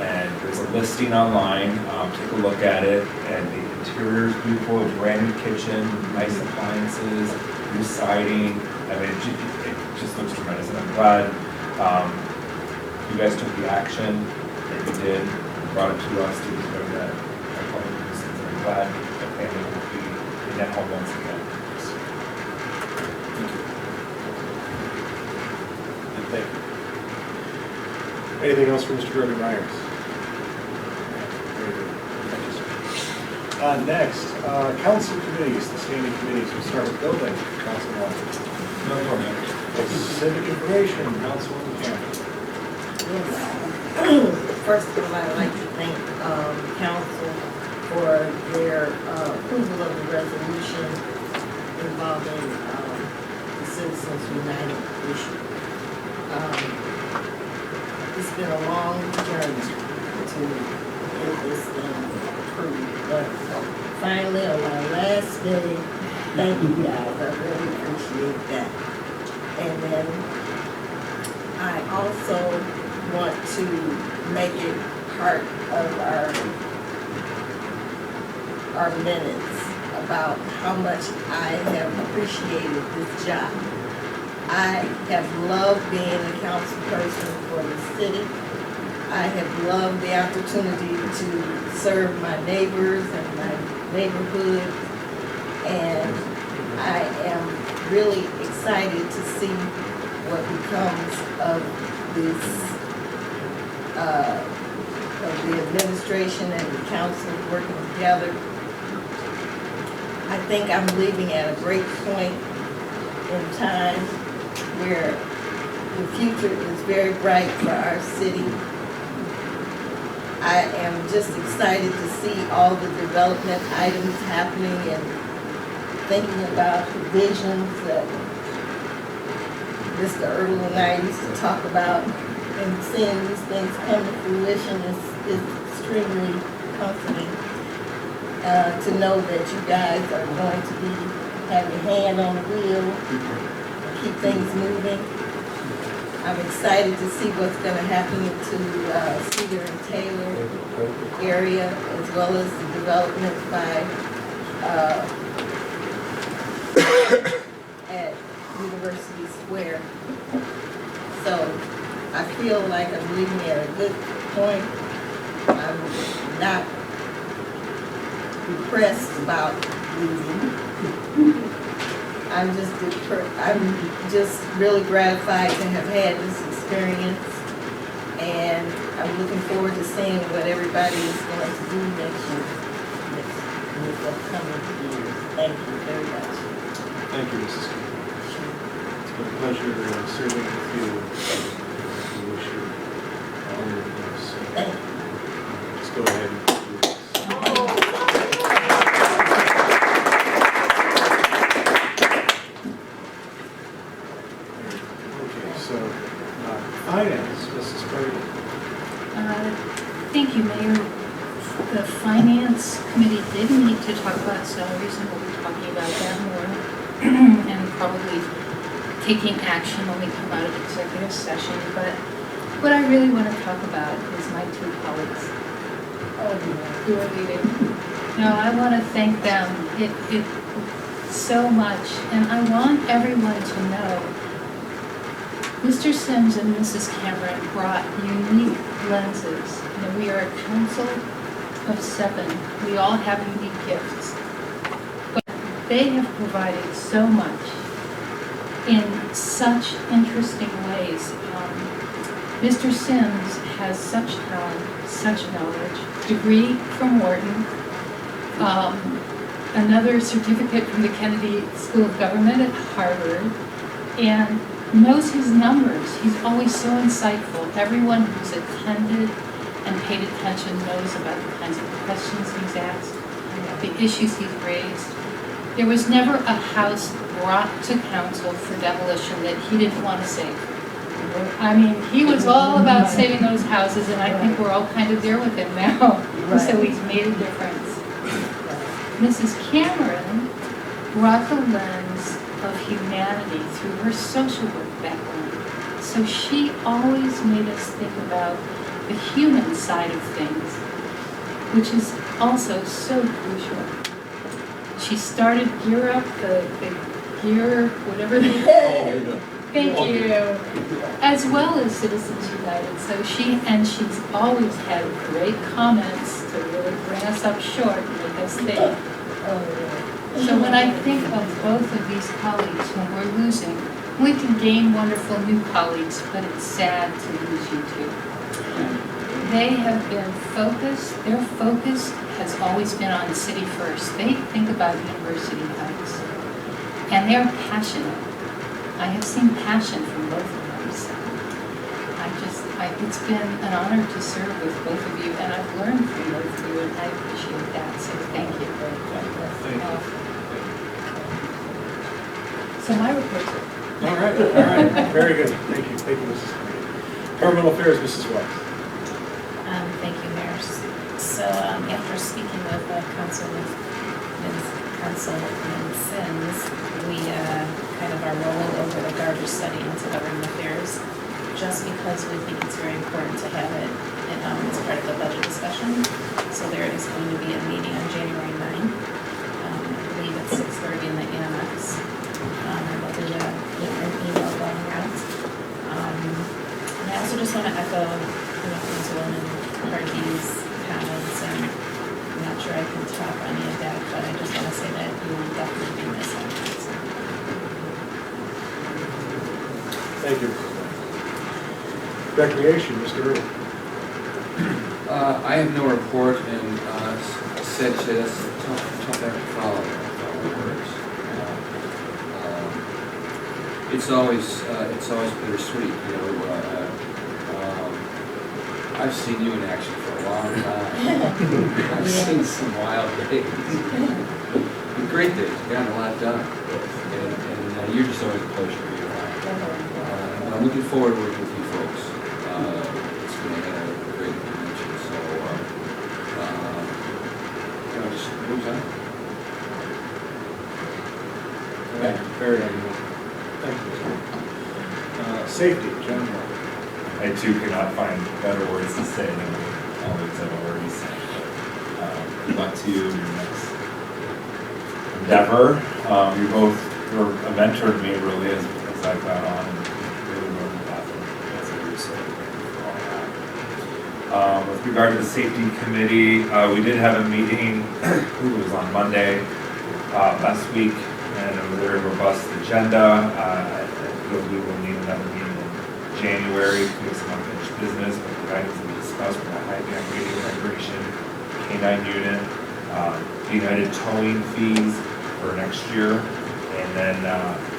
And there's a listing online, take a look at it, and the interior is beautiful, a brand new kitchen, nice appliances, new siding. I mean, it just looks tremendous, and I'm glad you guys took the action that you did, brought it to us to declare that a public nuisance. I'm glad the family will be in that home once again. Thank you. Anything else for Mr. Gordon Myers? Very good. Thank you, sir. Next, council committees, the standing committees. We'll start with building, Councilman. Civic information, Councilwoman Campbell. First of all, I'd like to thank council for their approval of the resolution involving the Citizens United issue. It's been a long journey to get this thing approved, but finally on my last day, thank you guys, I really appreciate that. And then I also want to make it part of our minutes about how much I have appreciated this job. I have loved being a council person for the city. I have loved the opportunity to serve my neighbors and my neighborhood. And I am really excited to see what becomes of this, of the administration and the council working together. I think I'm leaving at a great point in time where the future is very bright for our city. I am just excited to see all the development items happening and thinking about the visions that Mr. Earl and I used to talk about, and seeing these things come to fruition is extremely comforting. To know that you guys are going to be have your hand on the wheel and keep things moving. I'm excited to see what's going to happen to Cedar and Taylor area, as well as the development by at University Square. So I feel like I'm leaving at a good point. I'm not depressed about leaving. I'm just really gratified to have had this experience, and I'm looking forward to seeing what everybody is going to do next year, in this upcoming years. Thank you very much. Thank you, Mrs. Campbell. It's been a pleasure serving with you. We wish you all your best. Thank you. Let's go ahead and do this. Okay, so finance, Mrs. Brady. Thank you, Mayor. The Finance Committee did meet to talk about salaries, and we'll be talking about that more, and probably taking action when we come out of executive session. But what I really want to talk about is my two colleagues who are leaving. Now, I want to thank them it so much, and I want everyone to know Mr. Sims and Mrs. Cameron brought unique lenses. You know, we are a council of 7. We all have unique gifts. But they have provided so much in such interesting ways. Mr. Sims has such talent, such knowledge, degree from Wharton, another certificate from the Kennedy School of Government at Harvard, and knows his numbers. He's always so insightful. Everyone who's attended and paid attention knows about the kinds of questions he's asked, the issues he's raised. There was never a house brought to council for demolition that he didn't want to save. I mean, he was all about saving those houses, and I think we're all kind of there with him now. So he's made a difference. Mrs. Cameron brought the lens of humanity through her social work background. So she always made us think about the human side of things, which is also so crucial. She started Gear Up, the Gear, whatever they Thank you. As well as Citizens United. So she's always had great comments to really bring us up short and make us think. So when I think of both of these colleagues whom we're losing, we can gain wonderful new colleagues, but it's sad to lose you two. They have been focused, their focus has always been on City First. They think about University Heights, and they're passionate. I have seen passion from both of them, so it's been an honor to serve with both of you, and I've learned from both of you, and I appreciate that, so thank you. Thank you. So my report's over. All right, very good. Thank you, Mrs. Carney. Governmental Affairs, Mrs. Weiss. Thank you, Mayor. So after speaking with Councilman Sims, we kind of are rolling over the garbage study into government affairs, just because we think it's very important to have it as part of the budget discussion. So there is going to be a meeting on January 9th, I believe at 6:30 in the annex. There's an email going out. And I also just want to echo Councilwoman Hardy's comments, and I'm not sure I can top any of that, but I just want to say that you will definitely be missing. Thank you. Recreation, Mr. Earl. I have no report, and said to say that's a tough act to follow. It's always bittersweet, I've seen you in action for a long time. I've seen some wild days, and great days. You've gotten a lot done, and you're just always a pleasure to be around. I'm looking forward to working with you folks. It's been a great convention, so just moves on. Thank you. Very good. Thank you. Safety, John Moore. I too cannot find better words to say than all words I've already said. Good luck to you in your next endeavor. You both were a mentor to me really as I've got on, and really learned a lot from as I was for all that. With regard to the safety committee, we did have a meeting, it was on Monday last week, and a very robust agenda. I feel we will need another meeting in January to do some unfinished business, but the items that we discussed were the high-back radio migration, K-9 unit, United towing fees for next year, and then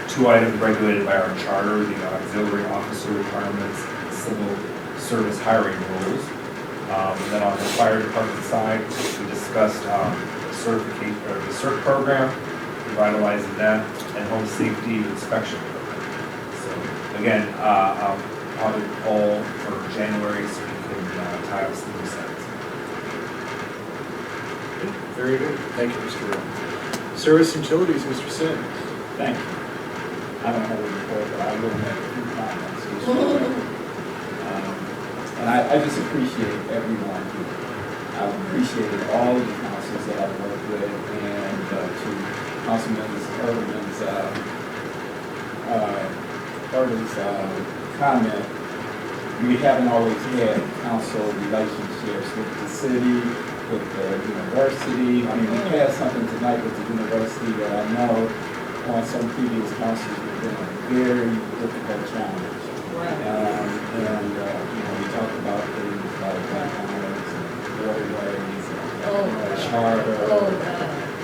2 items regulated by our charter, the auxiliary officer requirements, and civil service hiring rules. And then on the fire department side, we discussed certification, or the CERT program, revitalizing that, and home safety inspection program. So again, I'll probably poll for January so we can tie up some loose ends. Very good. Thank you, Mr. Earl. Service utilities, Mr. Sims. Thank you. I don't have a report, but I will make a few comments. Just for the record. And I just appreciate everyone here. I've appreciated all of the councils that I've worked with, and to Councilman Irvin's comment, we haven't always had council relationships with the city, with the university. I mean, we had something tonight with the university that I know on some previous councils has been a very difficult challenge. We talked about things like highways and waterways and charter.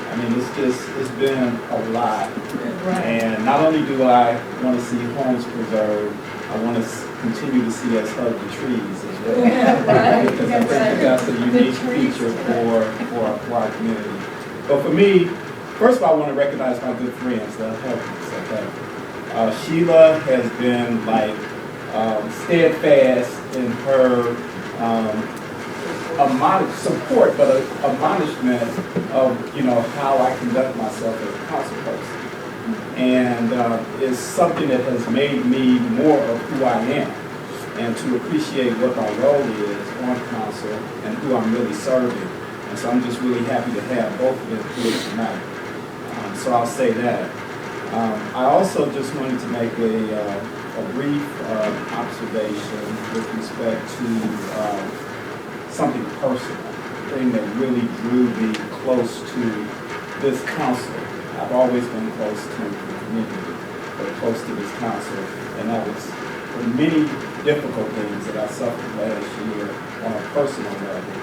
I mean, it's been a lot. And not only do I want to see homes preserved, I want to continue to see us hug the trees as well. Because I think that's a unique feature for our community. But for me, first of all, I want to recognize my good friends that helped us. Okay? Sheila has been like steadfast in her support, but admonishment of how I conduct myself as a council person, and it's something that has made me more of who I am. and to appreciate what my role is on council and who I'm really serving. And so I'm just really happy to have both of them here tonight. So I'll say that. I also just wanted to make a brief observation with respect to something personal, a thing that really drew me close to this council. I've always been close to the community, but close to this council, and that was the many difficult things that I suffered last year on a personal level.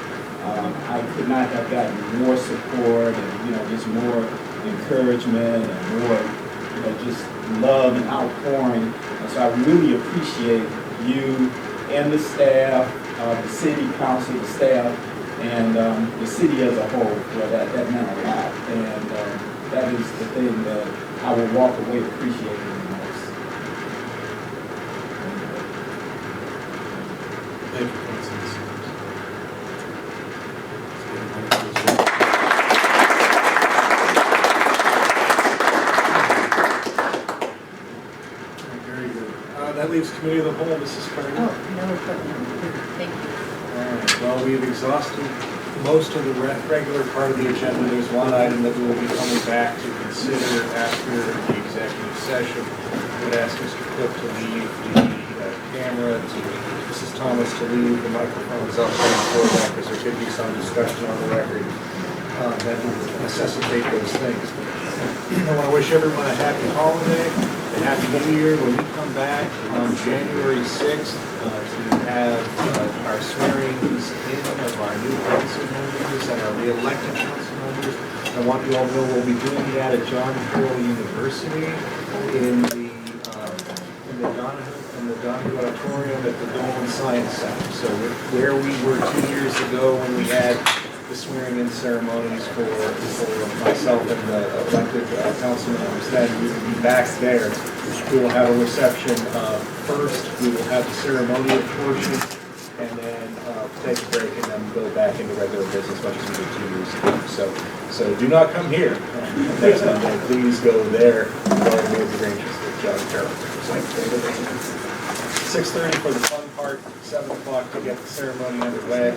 I could not have gotten more support and, just more encouragement and more, just love and outpouring. And so I really appreciate you and the staff, the city council, the staff, and the city as a whole. Well, that meant a lot. And that is the thing that I will walk away appreciating the most. Thank you, Councilman Sims. Very good. That leaves Committee of the Whole, Mrs. Carter. Oh, no, thank you. All right, well, we've exhausted most of the regular part of the agenda. There's one item that we will be coming back to consider after the executive session. I would ask Mr. Cook to leave the camera, to Mrs. Thomas to leave the microphones outside for that, because there could be some discussion on the record that will necessitate those things. I want to wish everyone a happy holiday, a happy new year. When we come back on January 6th to have our swearings in of our new council members and our re-elected council members, I want you all to know we'll be doing that at John Carroll University in the Donahue Auditorium at the Dolan Science Center. So where we were 2 years ago when we had the swearing-in ceremonies for myself and the elected council members, then we will be back there. We will have a reception first. We will have the ceremonial portion, and then take a break, and then go back into regular business, much as we did 2 years ago. So do not come here next Monday. Please go there. Garden with the Rangers with John Carroll. 6:30 for the fun part. 7 o'clock to get the ceremony underway.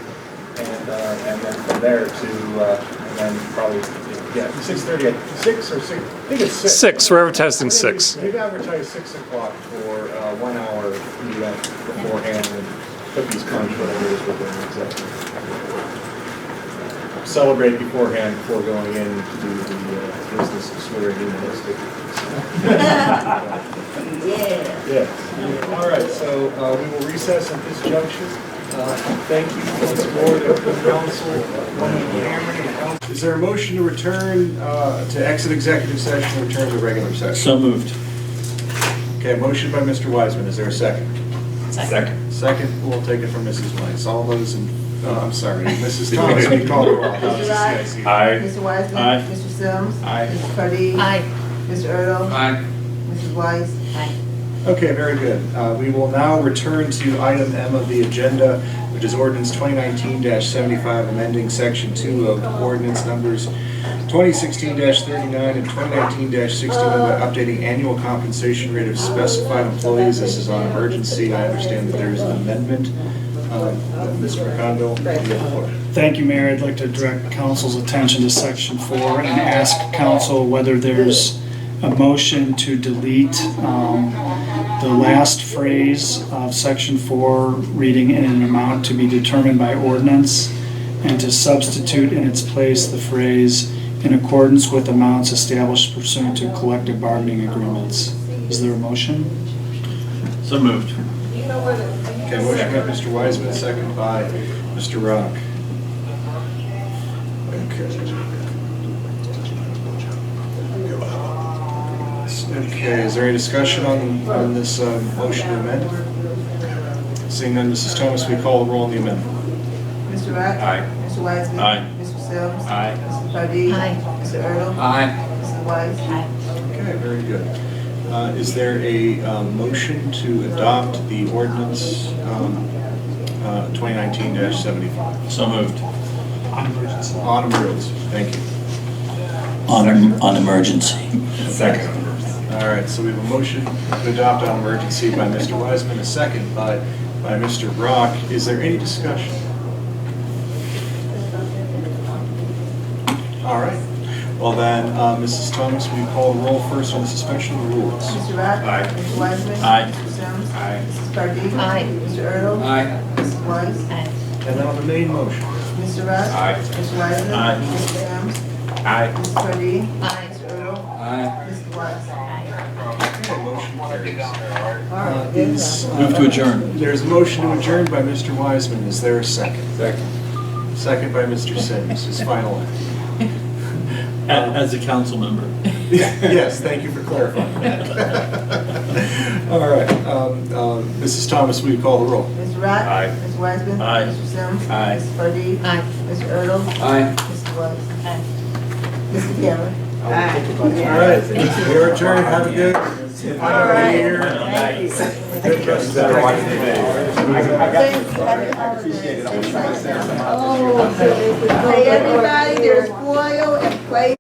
And then from there to, and then probably, 6:30, 6 or 6, I think it's 6. 6, we're advertising 6. We've advertised 6 o'clock for 1 hour event beforehand, and cookies, punch, whatever it is we're doing exactly. Celebrate beforehand before going in to do the business of swearing in those Yeah. All right, so we will recess at this junction. Thank you once more to the council. Is there a motion to return, to exit executive session and return to regular session? So moved. Okay, motion by Mr. Wiseman. Is there a second? Second. Second, we'll take it from Mrs. Weiss. All those in, I'm sorry, Mrs. Thomas, we call her off. Mr. Wright? Aye. Mr. Wiseman? Aye. Mr. Sims? Aye. Mrs. Pardee? Aye. Mr. Ertl? Aye. Mrs. Weiss? Aye. Okay, very good. We will now return to item M of the agenda, which is ordinance 2019-75, amending section 2 of ordinance numbers 2016-39 and 2019-61 by updating annual compensation rate of specified employees. This is on emergency. I understand that there is an amendment. Mr. McConville, you have the floor. Thank you, Mayor. I'd like to direct council's attention to section 4 and ask council whether there's a motion to delete the last phrase of section 4, reading in an amount to be determined by ordinance, and to substitute in its place the phrase in accordance with amounts established pursuant to collective bargaining agreements. Is there a motion? So moved. Okay, motion by Mr. Wiseman, second by Mr. Rock. Okay, is there any discussion on this motion to amend? Seeing none, Mrs. Thomas, we call the roll on the amendment. Mr. Rock? Aye. Mr. Wiseman? Aye. Mr. Sims? Aye. Mrs. Pardee? Aye. Mr. Ertl? Aye. Mrs. Weiss? Aye. Okay, very good. Is there a motion to adopt the ordinance 2019-75? So moved. On emergency. On emergency, thank you. On emergency. Second. All right, so we have a motion to adopt on emergency by Mr. Wiseman, a second by by Mr. Brock. Is there any discussion? All right. Well then, Mrs. Thomas, will you call the roll first on the suspension of the rules? Mr. Rock? Aye. Mr. Wiseman? Aye. Mr. Sims? Aye. Mrs. Pardee? Aye. Mr. Earl? Aye. Mrs. Weiss? Aye. And then on the main motion? Mr. Rock? Aye. Mr. Wiseman? Aye. Mr. Sims? Aye. Mrs. Pardee? Aye. Mr. Earl? Aye. Mr. Weiss? Okay, motion carries. Is, Move to adjourn. There's a motion to adjourn by Mr. Wiseman. Is there a second? Second. Second by Mr. Sims, his final act. As a council member. Yes, thank you for clarifying that. All right, Mrs. Thomas, will you call the roll? Mr. Rock? Aye. Mr. Wiseman? Aye. Mr. Sims? Aye. Mrs. Pardee? Aye. Mr. Earl? Aye. Mr. Weiss? Aye. Mr. Cameron? All right, we're adjourned. Have a good All right. year. Thank you. Good rest of the Thanks. day. Happy holidays. Oh, hey, everybody, there's foil and plate.